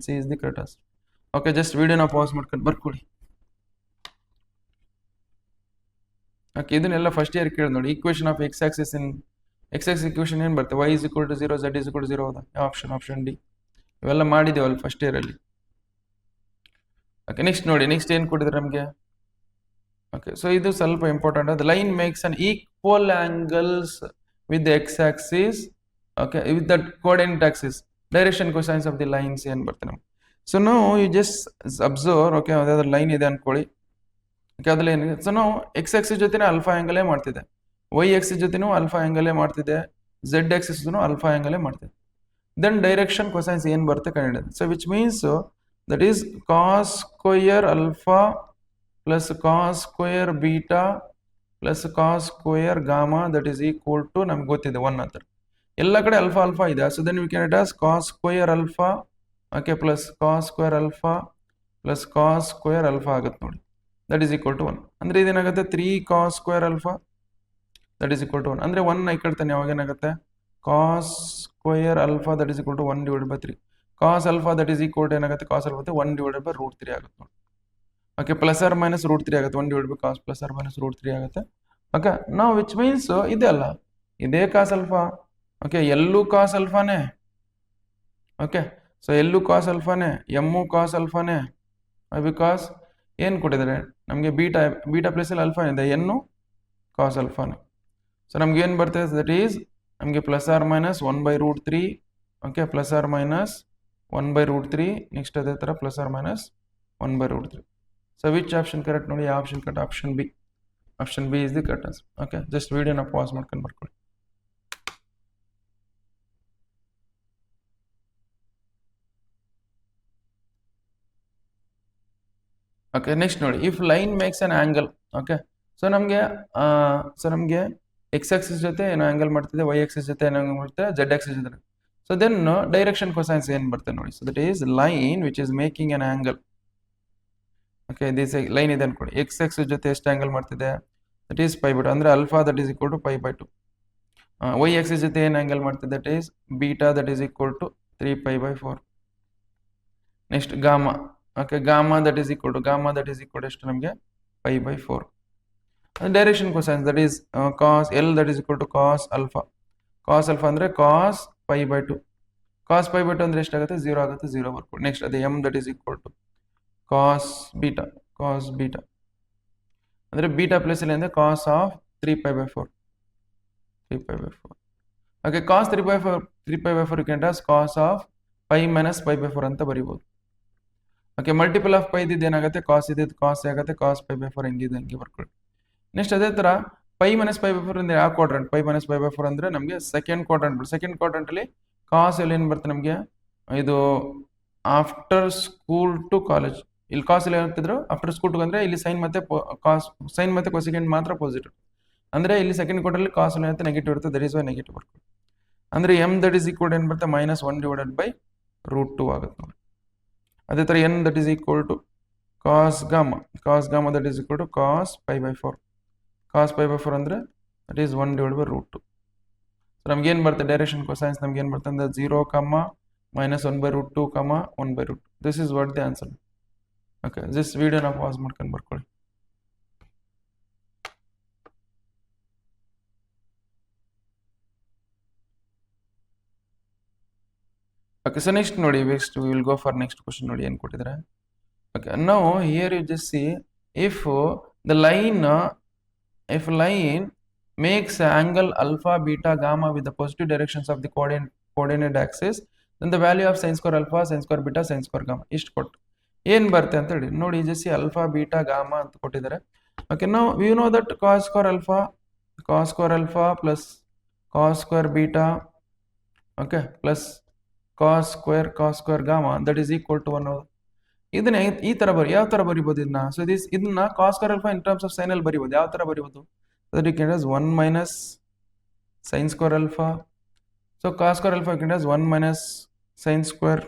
C is the correct answer. Okay, just ವಿಡಿಯೋನ pass ಮಾಡ್ಕೊಂಡು ಬರ್ಕೊಳ್ಳಿ. Okay, ಇದನ್ನೆಲ್ಲ first year ಕೇಳಿ ನೋಡಿ. Equation of X axis in X axis equation ಏನು ಬರುತ್ತೆ, y is equal to 0 z is equal to 0 ಹೌದಾ, option D ಇವೆಲ್ಲ ಮಾಡಿದ್ದೇವಲ್ಲ ಫಸ್ಟ್ ಇಯರಲ್ಲಿ. ಓಕೆ, ನೆಕ್ಸ್ಟ್ ನೋಡಿ, ನೆಕ್ಸ್ಟ್ ಏನು ಕೊಟ್ಟಿದ್ರೆ ನಮಗೆ. ಓಕೆ, ಸೊ ಇದು ಸ್ವಲ್ಪ important. The line makes an equal angles with the x axis, okay with that coordinate Axis, direction cosines of the lines ಏನು ಬರುತ್ತೆ ನಮ್ಗೆ. ಸೊ ನಾವು ಯು ಜಸ್ಟ್ ಅಬ್ಸರ್ವ್. ಓಕೆ, ಯಾವುದಾದ್ರು ಲೈನ್ ಇದೆ ಅನ್ಕೊಳ್ಳಿ. ಓಕೆ, ಅದ್ರಲ್ಲಿ ಏನಿದೆ, ಸೊ ನಾವು ಎಕ್ಸ್ ಆಕ್ಸಿಸ್ ಜೊತೆನೇ ಅಲ್ಫಾ ಆ್ಯಂಗಲೇ ಮಾಡ್ತಿದ್ದೆ, ವೈ ಆಕ್ಸಿಸ್ ಜೊತೆನೂ ಅಲ್ಫಾ ಆ್ಯಂಗಲೇ ಮಾಡ್ತಿದ್ದೆ, ಝೆಡ್ ಆಕ್ಸಿಸ್ ಅಲ್ಫಾ ಆ್ಯಂಗಲೇ ಮಾಡ್ತಿದ್ದೆ. ದೆನ್ ಡೈರೆಕ್ಷನ್ ಕೊಸೈನ್ಸ್ ಏನು ಬರುತ್ತೆ ಕಂಡಿಡಿದೆ. So which means that is cos square alpha plus cos square beta plus cos square gamma that is equal to ನಮ್ಗೆ ಗೊತ್ತಿದೆ 1 ಅಂತ. ಎಲ್ಲ ಕಡೆ ಅಲ್ಫಾ ಇದೆ. So then we can it as cos square alpha okay plus cos square alpha plus cos square alpha ಆಗುತ್ತೆ ನೋಡಿ, that is equal to 1. ಅಂದರೆ ಇದೇನಾಗುತ್ತೆ 3 cos square alpha that is equal to 1. ಅಂದರೆ 1 ಇಕ್ಕಳ್ತಾನೆ ಯಾವಾಗ ಏನಾಗುತ್ತೆ, cos square alpha that is equal to 1/3. Cos alpha that is equal to ಏನಾಗುತ್ತೆ, cos alpha 1/√3 ಆಗುತ್ತೆ ನೋಡಿ. ಓಕೆ, ಪ್ಲಸ್ ಆರ್ ಮೈನಸ್ √3 ಆಗುತ್ತೆ, 1/ ಕಾಸ್ ಪ್ಲಸ್ ಆರ್ ಮೈನಸ್ √3 ಆಗುತ್ತೆ. ಓಕೆ, ನಾವು ವಿಚ್ ಮೀನ್ಸ್ ಇದೆ ಅಲ್ಲ, ಇದೇ ಕಾಸ್ ಅಲ್ಫಾ. ಓಕೆ, ಎಲ್ಲೂ ಕಾಸ್ ಅಲ್ಫಾನೇ. ಓಕೆ, ಸೊ ಎಲ್ಲೂ ಕಾಸ್ ಅಲ್ಫಾನೇ, ಎಮ್ಮು ಕಾಸ್ ಅಲ್ಫಾನೇ, ಬಿಕಾಸ್ ಏನು ಕೊಟ್ಟಿದ್ದಾರೆ ನಮಗೆ, ಬೀಟಾ ಪ್ಲೇಸಲ್ಲಿ ಅಲ್ಫಾ ಇದೆ, ಎನ್ನು ಕಾಸ್ ಅಲ್ಫಾನೇ. ಸೊ ನಮ್ಗೆ ಏನು ಬರ್ತದೆ, ದಟ್ ಈಸ್ ನಮಗೆ plus or minus 1/√3. Okay, plus or minus 1/√3. Next ಅದೇ ಥರ plus or minus 1/√3. So which option correct ನೋಡಿ, option correct option B is the correct answer. Okay, just ವಿಡಿಯೋನ ಪಾಸ್ ಮಾಡ್ಕೊಂಡು ಬರ್ಕೊಳ್ಳಿ. ಓಕೆ, ನೆಕ್ಸ್ಟ್ ನೋಡಿ, if line makes an angle. Okay, so ನಮಗೆ x axis ಜೊತೆ ಏನೋ ಆ್ಯಂಗಲ್ ಮಾಡ್ತಿದೆ, ವೈ ಆಕ್ಸಿಸ್ ಜೊತೆ ಏನೋ ಆ್ಯಂಗಲ್ ಮಾಡ್ತಿದೆ, ಝೆಡ್ ಆಕ್ಸಿಸ್ ಜೊತೆ. ಸೊ ದೆನ್ ಡೈರೆಕ್ಷನ್ ಕೊಸೈನ್ಸ್ ಏನು ಬರ್ತದೆ ನೋಡಿ. So that is line which is making an angle. Okay, this line ಇದೆ ಅನ್ಕೊಳ್ಳಿ, ಎಕ್ಸ್ ಆಕ್ಸಿಸ್ ಜೊತೆ ಎಷ್ಟು ಆ್ಯಂಗಲ್ ಮಾಡ್ತಿದೆ, ದಟ್ ಈಸ್ π/2. ಅಂದರೆ alpha that is equal to π/2. Y axis ಜೊತೆ ಏನು ಆ್ಯಂಗಲ್ ಮಾಡ್ತಿದೆ, that is beta that is equal to 3π/4. Next gamma. Okay, gamma that is equal to ಎಷ್ಟು ನಮಗೆ, π/4. Direction cosines that is cos l that is equal to cos alpha. Cos alpha ಅಂದರೆ cos π/2. ಕಾಸ್ π/2 ಅಂದರೆ ಎಷ್ಟಾಗುತ್ತೆ, 0 ಆಗುತ್ತೆ, 0 ಬರ್ಕೊಂಡು. Next ಅದೇ m that is equal to cos beta ಅಂದರೆ beta plus ಇಲ್ಲ ಅಂದರೆ cos of 3π/4. Okay, cos 3π/4 you can as cos of π minus π/4 ಅಂತ ಬರೀಬೋದು. ಓಕೆ, ಮಲ್ಟಿಪಲ್ ಆಫ್ ಪೈ ಇದ್ದು ಏನಾಗುತ್ತೆ, ಕಾಸ್ ಇದ್ದಿದ್ದು ಕಾಸ್ ಆಗುತ್ತೆ, ಕಾಸ್ π/4 ಹೆಂಗಿದೆ ಹಂಗೆ ಬರ್ಕೊಳ್ಳಿ. ನೆಕ್ಸ್ಟ್ ಅದೇ ಥರ π ಮೈನಸ್ π/4 ಅಂದರೆ ಯಾವ ಕ್ವಾಡ್ರೆಂಟ್, π ಮೈನಸ್ π/4 ಅಂದರೆ ನಮಗೆ ಸೆಕೆಂಡ್ ಕ್ವಾಡ್ರೆಂಟಲ್ಲಿ ಕಾಸ್ ಅಲ್ಲಿ ಏನು ಬರುತ್ತೆ ನಮಗೆ, ಇದು ಆಫ್ಟರ್ ಸ್ಕೂಲ್ ಟು ಕಾಲೇಜ್. ಇಲ್ಲಿ ಕಾಸ್ ಅಲ್ಲಿ ಹೇಳ್ತಿದ್ರು ಆಫ್ಟರ್ ಸ್ಕೂಲ್ ಟು ಅಂದರೆ ಇಲ್ಲಿ ಸೈನ್ ಮತ್ತೆ ಕೊಸೆಕೆಂಡ್ ಮಾತ್ರ ಪಾಸಿಟಿವ್. ಅಂದರೆ ಇಲ್ಲಿ ಸೆಕೆಂಡ್ ಕ್ವಾಡ್ರಲ್ಲಿ ಕಾಸ್ ಅಲ್ಲಿ ಅಂತ ನೆಗೆಟಿವ್ ಇರುತ್ತೆ, ದಟ್ ಈಸ್ ವೈ ನೆಗೆಟಿವ್ ಬರ್ಕೊಳ್ಳಿ. ಅಂದರೆ ಎಮ್ ದಟ್ ಈಸ್ ಈಕ್ವಲ್ ಏನು ಬರುತ್ತೆ, -1/√2 ಆಗುತ್ತೆ ನೋಡಿ. ಅದೇ ಥರ n that is equal to cos gamma that is equal to cos π/4. Cos π/4 ಅಂದರೆ ದಟ್ ಈಸ್ 1/√2. ಸೊ ನಮ್ಗೆ ಏನು ಬರುತ್ತೆ ಡೈರೆಕ್ಷನ್ ಕೊಸೈನ್ಸ್ ನಮ್ಗೆ ಏನು ಬರುತ್ತೆ ಅಂದ್ರೆ 0, minus 1/√2, 1/√2. This is what the answer. Okay, this ವಿಡಿಯೋನ ಪಾಸ್ ಮಾಡ್ಕೊಂಡು ಬರ್ಕೊಳ್ಳಿ. Okay, so next nodi, next we will go for next question nodi ಏನು ಕೊಟ್ಟಿದ್ದಾರೆ. Okay, now here you just see if the line makes angle alpha, beta, gamma with the positive directions of the coordinate axis, then the value of sin square alpha, sin square beta, sin square gamma ಇಷ್ಟು ಕೊಟ್ಟು ಏನು ಬರುತ್ತೆ ಅಂತ ಹೇಳಿ ನೋಡಿ. just see alpha, beta, gamma ಅಂತ ಕೊಟ್ಟಿದ್ದಾರೆ. Okay, now we know that cos square alpha plus cos square beta, okay, plus cos square gamma that is equal to 1 over. ಇದನ್ನ ಈ ತರ ಯಾವ ತರ ಬರಿಬಹುದು ಇದನ್ನ? ಸೊ ಇದನ್ನ cos square alpha in terms of sin ಅಲ್ಲಿ ಬರಿಬಹುದು. ಯಾವ ತರ ಬರಿಬಹುದು? that you can as 1 minus sin square alpha. so cos square alpha you can as 1 minus sin square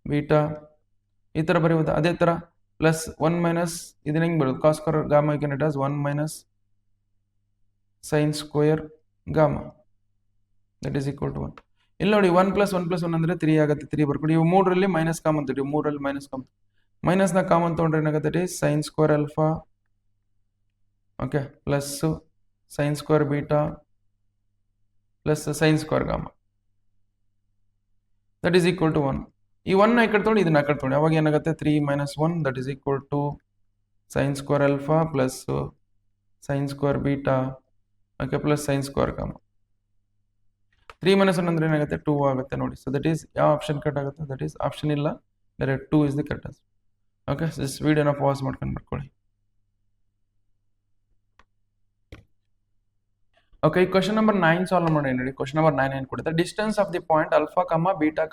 beta ಈ ತರ ಬರಿಬಹುದು. ಅದೇ ತರ ಪ್ಲಸ್ 1 minus ಇದನ್ನ ಹೆಂಗ್ ಬರೋದು? cos square gamma you can it as 1 minus sin square gamma that is equal to 1. ಇಲ್ಲಿ ನೋಡಿ 1 plus 1 ಅಂದ್ರೆ 3 ಆಗುತ್ತೆ. 3 ಬರ್ಕೊಳ್ಳಿ. ಇವು ಮೂರರಲ್ಲಿ ಮೈನಸ್ ಕಾಮನ್ ತಗೊಳ್ಳಿ. ಮೂರರಲ್ಲಿ ಮೈನಸ್ ಕಾಮನ್, ಮೈನಸ್ ನ ಕಾಮನ್ ತಗೊಂಡ್ರೆ ಏನಾಗುತ್ತೆ? sin square alpha, okay, plus sin square beta plus sin square gamma that is equal to 1. ಈ 1 ಈ ಕಡೆ ತಗೊಂಡು ಇದನ್ನ ಆ ಕಡೆ ತಗೊಂಡು ಅವಾಗ ಏನಾಗುತ್ತೆ? 3 minus 1 that is equal to sin square alpha plus sin square beta, okay, plus sin square gamma. 3 minus 1 ಅಂದ್ರೆ ಏನಾಗುತ್ತೆ? 2 ಆಗುತ್ತೆ ನೋಡಿ. ಸೊ ದಟ್ ಈಸ್ ಯಾವ ಆಪ್ಷನ್ ಕರೆಕ್ಟ್ ಆಗುತ್ತೆ? ದಟ್ ಈಸ್ ಆಪ್ಷನ್ ಇಲ್ಲ, direct 2 is the correct answer. Okay, this ವಿಡಿಯೋನ pass ಮಾಡ್ಕೊಂಡು ಬರ್ಕೊಳ್ಳಿ. ಓಕೆ, ಈ ಕ್ವಶನ್ ನಂಬರ್ 9 ಸಾಲ್ವ್ ಮಾಡಿ ನೋಡಿ. ಕ್ವಶನ್ ನಂಬರ್ 9 ಏನು ಕೊಡುತ್ತೆ? Distance of the point alpha, beta,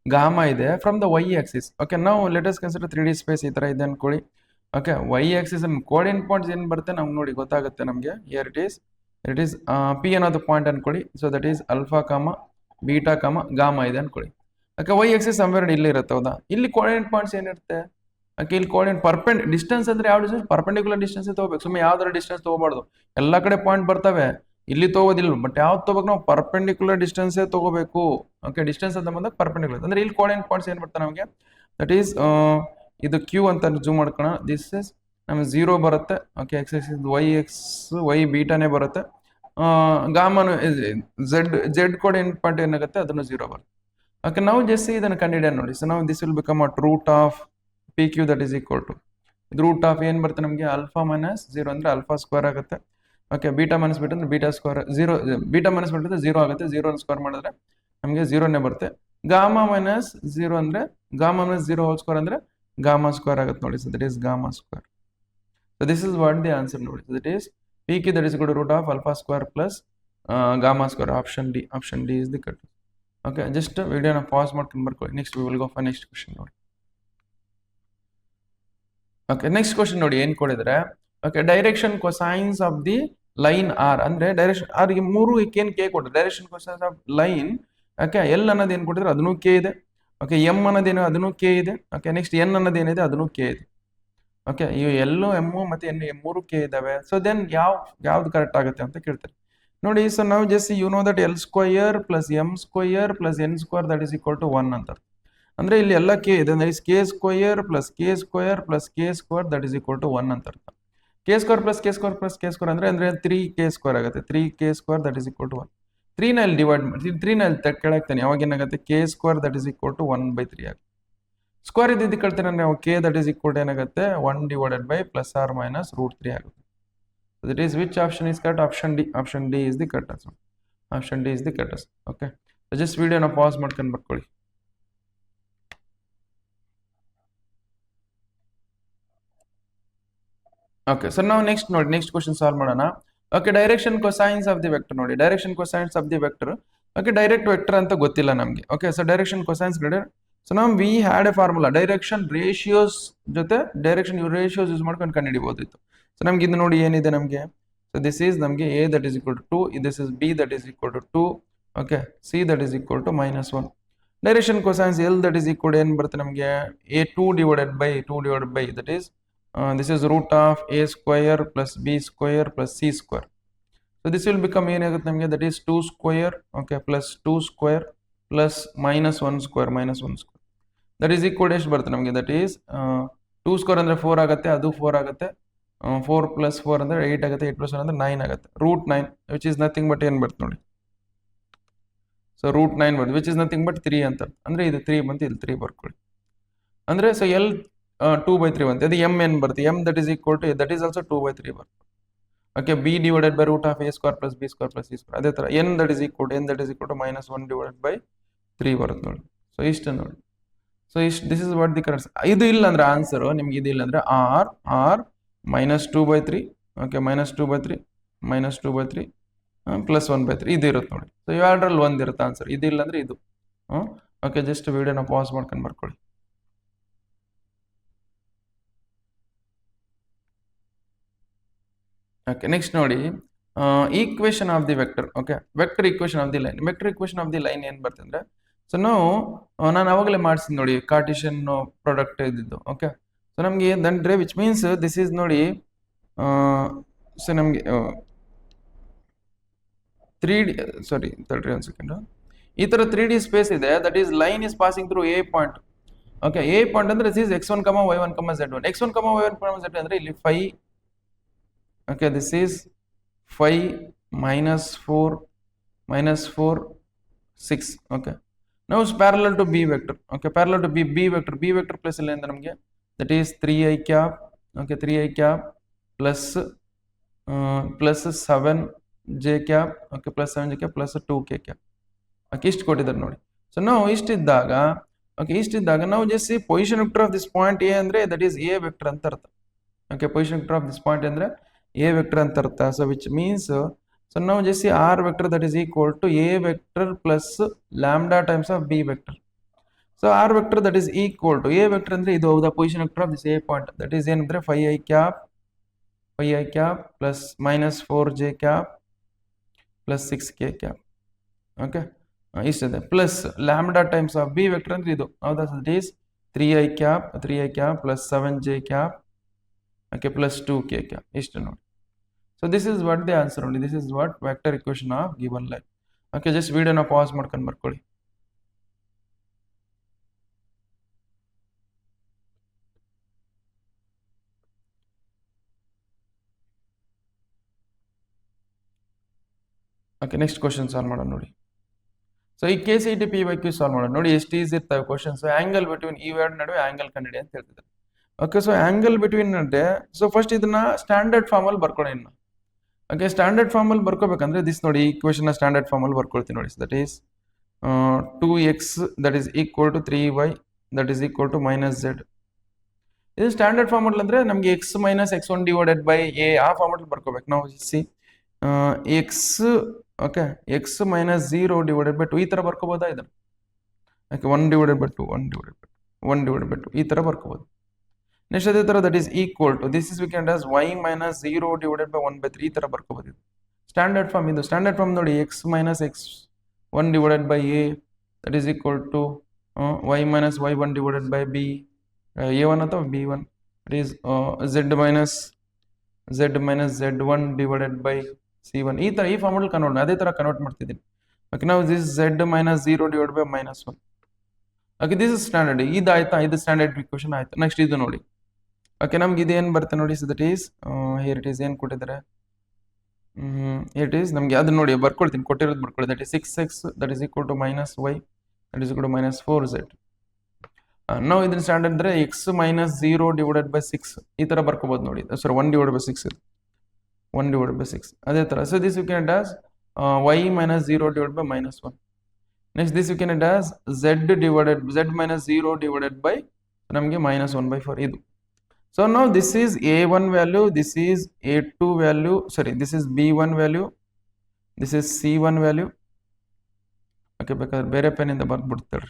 gamma ಇದೆ from the y axis. Okay, ನಾವು let us consider 3D space ಈ ತರ ಇದೆ ಅನ್ಕೊಳ್ಳಿ. Okay, y axis coordinate points ಏನು ಬರುತ್ತೆ ನಮ್ಗೆ ನೋಡಿ ಗೊತ್ತಾಗುತ್ತೆ ನಮಗೆ. ಹಿಯರ್ ಇಟ್ ಈಸ್ ಪಿ ಅನ್ನೋದು ಪಾಯಿಂಟ್ ಅನ್ಕೊಳ್ಳಿ. So that is alpha, beta, gamma ಇದೆ ಅನ್ಕೊಳ್ಳಿ. ಓಕೆ, ವೈ ಆಕ್ಸಿಸ್ ಸಂವೇರ್ ಇಲ್ಲಿ ಇರುತ್ತೆ, ಹೌದಾ? ಇಲ್ಲಿ ಕೋಆರ್ಡಿನೇಟ್ ಪಾಯಿಂಟ್ಸ್ ಏನಿರುತ್ತೆ? ಓಕೆ, ಇಲ್ಲಿ ಕೋಆರ್ಡಿನೇಟ್ ಡಿಸ್ಟೆನ್ಸ್ ಅಂದ್ರೆ ಯಾವ ಡಿಸ್ಟೆನ್ಸ್? ಪರ್ಪೆಂಡಿಕ್ಯುಲರ್ ಡಿಸ್ಟೆನ್ಸ್ ತಗೋಬೇಕು. ಸುಮ್ಮನೆ ಯಾವ್ದಾರ ಡಿಸ್ಟೆನ್ಸ್ ತಗೋಬಾರ್ದು. ಎಲ್ಲಾ ಕಡೆ ಪಾಯಿಂಟ್ ಬರ್ತವೆ, ಇಲ್ಲಿ ತಗೋದಿಲ್ಲ. ಬಟ್ ಯಾವ್ದು ತಗೋಬೇಕು ನಾವು? ಪರ್ಪೆಂಡಿಕ್ಯುಲರ್ ಡಿಸ್ಟೆನ್ಸ್ ತಗೋಬೇಕು. ಓಕೆ, ಡಿಸ್ಟೆನ್ಸ್ ಅಂತ ಬಂದಾಗ ಪರ್ಪೆಂಡಿಕ್ಯುಲರ್ ಅಂದ್ರೆ ಇಲ್ಲಿ ಕೋಆರ್ಡಿನೇಟ್ ಪಾಯಿಂಟ್ಸ್ ಏನ್ ಬರ್ತವೆ ನಮಗೆ? ದಟ್ ಈಸ್ ಇದು ಕ್ಯೂ ಅಂತ ಜೂಮ್ ಮಾಡ್ಕೋಣ. ದಿಸ್ ಇಸ್ ನಮಗೆ 0 ಬರುತ್ತೆ. ಓಕೆ, ವೈ ಬೀಟಾನೇ ಬರುತ್ತೆ. ಗಾಮನು ಝೆಡ್ ಕೋಆರ್ಡಿನೇಟ್ ಪಾಯಿಂಟ್ ಏನಾಗುತ್ತೆ? ಅದನ್ನು 0 ಬರುತ್ತೆ. ಓಕೆ, ನಾವು ಜಸ್ಟ್ ಇದನ್ನು ಕಂಡುಹಿಡಿಯೋಣ ನೋಡಿ. ಸೊ ನಾವು this will become at root of P Q that is equal to root of ಏನು ಬರುತ್ತೆ ನಮಗೆ? ಅಲ್ಫಾ ಮೈನಸ್ 0 ಅಂದ್ರೆ ಅಲ್ಫಾ ಸ್ಕ್ವೇರ್ ಆಗುತ್ತೆ. ಓಕೆ, ಬೀಟಾ ಮೈನಸ್ ಬೀಟಾ ಅಂದ್ರೆ beta square 0, beta minus beta 0 ಆಗುತ್ತೆ. 0 ಸ್ಕ್ವೇರ್ ಮಾಡಿದ್ರೆ ನಮಗೆ 0ನೇ ಬರುತ್ತೆ. ಗಾಮಾ ಮೈನಸ್ 0 ಅಂದ್ರೆ ಗಾಮಾ ಮೈನಸ್ 0 ಹೋಲ್ ಸ್ಕ್ವೇರ್ ಅಂದ್ರೆ ಗಾಮಾ ಸ್ಕ್ವೇರ್ ಆಗುತ್ತೆ ನೋಡಿ. So that is gamma square. So this is what the answer ನೋಡಿ. So that is P Q that is equal to root of alpha square plus gamma square. Option D is the correct. Okay, just ವಿಡಿಯೋನ pass ಮಾಡ್ಕೊಂಡು ಬರ್ಕೊಳ್ಳಿ. Next we will go for next question ನೋಡಿ. Okay, next question ನೋಡಿ ಏನು ಕೊಡಿದ್ರೆ. Okay, direction cosines of the line R ಅಂದ್ರೆ direction R ಗೆ 3 ಏನು ಕೆ ಕೊಟ್ಟರೆ direction cosines of line. Okay, L ಅನ್ನೋದು ಏನು ಕೊಟ್ಟಿದ್ರೆ ಅದನ್ನು ಕೆ ಇದೆ. ಓಕೆ, ಎಂ ಅನ್ನೋದೇನು ಅದನ್ನು ಕೆ ಇದೆ. ಓಕೆ, ನೆಕ್ಸ್ಟ್ ಎನ್ ಅನ್ನೋದು ಏನಿದೆ ಅದನ್ನು ಕೆ ಇದೆ. ಓಕೆ, ಇವು ಎಲ್ಲು ಎಮ್ ಮತ್ತೆ ಎನ್ 3 ಕೆ ಇದಾವೆ. ಸೊ ದೆನ್ ಯಾವ್ದು ಕರೆಕ್ಟ್ ಆಗುತ್ತೆ ಅಂತ ಕೇಳ್ತಾರೆ ನೋಡಿ. ಸೊ ನಾವು just you know that L square plus M square plus N square that is equal to 1 ಅಂತ. ಅಂದ್ರೆ ಇಲ್ಲಿ ಎಲ್ಲ ಕೆ ಇದೆ ಅಂದ್ರೆ K square plus K square plus K square that is equal to 1 ಅಂತ ಅರ್ಥ. K square plus K square plus K square ಅಂದ್ರೆ 3 square ಆಗುತ್ತೆ. 3 square that is equal to 1. 3 ನಲ್ಲಿ ಡಿವೈಡ್ ಮಾಡಿ 3 ನಲ್ಲಿ ಕೆಳಗ್ತಾನೆ ಅವಾಗ ಏನಾಗುತ್ತೆ? K square that is equal to 1/3 ಆಗುತ್ತೆ. ಸ್ಕ್ವೇರ್ ಇದ್ದಿದ್ದು ಕಳ್ತೇನೆ ಅಂದ್ರೆ K that is equal to ಏನಾಗುತ್ತೆ? 1 divided by plus or minus √3 ಆಗುತ್ತೆ. That is which option is correct? Option D is the correct answer. Option D is the correct answer. Okay, just ವಿಡಿಯೋನ pass ಮಾಡ್ಕೊಂಡು ಬರ್ಕೊಳ್ಳಿ. Okay, so ನಾವು next ನೋಡಿ next question solve ಮಾಡೋಣ. Okay, direction cosines of the vector ನೋಡಿ. Direction cosines of the vector. Okay, direct vector ಅಂತ ಗೊತ್ತಿಲ್ಲ ನಮಗೆ. Okay, so direction cosines so ನಾವು we had a formula direction ratios ಜೊತೆ direction ratios use ಮಾಡ್ಕೊಂಡು ಕಂಡುಹಿಡಿಬಹುದಿತ್ತು. So ನಮ್ಗೆ ಇದು ನೋಡಿ ಏನಿದೆ ನಮಗೆ? ಸೊ ದಿಸ್ ಈಸ್ ನಮಗೆ A that is equal to 2, this is B that is equal to 2, okay, C that is equal to -1. Direction cosines L that is equal ಏನು ಬರುತ್ತೆ ನಮಗೆ? A 2 divided by that is this is root of a square plus b square plus c square. So this will become ಏನಾಗುತ್ತೆ ನಮಗೆ, that is 2 square okay plus 2 square plus -1 square that is equal ಎಷ್ಟು ಬರುತ್ತೆ ನಮಗೆ, that is 2 square ಅಂದರೆ 4 ಆಗುತ್ತೆ, ಅದು 4 ಆಗುತ್ತೆ, 4 + 4 ಅಂದರೆ 8 ಆಗುತ್ತೆ, 8 + 1 ಅಂದರೆ 9 ಆಗುತ್ತೆ, √9 ವಿಚ್ ಇಸ್ ನಥಿಂಗ್ ಬಟ್ ಏನು ಬರುತ್ತೆ ನೋಡಿ, ಸೊ √9 ಬರುತ್ತೆ ವಿಚ್ ಇಸ್ ನಥಿಂಗ್ ಬಟ್ 3 ಅಂತ, ಅಂದರೆ ಇದು 3 ಬಂತು, ಇಲ್ಲಿ 3 ಬರ್ಕೊಳ್ಳಿ, ಅಂದರೆ ಸೊ L 2/3 ಬಂತು, ಅದು M ಏನು ಬರುತ್ತೆ, M that is equal to that is also 2/3 ಬರುತ್ತೆ. Okay, B divided by √(a² + b² + c²), ಅದೇ ಥರ N that is equal to -1 divided by 3 ಬರುತ್ತೆ ನೋಡಿ. ಸೊ ಇಷ್ಟು ನೋಡಿ, ಸೊ ಇಷ್ಟು this is what the correct. ಇದು ಇಲ್ಲ ಅಂದ್ರೆ ಆನ್ಸರು ನಿಮ್ಗೆ ಇದು ಇಲ್ಲ ಅಂದ್ರೆ R -2/3 ಓಕೆ -2/3 -2/3 +1/3 ಇದು ಇರುತ್ತೆ ನೋಡಿ. ಸೊ ಇವೆರಡರಲ್ಲಿ ಒಂದು ಇರುತ್ತೆ ಆನ್ಸರ್, ಇದು ಇಲ್ಲ ಅಂದ್ರೆ ಇದು. ಓಕೆ, ಜಸ್ಟ್ ವಿಡಿಯೋನ ಪಾಸ್ ಮಾಡ್ಕೊಂಡು ಬರ್ಕೊಳ್ಳಿ. ಓಕೆ, ನೆಕ್ಸ್ಟ್ ನೋಡಿ, equation of the vector. Okay, vector equation of the line. Vector equation of the line ಏನು ಬರ್ತದೆ ಅಂದ್ರೆ, ಸೊ ನಾವು ನಾನು ಅವಾಗಲೇ ಮಾಡಿಸಿದ್ ನೋಡಿ, ಕಾರ್ಟಿಷಿಯನ್ ಪ್ರಾಡಕ್ಟ್ ಇದ್ದಿದ್ದು. ಓಕೆ, ಸೊ ನಮಗೆ ದಂಡ್ರೆ ವಿಚ್ ಮೀನ್ಸ್ ದಿಸ್ ಈಸ್ ನೋಡಿ, ಸೊ ನಮಗೆ 3D ಸಾರಿ ತರ್ಟಿ 1 ಸೆಕೆಂಡು, ಈ ಥರ 3D ಸ್ಪೇಸ್ ಇದೆ, that is line is passing through a point. Okay, a point ಅಂದ್ರೆ this is x1, y1, z1. x1, y1, z1 ಅಂದ್ರೆ ಇಲ್ಲಿ 5. Okay, this is 5 -4 6. Okay, now is parallel to b vector. Okay, parallel to b vector plus ಇಲ್ಲಿ ಅಂದ್ರೆ ನಮಗೆ that is 3i cap. Okay, 3i cap plus 7j cap. Okay, plus 7j cap plus 2k cap. Okay, ಇಷ್ಟು ಕೊಟ್ಟಿದ್ದಾರೆ ನೋಡಿ. So ನಾವು ಇಷ್ಟಿದ್ದಾಗ ನಾವು just position vector of this point A ಅಂದ್ರೆ that is A vector ಅಂತ ಅರ್ಥ. Okay, position vector of this point ಅಂದ್ರೆ A vector ಅಂತ ಅರ್ಥ. So which means, so now just see r vector that is equal to a vector plus lambda times of b vector. So r vector that is equal to a vector ಅಂದ್ರೆ ಇದು the position vector of this a point, that is ಏನಂದ್ರೆ 5i cap plus -4j cap plus 6k cap. Okay, ಇಷ್ಟಿದೆ plus lambda times of B vector ಅಂದ್ರೆ ಇದು ಹೌದಾ, that is 3i cap plus 7j cap okay plus 2k cap. ಇಷ್ಟು ನೋಡಿ. So this is what the answer only. This is what vector equation of given line. Okay, just video na pause ಮಾಡ್ಕೊಂಡು ಬರ್ಕೊಳ್ಳಿ. Okay, next question solve ಮಾಡೋಣ ನೋಡಿ. So ಈ KCET PYQ solve ಮಾಡೋಣ ನೋಡಿ. ಎಷ್ಟು ಈಸಿ ಇರ್ತವೆ ಕ್ವಶನ್ಸ್. ಆಂಗಲ್ ಬಿಟ್ವೀನ್ ಇವೆರಡು ನಡುವೆ ಆಂಗಲ್ ಕಂಡುಹಿಡಿ ಅಂತ ಹೇಳ್ತಿದ್ದಾರೆ. ಓಕೆ, ಸೊ ಆಂಗಲ್ ಬಿಟ್ವೀನ್ ಅಂದ್ರೆ ಸೊ ಫಸ್ಟ್ ಇದನ್ನ ಸ್ಟ್ಯಾಂಡರ್ಡ್ ಫಾರ್ಮ್ ಅಲ್ಲಿ ಬರ್ಕೊಳ್ಳಿ. ಇನ್ನು ಓಕೆ, ಸ್ಟ್ಯಾಂಡರ್ಡ್ ಫಾರ್ಮ್ ಅಲ್ಲಿ ಬರ್ಕೋಬೇಕಂದ್ರೆ ದಿಸ್ ನೋಡಿ, ಈ ಕ್ವೆಶ್ಚನ್ ಸ್ಟ್ಯಾಂಡರ್ಡ್ ಫಾರ್ಮ್ ಅಲ್ಲಿ ಬರ್ಕೊಳ್ತೀನಿ ನೋಡಿ. That is 2x that is equal to 3y that is equal to -z. ಇದು ಸ್ಟ್ಯಾಂಡರ್ಡ್ ಫಾರ್ಮಲ್ ಅಂದ್ರೆ ನಮಗೆ x - x1 divided by a ಆ ಫಾರ್ಮಲ್ ಬರ್ಕೋಬೇಕು ನಾವು. See x okay x - 0 divided by 2 ಈ ತರ ಬರ್ಕೋಬೋದಾ ಇದನ್ನ. ಓಕೆ, 1 ಡಿವೈಡೆಡ್ ಬೈ 2 ಈ ತರ ಬರ್ಕೋಬಹುದು. ನೆಕ್ಸ್ಟ್ ಅದೇ ತರ that is equal to this is we can as y - 0 divided by 1/3 ಈ ತರ ಬರ್ಕೋಬಹುದು. ಸ್ಟ್ಯಾಂಡರ್ಡ್ ಫಾರ್ಮ್ ಇದು. ಸ್ಟ್ಯಾಂಡರ್ಡ್ ಫಾರ್ಮ್ ನೋಡಿ, x - x1 divided by a that is equal to y - y1 divided by b a1 ಅಥವಾ b1 that is z - z1 divided by c1. ಈ ತರ ಈ ಫಾರ್ಮಲ್ಲಿ ಕನ್ವರ್ಟ್ ಅದೇ ತರ ಕನ್ವರ್ಟ್ ಮಾಡ್ತಿದ್ದೀನಿ. ಓಕೆ, ನಾವು this z - 0 divide by -1. Okay, this is standard. ಇದಾಯ್ತಾ, ಇದು ಸ್ಟ್ಯಾಂಡರ್ಡ್ ಇಕ್ವೇಷನ್ ಆಯ್ತು. ನೆಕ್ಸ್ಟ್ ಇದು ನೋಡಿ. ಓಕೆ, ನಮ್ಗೆ ಇದೇನು ಬರುತ್ತೆ ನೋಡಿ. So that is here it is ಏನು ಕೊಟ್ಟಿದ್ದಾರೆ, ಇಟ್ ಈಸ್ ನಮಗೆ ಅದು ನೋಡಿ ಬರ್ಕೊಳ್ತೀನಿ, ಕೊಟ್ಟಿರೋದು ಬರ್ಕೊಳ್ಳಿ. That is 6x that is equal to -y that is equal to -4z. ನಾವು ಇದನ್ನ ಸ್ಟ್ಯಾಂಡರ್ಡ್ ಅಂದ್ರೆ x - 0 ಡಿವೈಡೆಡ್ ಬೈ 6 ಈ ತರ ಬರ್ಕೋಬಹುದು ನೋಡಿ. ಸಾರಿ 1 ಡಿವೈಡ್ ಬೈ 6 ಇದು 1 ಡಿವೈಡ್ ಬೈ 6 ಅದೇ ತರ. So this you can as y - 0 divide by -1. Next this you can as z - 0 divided by ನಮಗೆ -1/4 ಇದು. ಸೊ ನಾವು this is a1 value, this is a2 value, sorry this is b1 value, this is c1 value. Okay, ಬೇಕಾದ್ರೆ ಬೇರೆ ಪೆನ್ನಿಂದ ಬರ್ದ್ಬಿಡ್ತಾರೆ.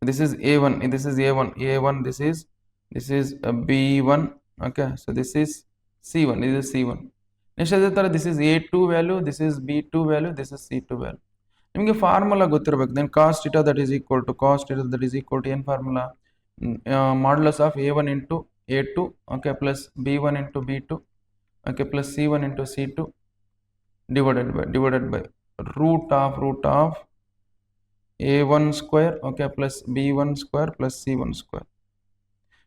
this is a1, this is a1, this is b1. okay, so this is c1, this is c1. next ಅದೇ ತರ this is a2 value, this is b2 value, this is c2 value. ನಿಮಗೆ formula ಗೊತ್ತಿರಬೇಕು. then cos theta that is equal to ಏನು formula, modulus of a1 into A2, okay, plus B1 into B2, okay, plus C1 into C2 divided by root of A1 square, okay, plus B1 square plus C1 square.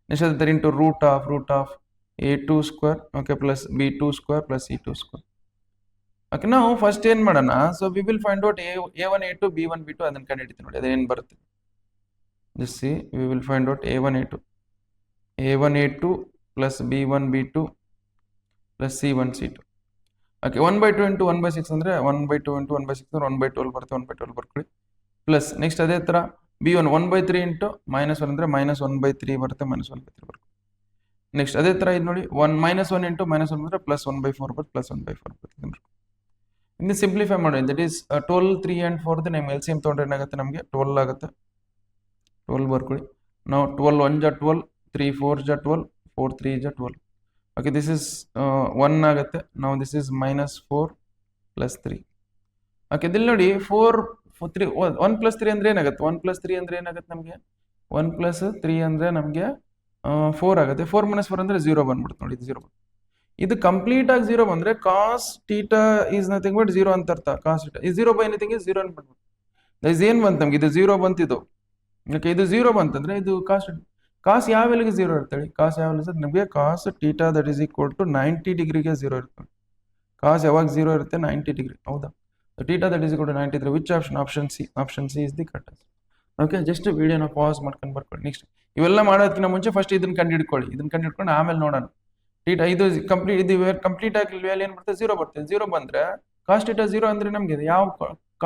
Next is into root of A2 square, okay, plus B2 square plus C2 square. Okay, now first ಏನು ಮಾಡೋಣ, so we will find out A1 A2 B1 B2 ಅದನ್ನ ಕಂಡುಹಿಡಿತೀವಿ ನೋಡಿ, ಅದೇನು ಬರುತ್ತೆ. Just see, we will find out A1 A2 plus B1 B2 plus C1 C2. Okay, 1 by 2 into 1 by 6 ಅಂದ್ರೆ 1 by 2 into 1 by 6 ಅಂದ್ರೆ 1 by 12 ಬರುತ್ತೆ, 1 by 12 ಬರ್ಕೊಳ್ಳಿ. Plus next ಅದೇ ಥರ B1 1 by 3 ಇಂಟು -1 ಅಂದರೆ -1 by 3 ಬರುತ್ತೆ, -1 by 3 ಬರುತ್ತೆ. ನೆಕ್ಸ್ಟ್ ಅದೇ ಥರ ಇದು ನೋಡಿ, -1 ಇಂಟು -1 ಅಂದರೆ +1 by 4 ಬರುತ್ತೆ, +1 by 4 ಬರುತ್ತೆ. ಇನ್ನು ಸಿಂಪ್ಲಿಫೈ ಮಾಡಿ, ದಟ್ ಈಸ್ 12 3 and 4 ನಮ್ಮ LCM ತೊಗೊಂಡ್ರೆ ಏನಾಗುತ್ತೆ, ನಮಗೆ 12 ಆಗುತ್ತೆ. 12 ಬರ್ಕೊಳ್ಳಿ. ನಾವು 12 1 ಜಾ 12, 3 4 ಜಾ 12, 4 3 ಜಾ 12. ಓಕೆ, ದಿಸ್ ಇಸ್ 1 ಆಗುತ್ತೆ. ನಾವು ದಿಸ್ ಇಸ್ -4 + 3. ಓಕೆ, ಇಲ್ಲಿ ನೋಡಿ 4 3 1 + 3 ಅಂದ್ರೆ ಏನಾಗುತ್ತೆ, 1 + 3 ಅಂದ್ರೆ ಏನಾಗುತ್ತೆ ನಮಗೆ, 1 + 3 ಅಂದ್ರೆ ನಮಗೆ 4 ಆಗುತ್ತೆ. 4 - 4 ಅಂದ್ರೆ 0 ಬಂದ್ಬಿಡುತ್ತೆ ನೋಡಿ, ಇದು 0. ಇದು ಕಂಪ್ಲೀಟ್ ಆಗಿ 0 ಬಂದ್ರೆ cos theta is nothing but 0 ಅಂತ ಅರ್ಥ. ಕಾಸ್ ಥೀಟಾ ಈ 0 ಬೈ ಎನಿಥಿಂಗ್ ಇಸ್ 0 ಅನ್ಬಿಡ್ಬೋದು. ಇದು ಏನು ಬಂತು ನಮಗೆ, ಇದು 0 ಬಂತಿದ್ದು. ಓಕೆ, ಇದು 0 ಬಂತಂದ್ರೆ ಇದು ಕಾಸ್ ಯಾವ ವ್ಯಾಲ್ಯೂಗೆ 0 ಇರ್ತೇಳಿ, ಕಾಸ್ ಯಾವ ವ್ಯಾಲ್ಯೂ ನಮಗೆ cos theta that is equal to 90 ಡಿಗ್ರಿಗೆ 0 ಇರ್ತದೆ. ಕಾಸ್ ಯಾವಾಗ 0 ಇರುತ್ತೆ, 90 ಡಿಗ್ರಿ. ಹೌದಾ, theta that is equal to 90 degree. Which option, option C is the correct. Okay, just ವಿಡಿಯೋನ ಪಾಸ್ ಮಾಡ್ಕೊಂಡು ಬರ್ಕೊಳ್ಳಿ. ನೆಕ್ಸ್ಟ್ ಇವೆಲ್ಲ ಮಾಡೋದಕ್ಕಿಂತ ಮುಂಚೆ ಫಸ್ಟ್ ಇದನ್ನ ಕಂಡುಹಿಡ್ಕೊಳ್ಳಿ. ಇದನ್ನ ಕಂಡುಹಿಡ್ಕೊಂಡು ಆಮೇಲೆ ನೋಡೋಣ. ಥೀಟಾ ಇದು ಕಂಪ್ಲೀಟ್ ಆಗಿ ವ್ಯಾಲ್ಯೂ ಏನು ಬರ್ತದೆ, 0 ಬರ್ತದೆ. 0 ಬಂದ್ರೆ ಕಾಸ್ ಥೀಟಾ 0 ಅಂದ್ರೆ ನಮಗೆ ಯಾವ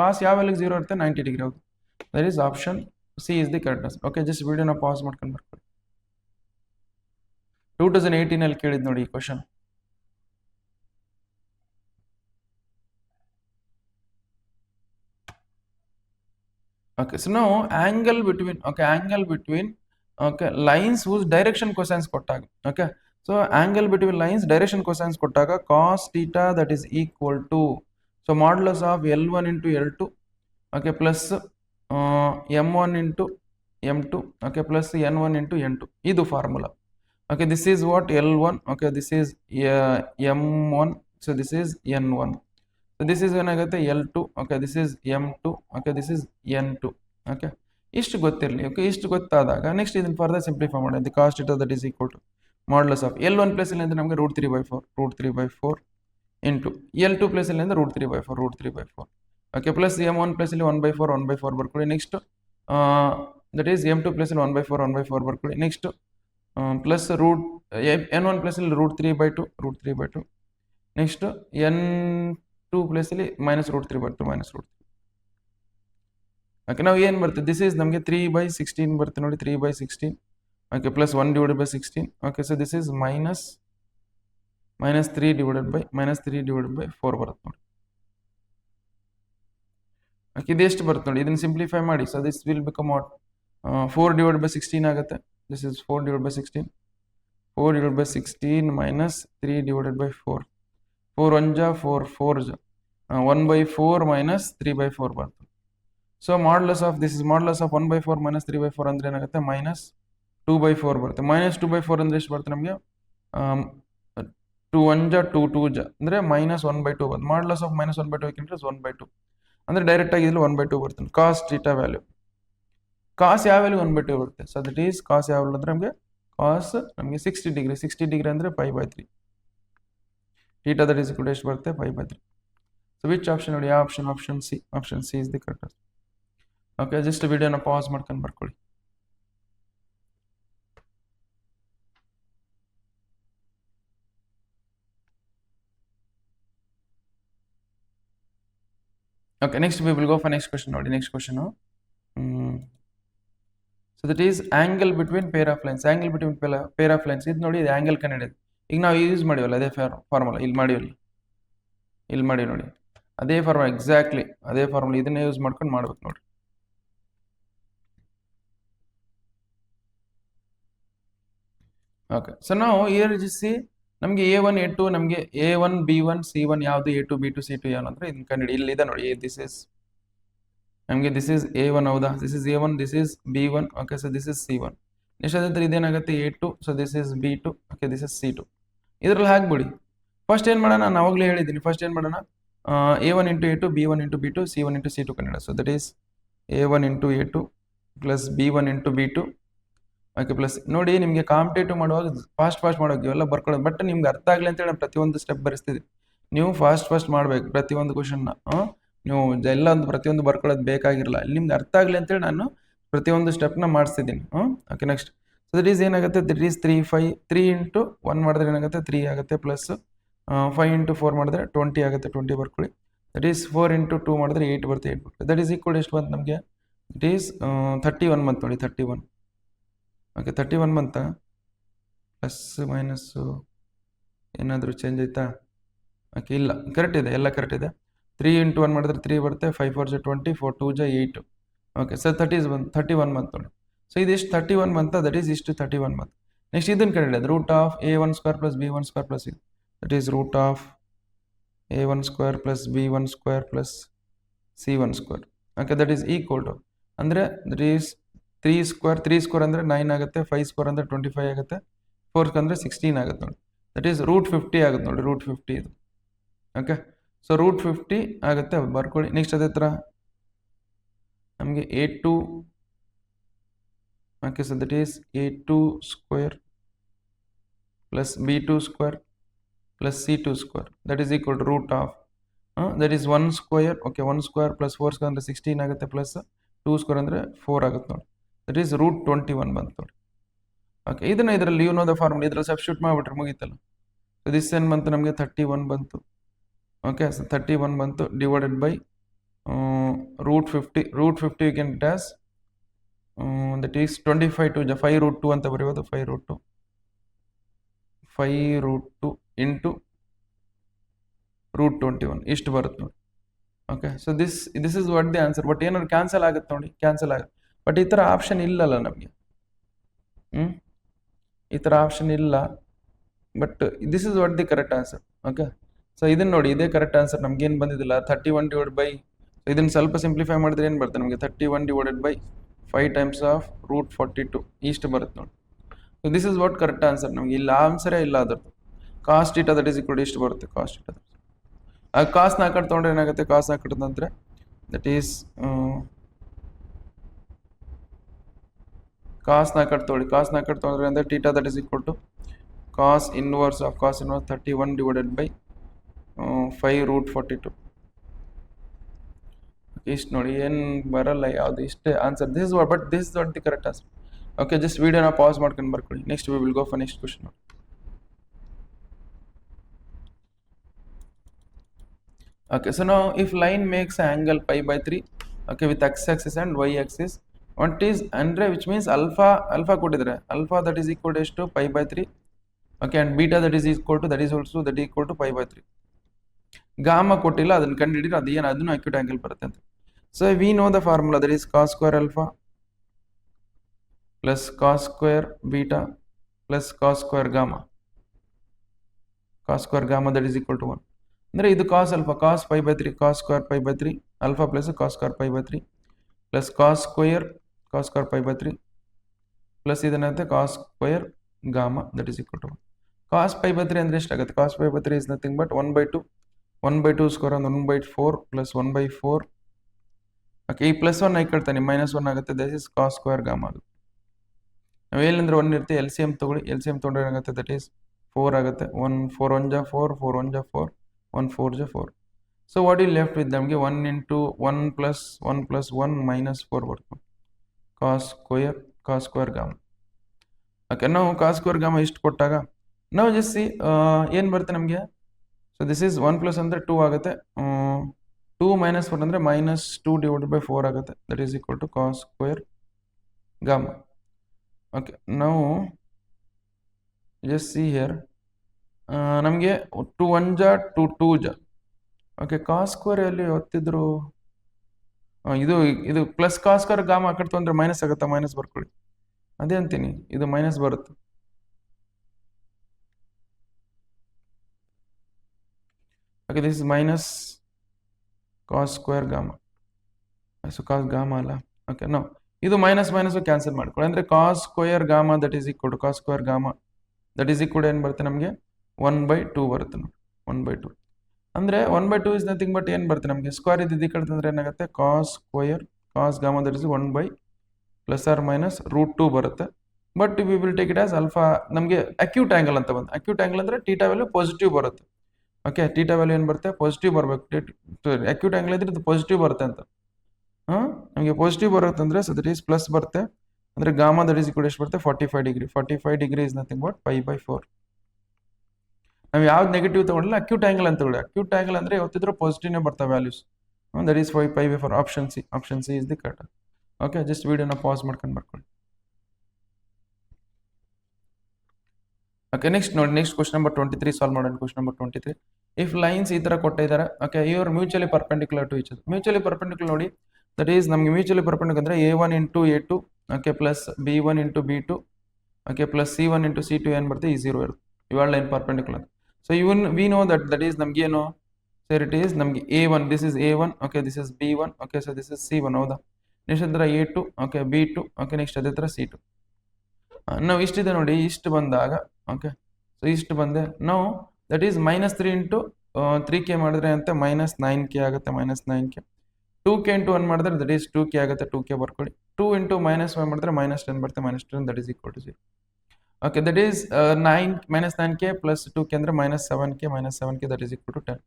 ಕಾಸ್ ಯಾವ ವ್ಯಾಲ್ಯೂಗೆ 0 ಇರುತ್ತೆ, 90 ಡಿಗ್ರಿ. ಹೌದು, that is option C is the correct. Okay, just ವಿಡಿಯೋನ ಪಾಸ್ ಮಾಡ್ಕೊಂಡು ಬರ್ಕೊಳ್ಳಿ. 2018 ಅಲ್ಲಿ ಕೇಳಿದ್ ನೋಡಿ ಈ question. Okay, so now angle between okay lines whose direction cosines kottaga. Okay, so angle between lines direction cosines kottaga cos theta that is equal to, so modulus of L1 into L2, okay, plus M1 into M2, okay, plus N1 into N2. Idu formula. Okay, this is what L1, okay, this is M1, so this is N1. So this is ಏನಾಗುತ್ತೆ L2, okay, this is M2, okay, this is N2. okay, ಇಷ್ಟು ಗೊತ್ತಿರಲಿ. Okay, ಇಷ್ಟು ಗೊತ್ತಾದಾಗ next ಇದನ್ನು further simplify ಮಾಡೋದು. Cos theta that is equal to modulus of L1 plus ಇಲ್ಲಿ ಅಂದರೆ ನಮಗೆ √3/4 ಇಂಟು L2 ಪ್ಲಸ್ ಇಲ್ಲಿ ಅಂದರೆ √3/4. ಓಕೆ, ಪ್ಲಸ್ M1 ಪ್ಲಸ್ ಇಲ್ಲಿ 1/4 ಬರ್ಕೊಳ್ಳಿ. Next that is M2 plus ಇಲ್ಲಿ 1/4 ಬರ್ಕೊಳ್ಳಿ. ನೆಕ್ಸ್ಟ್ ಪ್ಲಸ್ N1 ಪ್ಲಸ್ ಇಲ್ಲಿ √3/2. ನೆಕ್ಸ್ಟ್ N2 ಪ್ಲಸ್ ಇಲ್ಲಿ -√3/2. ಓಕೆ, ನಾವು ಏನು ಬರ್ತದೆ, ದಿಸ್ ಈಸ್ ನಮಗೆ 3/16 ಬರುತ್ತೆ ನೋಡಿ, 3/16. Okay, plus 1/16. Okay, so this is -3/4 ಬರುತ್ತೆ ನೋಡಿ. ಓಕೆ, ಇದು ಎಷ್ಟು ಬರುತ್ತೆ ನೋಡಿ, ಇದನ್ನು ಸಿಂಪ್ಲಿಫೈ ಮಾಡಿ. So this will become what, 4/16 ಆಗುತ್ತೆ. This is 4/16. 4/16 -3/4. 4 1 ಜಾ 4 ಜಾ 1/4 -3/4 ಬರ್ತದೆ. So modulus of this is modulus of 1/4 -3/4 ಅಂದ್ರೆ ಏನಾಗುತ್ತೆ, -2/4 ಬರುತ್ತೆ. -2/4 ಅಂದ್ರೆ ಎಷ್ಟು ಬರುತ್ತೆ ನಮಗೆ, 2 1 ಜಾ 2 ಜಾ ಅಂದರೆ -1/2 ಬರುತ್ತೆ. ಮಾಡ್ಯುಲಸ್ ಆಫ್ -1/2 ಕಿಂತ 1/2 ಅಂದರೆ ಡೈರೆಕ್ಟ್ ಆಗಿ ಇಲ್ಲಿ 1/2 ಬರ್ತದೆ. ಕಾಸ್ ಥೀಟಾ ವ್ಯಾಲ್ಯೂ, ಕಾಸ್ ಯಾವ ವ್ಯಾಲ್ಯೂ 1/2 ಬರುತ್ತೆ. ಸೊ ದಟ್ ಈಸ್ ಕಾಸ್ ಯಾವ ಅಂದ್ರೆ ನಮಗೆ ಕಾಸ್ ನಮಗೆ 60 ಡಿಗ್ರಿ ಅಂದರೆ π/3. ಥೀಟಾ ದಟ್ ಈಸ್ ಕೂಡ ಎಷ್ಟು ಬರುತ್ತೆ, π/3. ಸೊ ವಿಚ್ ಆಪ್ಷನ್ ನೋಡಿ, ಯಾವ option C is the correct. Okay, just ವಿಡಿಯೋನ ಪಾಸ್ ಮಾಡ್ಕೊಂಡು ಬರ್ಕೊಳ್ಳಿ. Okay, next we will go for next question ನೋಡಿ. Next question, so that is angle between pair of lines. Pair of lines ಇದು ನೋಡಿ, ಇದು angle ಕಂಡುಹಿಡಿಯೋದು. ಈಗ ನಾವು ಯೂಸ್ ಮಾಡಿವಲ್ಲ ಅದೇ ಫಾರ್ಮುಲಾ ಇಲ್ಲಿ ಮಾಡಿ ನೋಡಿ, ಅದೇ ಫಾರ್ಮುಲಾ ಎಕ್ಸಾಕ್ಟ್ಲಿ ಅದೇ ಫಾರ್ಮುಲಾ, ಇದನ್ನೇ ಯೂಸ್ ಮಾಡ್ಕೊಂಡು ಮಾಡ್ಬೇಕು ನೋಡಿ. ಓಕೆ, ಸೊ ನಾವು ಸಿ ನಮಗೆ A1 A2 ನಮಗೆ A1 B1 C1 ಯಾವುದು, A2 B2 C2 ಏನು ಅಂದರೆ ಇದನ್ನ ಕಂಡುಹಿಡಿ. ಇಲ್ಲಿ ಇದೆ ನೋಡಿ, ದಿಸ್ ಇಸ್ A1 ಹೌದಾ, this is A1, this is B1. Okay, so this is C1. Next ಅದೇ ಥರ ಇದೇನಾಗುತ್ತೆ A2, so this is B2, okay this is C2. ಇದರಲ್ಲಿ ಹಾಕ್ಬಿಡಿ. ಫಸ್ಟ್ ಏನು ಮಾಡೋಣ, ನಾನು ಅವಾಗಲೇ ಹೇಳಿದ್ದೀನಿ, ಫಸ್ಟ್ ಏನು ಮಾಡೋಣ, A1 into A2, B1 into B2, C1 into C2 Kannada. So that is A1 into A2 plus B1 into B2, okay plus. ನೋಡಿ ನಿಮಗೆ ಕಾಂಪಿಟೇಟಿವ್ ಮಾಡುವಾಗ ಫಾಸ್ಟ್ ಮಾಡುವಾಗ ಇವೆಲ್ಲ ಬರ್ಕೊಳ್ಳೋದು, ಬಟ್ ನಿಮ್ಗೆ ಅರ್ಥ ಆಗಲಿ ಅಂತೇಳಿ ನಾನು ಪ್ರತಿಯೊಂದು ಸ್ಟೆಪ್ ಬರೆಸ್ತಿದ್ದೆ. ನೀವು ಫಾಸ್ಟ್ ಮಾಡಬೇಕು ಪ್ರತಿಯೊಂದು ಕ್ವಶನ್ನ. ನೀವು ಎಲ್ಲ ಒಂದು ಪ್ರತಿಯೊಂದು ಬರ್ಕೊಳ್ಳೋದು ಬೇಕಾಗಿರಲ್ಲ, ನಿಮ್ಗೆ ಅರ್ಥ ಆಗಲಿ ಅಂತೇಳಿ ನಾನು ಪ್ರತಿಯೊಂದು ಸ್ಟೆಪ್ನ ಮಾಡಿಸ್ತಿದ್ದೀನಿ. Okay next. So that is ಏನಾಗುತ್ತೆ, ದಟ್ ಈಸ್ 3 ಇಂಟು 1 ಮಾಡಿದ್ರೆ ಏನಾಗುತ್ತೆ 3 ಆಗುತ್ತೆ, ಪ್ಲಸ್ 5 ಇಂಟು 4 ಮಾಡಿದ್ರೆ 20 ಆಗುತ್ತೆ, 20 ಬರ್ಕೊಳ್ಳಿ. ದಟ್ ಈಸ್ 4 ಇಂಟು 2 ಮಾಡಿದ್ರೆ 8 ಬರುತ್ತೆ, 8 ಬರುತ್ತೆ. ದಟ್ ಈಸ್ ಈಕ್ವಲ್ ಎಷ್ಟು ಬಂತು ನಮಗೆ, ದಟ್ ಈಸ್ 31 ಬಂತು ನೋಡಿ, 31. ಓಕೆ 31 ಬಂತ, ಪ್ಲಸ್ ಮೈನಸ್ಸು ಏನಾದರೂ ಚೇಂಜ್ ಆಯ್ತಾ? ಓಕೆ ಇಲ್ಲ, ಕರೆಕ್ಟ್ ಇದೆ, ಎಲ್ಲ ಕರೆಕ್ಟ್ ಇದೆ. 3 ಇಂಟು 1 ಮಾಡಿದ್ರೆ 3 ಬರುತ್ತೆ, 5 4 ಜ 20, 4 2 ಜ 8. ಓಕೆ ಸರ್ 31 ಬಂತು ನೋಡಿ. ಸೊ ಇದಿಷ್ಟು 31 ಬಂತ, ದಟ್ ಈಸ್ ಇಷ್ಟು 31 ಬಂತು. ನೆಕ್ಸ್ಟ್ ಇದನ್ನು ಕಂಡಿಡಿಯೋದು, root of A1 square plus B1 square plus ಇದು, that is root of A1 square plus B1 square plus C1 square. Okay that is equal to, ಅಂದರೆ ದಟ್ ಈಸ್ 3 ಸ್ಕ್ವೇರ್ ಅಂದರೆ 9 ಆಗುತ್ತೆ, 5 square ಅಂದರೆ 25 ಆಗುತ್ತೆ, 4 ಅಂದರೆ 16 ಆಗುತ್ತೆ ನೋಡಿ. ದಟ್ ಈಸ್ ರೂಟ್ 50 ಆಗುತ್ತೆ ನೋಡಿ, ರೂಟ್ 50 ಇದು. ಓಕೆ ಸೊ ರೂಟ್ 50 ಆಗುತ್ತೆ, ಬರ್ಕೊಳ್ಳಿ. ನೆಕ್ಸ್ಟ್ ಅದೇ ಥರ ನಮಗೆ A2, okay so that is A2 square plus B2 square plus C2 square, that is equal to root of that is 1 square. Okay 1 square plus 4 square ಅಂದರೆ 16 ಆಗುತ್ತೆ, plus 2 square ಅಂದರೆ 4 ಆಗುತ್ತೆ ನೋಡಿ. ದಟ್ ಈಸ್ ರೂಟ್ 21 ಬಂತು ನೋಡಿ. Okay ಇದನ್ನು ಇದರಲ್ಲಿ you know the formula, ಇದರಲ್ಲಿ ಸಬ್ಸ್ಟಿಟ್ಯೂಟ್ ಮಾಡಿಬಿಟ್ರೆ ಮುಗೀತಲ್ಲ. ಸೊ ದಿಸ್ ಏನು ಬಂತು ನಮಗೆ 31 ಬಂತು. ಓಕೆ ಸೊ 31 ಬಂತು divided by root 50. Root 50 you can it as that is 25 to 5 root 2 ಅಂತ ಬರೆಯೋದು, 5 ರೂಟ್ 2 ಇಂಟು ರೂಟ್ 21 ಇಷ್ಟು ಬರುತ್ತೆ ನೋಡಿ. Okay so this is what the answer. But ಏನಾದ್ರು ಕ್ಯಾನ್ಸಲ್ ಆಗುತ್ತೆ ನೋಡಿ, ಕ್ಯಾನ್ಸಲ್ ಆಗುತ್ತೆ. ಬಟ್ ಈ ಥರ ಆಪ್ಷನ್ ಇಲ್ಲಲ್ಲ ನಮಗೆ, ಈ ಥರ ಆಪ್ಷನ್ ಇಲ್ಲ. But this is what the correct answer. Okay so ಇದನ್ನು ನೋಡಿ, ಇದೇ ಕರೆಕ್ಟ್ ಆನ್ಸರ್. ನಮ್ಗೇನು ಬಂದಿದ್ದಿಲ್ಲ 31 ಡಿವೈಡ್ ಬೈ, ಇದನ್ನು ಸ್ವಲ್ಪ ಸಿಂಪ್ಲಿಫೈ ಮಾಡಿದ್ರೆ ಏನು ಬರುತ್ತೆ ನಮಗೆ, 31 divided by 5 times of root 42 ಇಷ್ಟು ಬರುತ್ತೆ ನೋಡಿ. So this is what correct answer. ನಮಗೆ ಇಲ್ಲ ಆನ್ಸರೇ ಇಲ್ಲ ಅದ್ರದ್ದು. ಕಾಸ್ಟ್ ಇಟ ದಟ್ ಈಸ್ ಈಕ್ವಲ್ ಇಷ್ಟು ಬರುತ್ತೆ, ಕಾಸ್ಟ್ ಇಟ. ಆ ಕಾಸ್ನ ಆ ಕಡೆ ತೊಗೊಂಡ್ರೆ ಏನಾಗುತ್ತೆ, ಕಾಸ್ನ ಆ ಕಡೆ ತಂದರೆ ದಟ್ ಈಸ್ ಕಾಸ್ನ ಆ ಕಡೆ ತೊಗೊಳ್ಳಿ, ಕಾಸ್ನ ಆ ಕಡೆ ತೊಗೊಂಡ್ರೆ ಅಂದರೆ theta that is equal to cos inverse of cos inverse 31 divided by 5 root 42 ಇಷ್ಟು ನೋಡಿ. ಏನು ಬರಲ್ಲ ಯಾವುದು, ಇಷ್ಟೇ answer. This is what the correct answer. Okay just ವಿಡಿಯೋನ ಪಾಸ್ ಮಾಡ್ಕೊಂಡು ಬರ್ಕೊಳ್ಳಿ. Next we will go for next question. Okay, so now if line makes an angle pi by 3, okay, with x-axis and y-axis, what is andre, which means alpha ಕೊಟ್ಟಿದ್ರೆ, alpha that is equal to pi by 3, okay, and beta that is equal to, that is also that is equal to pi by 3. gamma ಕೊಟ್ಟಿಲ್ಲ, ಅದನ್ನು ಕಂಡುಹಿಡಿದ್ರೆ ಅದು ಏನು, ಅದನ್ನು acute angle ಬರುತ್ತೆ ಅಂತ. So we know the formula, that is cos square alpha plus cos square beta plus cos square gamma. Cos square gamma that is equal to 1. ಅಂದರೆ ಇದು cos alpha, cos pi by 3, cos square pi by 3 alpha plus cos square pi by 3 plus cos square pi by 3 plus ಇದನ್ನಂತೆ cos square gamma that is equal to 1. Cos pi by 3 ಅಂದರೆ ಎಷ್ಟಾಗುತ್ತೆ, cos pi by 3 is nothing but 1/2 square ಅಂದ್ರೆ 1/4 plus 1/4. Okay ಈ plus 1 ಐ ಕಟ್ತಾನೆ -1 ಆಗುತ್ತೆ, that is cos square gamma ಆಗುತ್ತೆ. ನಾವು ಏನಂದ್ರೆ 1 ಇರುತ್ತೆ, ಎಲ್ ಸಿ ಎಮ್ ತೊಗೊಳ್ಳಿ, ಎಲ್ ಸಿ ಎಮ್ ತೊಗೊಂಡ್ರೆ ಏನಾಗುತ್ತೆ, ದಟ್ ಈಸ್ 4 ಆಗುತ್ತೆ. 1 4 1 ಜ 4, 4 1 ಜ 4, 1 4 ಜ 4. ಸೊ ವಾಟ್ ಈ ಲೆಫ್ಟ್ ವಿತ್ ನಮಗೆ 1 ಇಂಟು 1 ಪ್ಲಸ್ 1 ಮೈನಸ್ 4 ಬರ್ತದೆ, ಕಾಸ್ ಸ್ಕ್ವೇರ್ ಗಾಮ. ಓಕೆ ನಾವು ಕಾಸ್ ಸ್ಕ್ವೇರ್ ಗಾಮ ಇಷ್ಟು ಕೊಟ್ಟಾಗ ನಾವು ಜಸ್ಟ್ ಏನು ಬರುತ್ತೆ ನಮಗೆ. ಸೊ ದಿಸ್ ಈಸ್ 1 ಪ್ಲಸ್ ಅಂದರೆ 2 ಆಗುತ್ತೆ, 2 ಮೈನಸ್ 4 ಅಂದರೆ -2 ಡಿವೈಡೆಡ್ ಬೈ 4 ಆಗುತ್ತೆ, that is equal to cos square gamma. Okay ನಾವು ಜಸ್ಟ್ ಸಿ ಹಿಯರ್, ನಮಗೆ 2 1 ಜ 2 2 ಜ. ಓಕೆ ಕಾಸ್ ಸ್ಕ್ವೇರ್ ಎಲ್ಲಿ ಒತ್ತಿದ್ರು, ಇದು ಪ್ಲಸ್ ಕಾಸ್ ಸ್ಕ್ವೇರ್ ಗಾಮ ಆ ಕಡೆ ತೊಂದರೆ ಮೈನಸ್ ಆಗುತ್ತಾ, ಮೈನಸ್ ಬರ್ಕೊಳ್ಳಿ, ಅದೇ ಅಂತೀನಿ, ಇದು ಮೈನಸ್ ಬರುತ್ತೆ. Okay this is minus cos square gamma, so cos gamma ಅಲ್ಲ. ಓಕೆ ನೋ ಇದು ಮೈನಸ್ ಮೈನಸ್ ಕ್ಯಾನ್ಸಲ್ ಮಾಡ್ಕೊಳ್ಳಿ. ಅಂದರೆ cos square gamma that is equal to cos square gamma that is equal ಏನು ಬರುತ್ತೆ ನಮಗೆ 1/2 ಬರುತ್ತೆ ನೋಡಿ 1/2. ಅಂದರೆ 1/2 ಇಸ್ ನಥಿಂಗ್ ಬಟ್ ಏನು ಬರುತ್ತೆ ನಮಗೆ ಸ್ಕ್ವೇರ್ ಇದ್ದಿದ್ದು ಈ ಕಡೆ ತಂದರೆ ಏನಾಗುತ್ತೆ cos square cos gamma that is 1 plus or minus √2 ಬರುತ್ತೆ. But we will take it as alpha. ನಮಗೆ ಅಕ್ಯೂಟ್ ಆ್ಯಂಗಲ್ ಅಂತ ಬಂದು ಅಕ್ಯೂಟ್ ಆ್ಯಂಗಲ್ ಅಂದರೆ ಟೀಟಾ ವ್ಯಾಲ್ಯೂ ಪಾಸಿಟಿವ್ ಬರುತ್ತೆ. ಓಕೆ, ಟೀಟಾ ವ್ಯಾಲ್ಯೂ ಏನು ಬರುತ್ತೆ ಪಾಸಿಟಿವ್ ಬರಬೇಕು. ಅಕ್ಯೂಟ್ ಆ್ಯಂಗಲ್ ಇದ್ರೆ ಇದು ಪಾಸಿಟಿವ್ ಬರುತ್ತೆ ಅಂತ. ನಮಗೆ ಪಾಸಿಟಿವ್ ಬರುತ್ತೆ ಅಂದರೆ ಸೊ ದಟ್ ಈಸ್ ಪ್ಲಸ್ ಬರುತ್ತೆ. ಅಂದರೆ ಗಾಮಾ ದಟ್ ಈಸ್ ಈಕ್ವಲ್ ಎಷ್ಟು ಬರುತ್ತೆ 45 degree. 45 degree is nothing but π/4. ನಾವು ಯಾವ್ದು ನೆಗೆಟಿವ್ ತಗೊಂಡಿಲ್ಲ ಅಕ್ಯೂಟ್ ಆ್ಯಂಗಲ್ ಅಂತ ತಗೊಳ್ಳಿ. ಅಕ್ಯೂಟ್ ಆ್ಯಂಗಲ್ ಅಂದರೆ ಯಾವತ್ತಿದ್ರೂ ಪಾಸಿಟಿವ್ನೇ ಬರ್ತಾವೆ values. That is 5/4. Option C is the correct. Okay, just ವಿಡಿಯೋನ ಪಾಸ್ ಮಾಡ್ಕೊಂಡು ಬರ್ಕೊಳ್ಳಿ. ಓಕೆ, ನೆಕ್ಸ್ಟ್ ನೋಡಿ, ನೆಕ್ಸ್ಟ್ ಕ್ವಶನ್ ನಂಬರ್ 23 ಸಾಲ್ವ್ ಮಾಡೋಣ. Question number 23. ಇಫ್ ಲೈನ್ಸ್ ಈ ಥರ ಕೊಟ್ಟಿದ್ದಾರೆ, ಓಕೆ, ಇವ್ರು mutually perpendicular to each other. Mutually perpendicular ನೋಡಿ, ದಟ್ ಈಸ್ ನಮಗೆ ಮ್ಯೂಚುವಲಿ ಪರ್ಪೆಂಡಿಕ್ಯುಲರ್ ಅಂದರೆ A1 into A2, okay, plus B1 into B2, okay, plus C1 into C2 ಏನು ಬರುತ್ತೆ ಈ 0 ಇರುತ್ತೆ. ಇವಾಗ line perpendicular. So even we know that is ನಮಗೇನು sir it is ನಮಗೆ A1, this is A1, okay, this is B1, okay, so this is C1 ಹೌದಾ. Next ಅದರ A2, okay, B2, okay, next ಅದೇ ಥರ C2. ನಾವು ಇಷ್ಟಿದೆ ನೋಡಿ, ಇಷ್ಟು ಬಂದಾಗ ಓಕೆ, ಸೊ ಇಷ್ಟು ಬಂದೆ ನಾವು ದಟ್ ಈಸ್ -3 ಇಂಟು 3k ಮಾಡಿದ್ರೆ ಅಂತ -9k ಆಗುತ್ತೆ. -9k 2k ಇಂಟು 1 ಮಾಡಿದ್ರೆ ದಟ್ ಈಸ್ 2k ಆಗುತ್ತೆ. 2k ಬರ್ಕೊಳ್ಳಿ. 2 ಇಂಟು -1 ಮಾಡಿದ್ರೆ -10 ಬರುತ್ತೆ. -10 that is equal to 0. Okay, that is -9k plus 2k ಅಂದರೆ -7k that is equal to 10.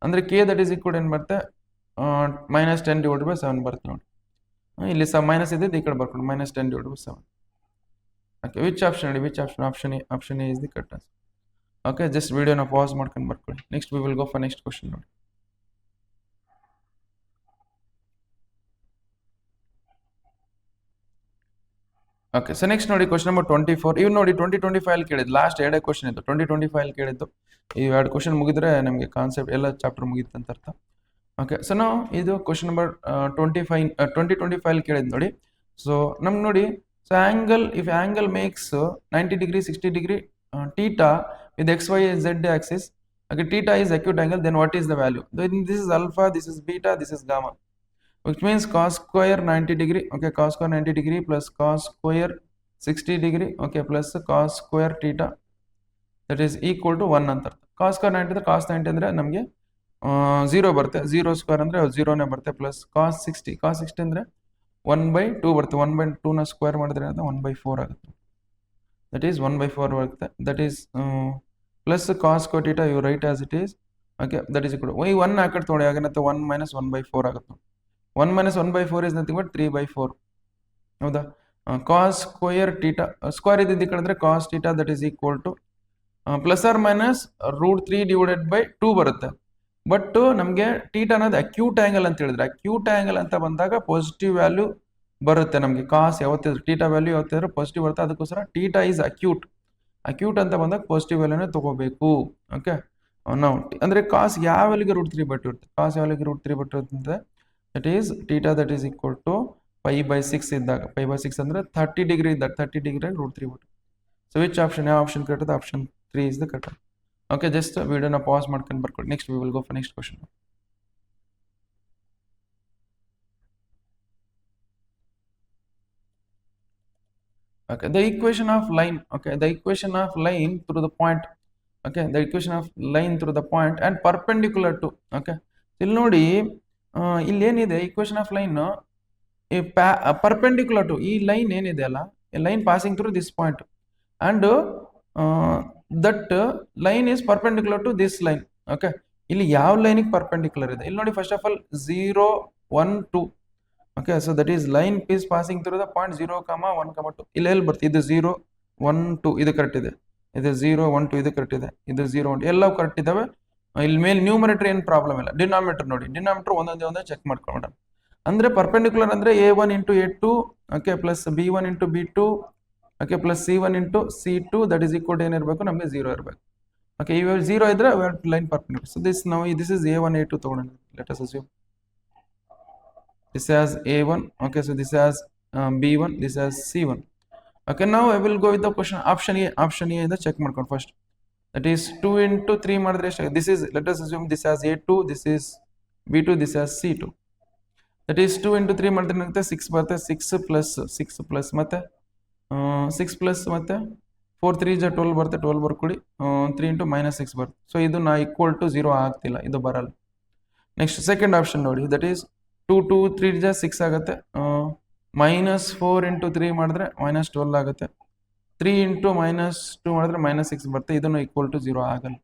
ಅಂದರೆ k ದಟ್ ಈಸ್ ಈಕ್ವಲ್ ಏನು ಬರುತ್ತೆ -10/7 ಬರುತ್ತೆ ನೋಡಿ. ಇಲ್ಲಿ ಮೈನಸ್ ಇದ್ದಿದ್ದು ಈ ಕಡೆ ಬರ್ಕೊಂಡು -10/7. ಓಕೆ, ವಿಚ್ ಆಪ್ಷನ್ ನೋಡಿ, which option A is the correct answer. Okay, just ವಿಡಿಯೋನ ಪಾಸ್ ಮಾಡ್ಕೊಂಡು ಬರ್ಕೊಳ್ಳಿ. Next we will go for next question ನೋಡಿ. ಓಕೆ, ಸೊ ನೆಕ್ಸ್ಟ್ ನೋಡಿ ಕ್ವಶನ್ ನಂಬರ್ 24. ಇವ್ ನೋಡಿ 2025 ಕೇಳಿದ್ದು ಲಾಸ್ಟ್ ಎರಡೇ ಕ್ವಶನ್ ಇತ್ತು. 2025 ಕೇಳಿದ್ದು ಈ ಎರಡು ಕ್ವಶನ್ ಮುಗಿದ್ರೆ ನಮಗೆ ಕಾನ್ಸೆಪ್ಟ್ ಎಲ್ಲ ಚಾಪ್ಟರ್ ಮುಗಿತು ಅಂತ ಅರ್ಥ. ಓಕೆ, ಸೊ ನಾವು ಇದು ಕ್ವಶನ್ ನಂಬರ್ 2025 ಕೇಳಿದ್ದು ನೋಡಿ. ಸೊ ನಮ್ಗೆ ನೋಡಿ, so angle if angle makes 90 degree 60 degree theta with xy and z axis, okay, theta is acute angle, then what is the value? Then this is alpha, this is beta, this is gamma, which means cos square 90 degree, okay, cos square 90 degree plus cos square 60 degree, okay, plus cos square theta that is equal to 1 ಅಂತ. cos square 90 ಅಂದ್ರೆ cos 90 ಅಂದ್ರೆ ನಮಗೆ 0 ಬರುತ್ತೆ. 0 square ಅಂದರೆ 0ನೇ ಬರುತ್ತೆ. Plus cos 60 ಅಂದರೆ 1/2 ಬರುತ್ತೆ. 1/2 ನ ಸ್ಕ್ವೇರ್ ಮಾಡಿದ್ರೆ 1/4 ಆಗುತ್ತೆ. ದಟ್ ಈಸ್ 1/4 ಬರುತ್ತೆ. That is plus cos square theta you write as it is. Okay, that is equal to ಈ 1 ಹಾಕಿ ತೊಗೊಳ್ಳಿ, ಆಗತ್ತೆ 1 - 1/4 ಆಗುತ್ತೆ. 1 - 1/4 ಇಸ್ ನಥಿಂಗ್ ಬಟ್ 3/4 ಹೌದಾ. cos square theta ಸ್ಕ್ವೇರ್ ಇದ್ದಿದ್ದು ಈ ಕಡೆ ಅಂದರೆ cos theta that is equal to plus or minus √3/2 ಬರುತ್ತೆ. ಬಟ್ ನಮಗೆ ಟೀಟಾ ಅನ್ನೋದು ಅಕ್ಯೂಟ್ ಆ್ಯಂಗಲ್ ಅಂತ ಹೇಳಿದ್ರೆ, ಅಕ್ಯೂಟ್ ಆ್ಯಂಗಲ್ ಅಂತ ಬಂದಾಗ ಪಾಸಿಟಿವ್ ವ್ಯಾಲ್ಯೂ ಬರುತ್ತೆ ನಮಗೆ. ಕಾಸ್ ಯಾವತ್ತಿದ್ರು ಟೀಟಾ ವ್ಯಾಲ್ಯೂ ಯಾವತ್ತಿದ್ರು ಪಾಸಿಟಿವ್ ಬರುತ್ತೆ. ಅದಕ್ಕೋಸ್ಕರ ಟೀಟಾ ಈಸ್ ಅಕ್ಯೂಟ್ ಅಂತ ಬಂದಾಗ ಪಾಸಿಟಿವ್ ವ್ಯಾಲ್ಯೂನೇ ತಗೋಬೇಕು. ಓಕೆ, ನಾವು ಅಂದರೆ ಕಾಸ್ ಯಾವ ವ್ಯಾಲ್ಯೂಗೆ √3/2 ಇರುತ್ತೆ. ಕಾಸ್ ಯಾವ ವ್ಯಾಲ್ಯೂಗೆ √3/2 ಇರುತ್ತೆ. That is theta that is equal to π/6 ಇದ್ದಾಗ, π/6 ಅಂದರೆ 30 ಡಿಗ್ರಿ ಇದ್ದಾಗ 30 ಡಿಗ್ರಿ √3/2. ಸೊ ವಿಚ್ ಆಪ್ಷನ್, ಯಾವ option correct? Option 3 is the correct. Okay, just ವಿಡಿಯೋನ ಪಾಸ್ ಮಾಡ್ಕೊಂಡು ಬರ್ಕೊಳ್ಳಿ. Next we will go for next question. Okay, the equation of line, okay, the equation of line through the point, okay, the equation of line through the point and perpendicular to, okay, ಇಲ್ಲಿ ನೋಡಿ ಇಲ್ಲಿ ಏನಿದೆ equation of line perpendicular to ಈ line ಏನಿದೆ ಅಲ್ಲ, line passing through this point and that line is perpendicular to this line. Okay, ಇಲ್ಲಿ ಯಾವ ಲೈನಿಗೆ perpendicular ಇದೆ ಇಲ್ಲಿ ನೋಡಿ. First of all 0 1 2. Okay, so that is line is passing through the point 0, 1, 2. ಇಲ್ಲಿ ಎಲ್ಲಿ ಬರ್ತೀವಿ? ಇದು 0 1 2 ಇದು ಕರೆಕ್ಟ್ ಇದೆ. ಇದು 0 1 2 ಇದು ಕರೆಕ್ಟ್ ಇದೆ. ಇದು 0 1 ಎಲ್ಲವೂ ಕರೆಕ್ಟ್ ಇದಾವೆ. ಇಲ್ಲಿ ಮೇಲೆ ನ್ಯೂಮರೇಟರ್ ಏನು ಪ್ರಾಬ್ಲಮ್ ಇಲ್ಲ. ಡಿನಾಮಿನೇಟರ್ ನೋಡಿ, ಡಿನಾಮಿನೇಟರ್ ಒಂದೊಂದೇ ಚೆಕ್ ಮಾಡ್ಕೊಳ್ಳೋಣ. ಅಂದರೆ ಪರ್ಪೆಂಡಿಕ್ಯುಲರ್ ಅಂದರೆ A1 into A2, okay, plus B1 into B2, okay, plus C1 into C2 that is equal to ಏನಿರಬೇಕು ನಮಗೆ 0 ಇರಬೇಕು. ಓಕೆ, ಇವಾಗ 0 ಇದ್ರೆ line perpendicular. So this is A1 A2 ತಗೊಳ್ಳೋಣ. Let us assume this has A1, okay, so this has B1, this has C1. Okay, now I will go with the question option A ಇಂದ check ಮಾಡ್ಕೊಂಡು first. That is 2 into 3 ಮಾಡಿದ್ರೆ ಎಷ್ಟು? This is, let us assume this has A2, this is B2, this has C2. That is 2 into 3 ಮಾಡಿದ್ರೆ ಏನಾಗುತ್ತೆ 6 ಬರುತ್ತೆ. 6 plus ಮತ್ತೆ 6 plus ಮತ್ತೆ 4 3 ಜ 12 ಬರುತ್ತೆ. 12 ಬರ್ಕೊಡಿ. 3 ಇಂಟು -6 ಬರುತ್ತೆ. ಸೊ ಇದು ನಾ ಈಕ್ವಲ್ ಟು 0 ಆಗ್ತಿಲ್ಲ, ಇದು ಬರಲ್ಲ. ನೆಕ್ಸ್ಟ್ ಸೆಕೆಂಡ್ ಆಪ್ಷನ್ ನೋಡಿ, ದಟ್ ಈಸ್ 2 2 3 ಜ 6 ಆಗುತ್ತೆ. -4 ಇಂಟು 3 ಮಾಡಿದ್ರೆ -12 ಆಗುತ್ತೆ. 3 ಇಂಟು -2 ಮಾಡಿದ್ರೆ -6 ಬರುತ್ತೆ. ಇದನ್ನು ಈಕ್ವಲ್ ಟು 0 ಆಗಲ್ಲ.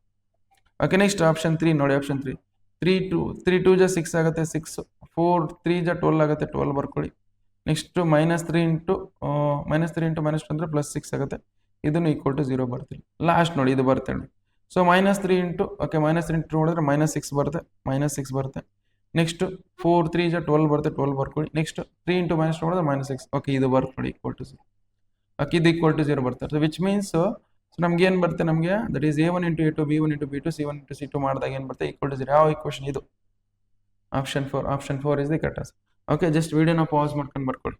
ಓಕೆ, ನೆಕ್ಸ್ಟ್ ಆಪ್ಷನ್ 3 ನೋಡಿ. ಆಪ್ಷನ್ 3 3 2 ಜ 6 ಆಗುತ್ತೆ. 6 4 3 ಜ 12 ಆಗುತ್ತೆ. 12 ಬರ್ಕೊಳ್ಳಿ. ನೆಕ್ಸ್ಟ್ -3 ಇಂಟು -2 ಅಂದರೆ +6 ಆಗುತ್ತೆ. ಇದನ್ನು ಈಕ್ವಲ್ ಟು 0 ಬರ್ತಿಲ್ಲ. ಲಾಸ್ಟ್ ನೋಡಿ, ಇದು ಬರುತ್ತೆ ನೋಡಿ. ಸೊ -3 ಇಂಟು -3 ಇಂಟು ಮಾಡಿದ್ರೆ -6 ಬರುತ್ತೆ. -6 ಬರುತ್ತೆ. ನೆಕ್ಸ್ಟ್ 4 3 ಜ 12 ಬರುತ್ತೆ. 12 ಬರ್ಕೊಳ್ಳಿ. ನೆಕ್ಸ್ಟ್ 3 ಇಂಟು -2 ಮಾಡಿದ್ರೆ -6. ಓಕೆ, ಇದು ಬರುತ್ತೆ ನೋಡಿ, ಈಕ್ವಲ್ ಟು 0. ಓಕೆ, ಇದು ಈಕ್ವಲ್ ಟು 0 ಬರ್ತಾರೆ. ಸೊ ವಿಚ್ ಮೀನ್ಸ್ ಸೊ ನಮ್ಗೆ ಏನು ಬರುತ್ತೆ, ನಮಗೆ that is A1 into A2 B1 into B2 C1 into C2 ಮಾಡಿದಾಗ ಏನು ಬರುತ್ತೆ, ಈಕ್ವಲ್ ಟು 0. ಯಾವ ಈಕ್ವೇಷನ್ ಇದು? Option 4 is the correct answer. Okay, just ವಿಡಿಯೋನ ಪಾಸ್ ಮಾಡ್ಕೊಂಡು ಬರ್ಕೊಳ್ಳಿ.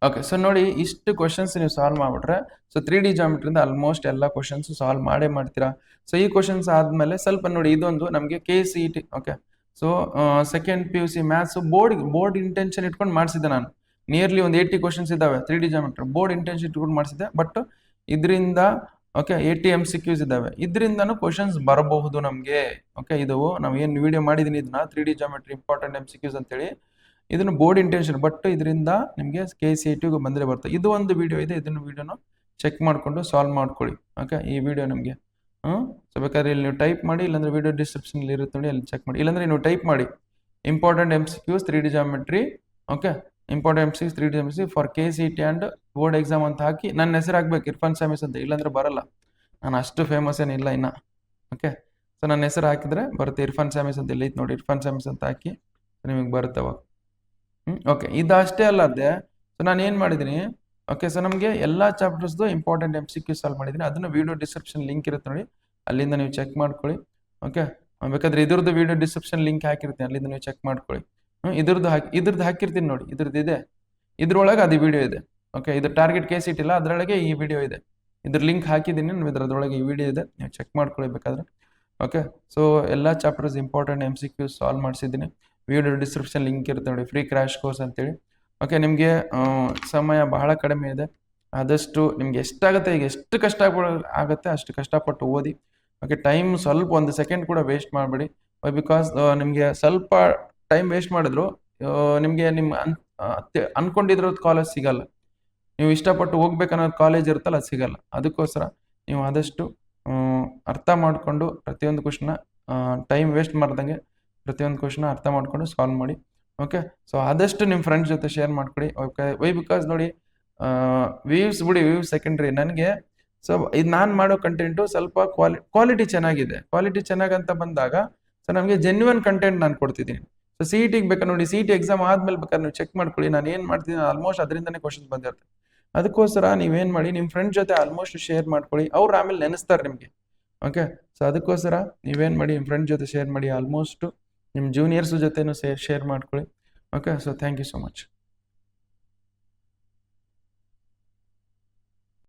ಓಕೆ, ಸೊ ನೋಡಿ, ಇಷ್ಟು ಕ್ವಶನ್ಸ್ ನೀವು ಸಾಲ್ವ್ ಮಾಡಿಬಿಟ್ರೆ ಸೊ 3D ಜಾಮೆಟ್ರಿಯಿಂದ ಆಲ್ಮೋಸ್ಟ್ ಎಲ್ಲ ಕ್ವಶನ್ಸ್ ಸಾಲ್ವ್ ಮಾಡ್ತೀರಾ. ಸೊ ಈ ಕ್ವಶನ್ಸ್ ಆದಮೇಲೆ ಸ್ವಲ್ಪ ನೋಡಿ, ಇದೊಂದು ನಮಗೆ KCET. Okay, so second PUC maths board intention ಇಟ್ಕೊಂಡು ಮಾಡಿಸಿದ್ದೆ ನಾನು. ನಿಯರ್ಲಿ ಒಂದು 80 ಕ್ವಶನ್ಸ್ ಇದ್ದಾವೆ 3D ಜಾಮೆಟ್ರಿ. ಬೋರ್ಡ್ ಇಂಟೆನ್ಷನ್ ಇಟ್ಕೊಂಡು ಮಾಡಿಸಿದ್ದೆ. ಬಟ್ ಇದರಿಂದ 80 MCQs ಇದ್ದಾವೆ. ಇದರಿಂದನೂ ಕ್ವಶನ್ಸ್ ಬರಬಹುದು ನಮಗೆ. ಓಕೆ, ಇದು ನಾವು ಏನು ವಿಡಿಯೋ ಮಾಡಿದ್ದೀನಿ, ಇದನ್ನ 3D ಜಾಮೆಟ್ರಿ ಇಂಪಾರ್ಟೆಂಟ್ MCQs ಅಂತೇಳಿ, ಇದನ್ನು ಬೋರ್ಡ್ ಇಂಟೆನ್ಷನ್. ಬಟ್ ಇದರಿಂದ ನಿಮಗೆ KCETಗೂ ಬಂದರೆ ಬರುತ್ತೆ. ಇದು ಒಂದು ವಿಡಿಯೋ ಇದೆ, ಇದನ್ನು ವಿಡಿಯೋನ ಚೆಕ್ ಮಾಡಿಕೊಂಡು ಸಾಲ್ವ್ ಮಾಡ್ಕೊಳ್ಳಿ. ಓಕೆ, ಈ ವಿಡಿಯೋ ನಿಮಗೆ ಸೊ ಬೇಕಾದ್ರೆ ಇಲ್ಲಿ ನೀವು ಟೈಪ್ ಮಾಡಿ, ಇಲ್ಲಾಂದ್ರೆ ವಿಡಿಯೋ ಡಿಸ್ಕ್ರಿಪ್ಷನ್ ಇರುತ್ತೆ ನೋಡಿ, ಅಲ್ಲಿ ಚೆಕ್ ಮಾಡಿ. ಇಲ್ಲಾಂದ್ರೆ ನೀವು ಟೈಪ್ ಮಾಡಿ important MCQs 3D geometry. Okay, important MCQs 3D geometry for KCET and board exam ಅಂತ ಹಾಕಿ ನನ್ನ ಹೆಸರು ಹಾಕ್ಬೇಕು, ಇರ್ಫಾನ್ ಸ್ಯಾಮಿಸ್ ಅಂತ. ಇಲ್ಲಾಂದ್ರೆ ಬರಲ್ಲ, ನಾನು ಅಷ್ಟು ಫೇಮಸ್ ಏನಿಲ್ಲ ಇನ್ನು. ಓಕೆ, ಸೊ ನನ್ನ ಹೆಸರು ಹಾಕಿದ್ರೆ ಬರುತ್ತೆ, ಇರ್ಫಾನ್ ಸ್ಯಾಮಿಸ್ ಅಂತ. ಇಲ್ಲಿ ನೋಡಿ, ಇರ್ಫಾನ್ ಸ್ಯಾಮಿಸ್ ಅಂತ ಹಾಕಿ ನಿಮಗೆ ಬರುತ್ತೆ ಅವಾಗ. ಓಕೆ, ಇದಷ್ಟೇ ಅಲ್ಲದೆ ಸೊ ನಾನು ಏನು ಮಾಡಿದ್ದೀನಿ, ಓಕೆ, ಸೊ ನಮಗೆ ಎಲ್ಲ ಚಾಪ್ಟರ್ಸ್ದು ಇಂಪಾರ್ಟೆಂಟ್ MCQ ಸಾಲ್ವ್ ಮಾಡಿದ್ದೀನಿ. ಅದನ್ನು ವಿಡಿಯೋ ಡಿಸ್ಕ್ರಿಪ್ಷನ್ ಲಿಂಕ್ ಇರುತ್ತೆ ನೋಡಿ, ಅಲ್ಲಿಂದ ನೀವು ಚೆಕ್ ಮಾಡ್ಕೊಳ್ಳಿ. ಓಕೆ, ಬೇಕಾದ್ರೆ ಇದ್ರದ್ದು ವಿಡಿಯೋ ಡಿಸ್ಕ್ರಿಪ್ಷನ್ ಲಿಂಕ್ ಹಾಕಿರ್ತೀನಿ, ಅಲ್ಲಿಂದ ನೀವು ಚೆಕ್ ಮಾಡ್ಕೊಳ್ಳಿ. ಇದ್ರದ್ದು ಹಾಕಿರ್ತೀನಿ ನೋಡಿ, ಇದ್ರದ್ದು ಇದೆ, ಇದ್ರೊಳಗೆ ಅದು ವಿಡಿಯೋ ಇದೆ. ಓಕೆ, ಇದು ಟಾರ್ಗೆಟ್ KCET ಇಲ್ಲ, ಅದರೊಳಗೆ ಈ ವಿಡಿಯೋ ಇದೆ. ಇದ್ರ ಲಿಂಕ್ ಹಾಕಿದ್ದೀನಿ, ಅದರೊಳಗೆ ಈ ವಿಡಿಯೋ ಇದೆ, ನೀವು ಚೆಕ್ ಮಾಡ್ಕೊಳ್ಳಿ ಬೇಕಾದ್ರೆ. ಓಕೆ, ಸೊ ಎಲ್ಲ ಚಾಪ್ಟರ್ಸ್ ಇಂಪಾರ್ಟೆಂಟ್ MCQ ಸಾಲ್ವ್ ಮಾಡಿಸಿದ್ದೀನಿ. ವಿಡಿಯೋ ಡಿಸ್ಕ್ರಿಪ್ಷನ್ ಲಿಂಕ್ ಇರುತ್ತೆ ನೋಡಿ, ಫ್ರೀ ಕ್ರ್ಯಾಶ್ ಕೋರ್ಸ್ ಅಂತೇಳಿ. ಓಕೆ, ನಿಮಗೆ ಸಮಯ ಬಹಳ ಕಡಿಮೆ ಇದೆ. ಆದಷ್ಟು ನಿಮ್ಗೆ ಎಷ್ಟಾಗುತ್ತೆ, ಈಗ ಎಷ್ಟು ಕಷ್ಟ ಆಗುತ್ತೆ ಅಷ್ಟು ಕಷ್ಟಪಟ್ಟು ಓದಿ. ಓಕೆ, ಟೈಮ್ ಸ್ವಲ್ಪ 1 ಸೆಕೆಂಡ್ ಕೂಡ ವೇಸ್ಟ್ ಮಾಡಬೇಡಿ. ಬಿಕಾಸ್ ನಿಮಗೆ ಸ್ವಲ್ಪ ಟೈಮ್ ವೇಸ್ಟ್ ಮಾಡಿದ್ರು ನಿಮಗೆ ನಿಮ್ಮ ಅನ್ಕೊಂಡಿದ್ರದ್ದು ಕಾಲೇಜ್ ಸಿಗಲ್ಲ. ನೀವು ಇಷ್ಟಪಟ್ಟು ಹೋಗ್ಬೇಕನ್ನೋ ಕಾಲೇಜ್ ಇರುತ್ತಲ್ಲ, ಅದು ಸಿಗಲ್ಲ. ಅದಕ್ಕೋಸ್ಕರ ನೀವು ಆದಷ್ಟು ಅರ್ಥ ಮಾಡಿಕೊಂಡು ಪ್ರತಿಯೊಂದು ಕ್ವಶನ್ನ ಟೈಮ್ ವೇಸ್ಟ್ ಮಾಡ್ದಂಗೆ ಪ್ರತಿಯೊಂದು ಕ್ವಶನ್ ಅರ್ಥ ಮಾಡ್ಕೊಂಡು ಸಾಲ್ವ್ ಮಾಡಿ. ಓಕೆ, ಸೊ ಆದಷ್ಟು ನಿಮ್ಮ ಫ್ರೆಂಡ್ಸ್ ಜೊತೆ ಶೇರ್ ಮಾಡ್ಕೊಳ್ಳಿ. ಓಕೆ, ಬಿಕಾಸ್ ನೋಡಿ, ವ್ಯೂಸ್ ಸೆಕೆಂಡ್ರಿ. ನನಗೆ ಸೊ ಇದು ನಾನು ಮಾಡೋ ಕಂಟೆಂಟು ಸ್ವಲ್ಪ ಕ್ವಾಲಿಟಿ ಚೆನ್ನಾಗಿದೆ. ಕ್ವಾಲಿಟಿ ಚೆನ್ನಾಗಂತ ಬಂದಾಗ ಸೊ ನಮಗೆ ಜೆನ್ಯೂನ್ ಕಂಟೆಂಟ್ ನಾನು ಕೊಡ್ತಿದ್ದೀನಿ. ಸೊ CETಗೆ ಬೇಕಾದ್ರೆ ನೋಡಿ, CET ಎಕ್ಸಾಮ್ ಆದ್ಮೇಲೆ ಬೇಕಾದ್ರೆ ನೀವು ಚೆಕ್ ಮಾಡ್ಕೊಳ್ಳಿ, ನಾನು ಏನು ಮಾಡ್ತೀನಿ, ಆಲ್ಮೋಸ್ಟ್ ಅದರಿಂದನೇ ಕ್ವಶನ್ಸ್ ಬಂದಿರುತ್ತೆ. ಅದಕ್ಕೋಸ್ಕರ ನೀವೇನು ಮಾಡಿ, ನಿಮ್ಮ ಫ್ರೆಂಡ್ ಜೊತೆ ಆಲ್ಮೋಸ್ಟ್ ಶೇರ್ ಮಾಡ್ಕೊಳ್ಳಿ, ಅವ್ರು ಆಮೇಲೆ ನೆನೆಸ್ತಾರೆ ನಿಮಗೆ. ಓಕೆ, ಸೊ ಅದಕ್ಕೋಸ್ಕರ ನೀವೇನು ಮಾಡಿ, ನಿಮ್ಮ ಫ್ರೆಂಡ್ ಜೊತೆ ಶೇರ್ ಮಾಡಿ, ಆಲ್ಮೋಸ್ಟ್ ನಿಮ್ಮ ಜೂನಿಯರ್ಸ್ ಜೊತೆನೂ ಶೇರ್ ಮಾಡ್ಕೊಳ್ಳಿ. Okay, so thank you so much.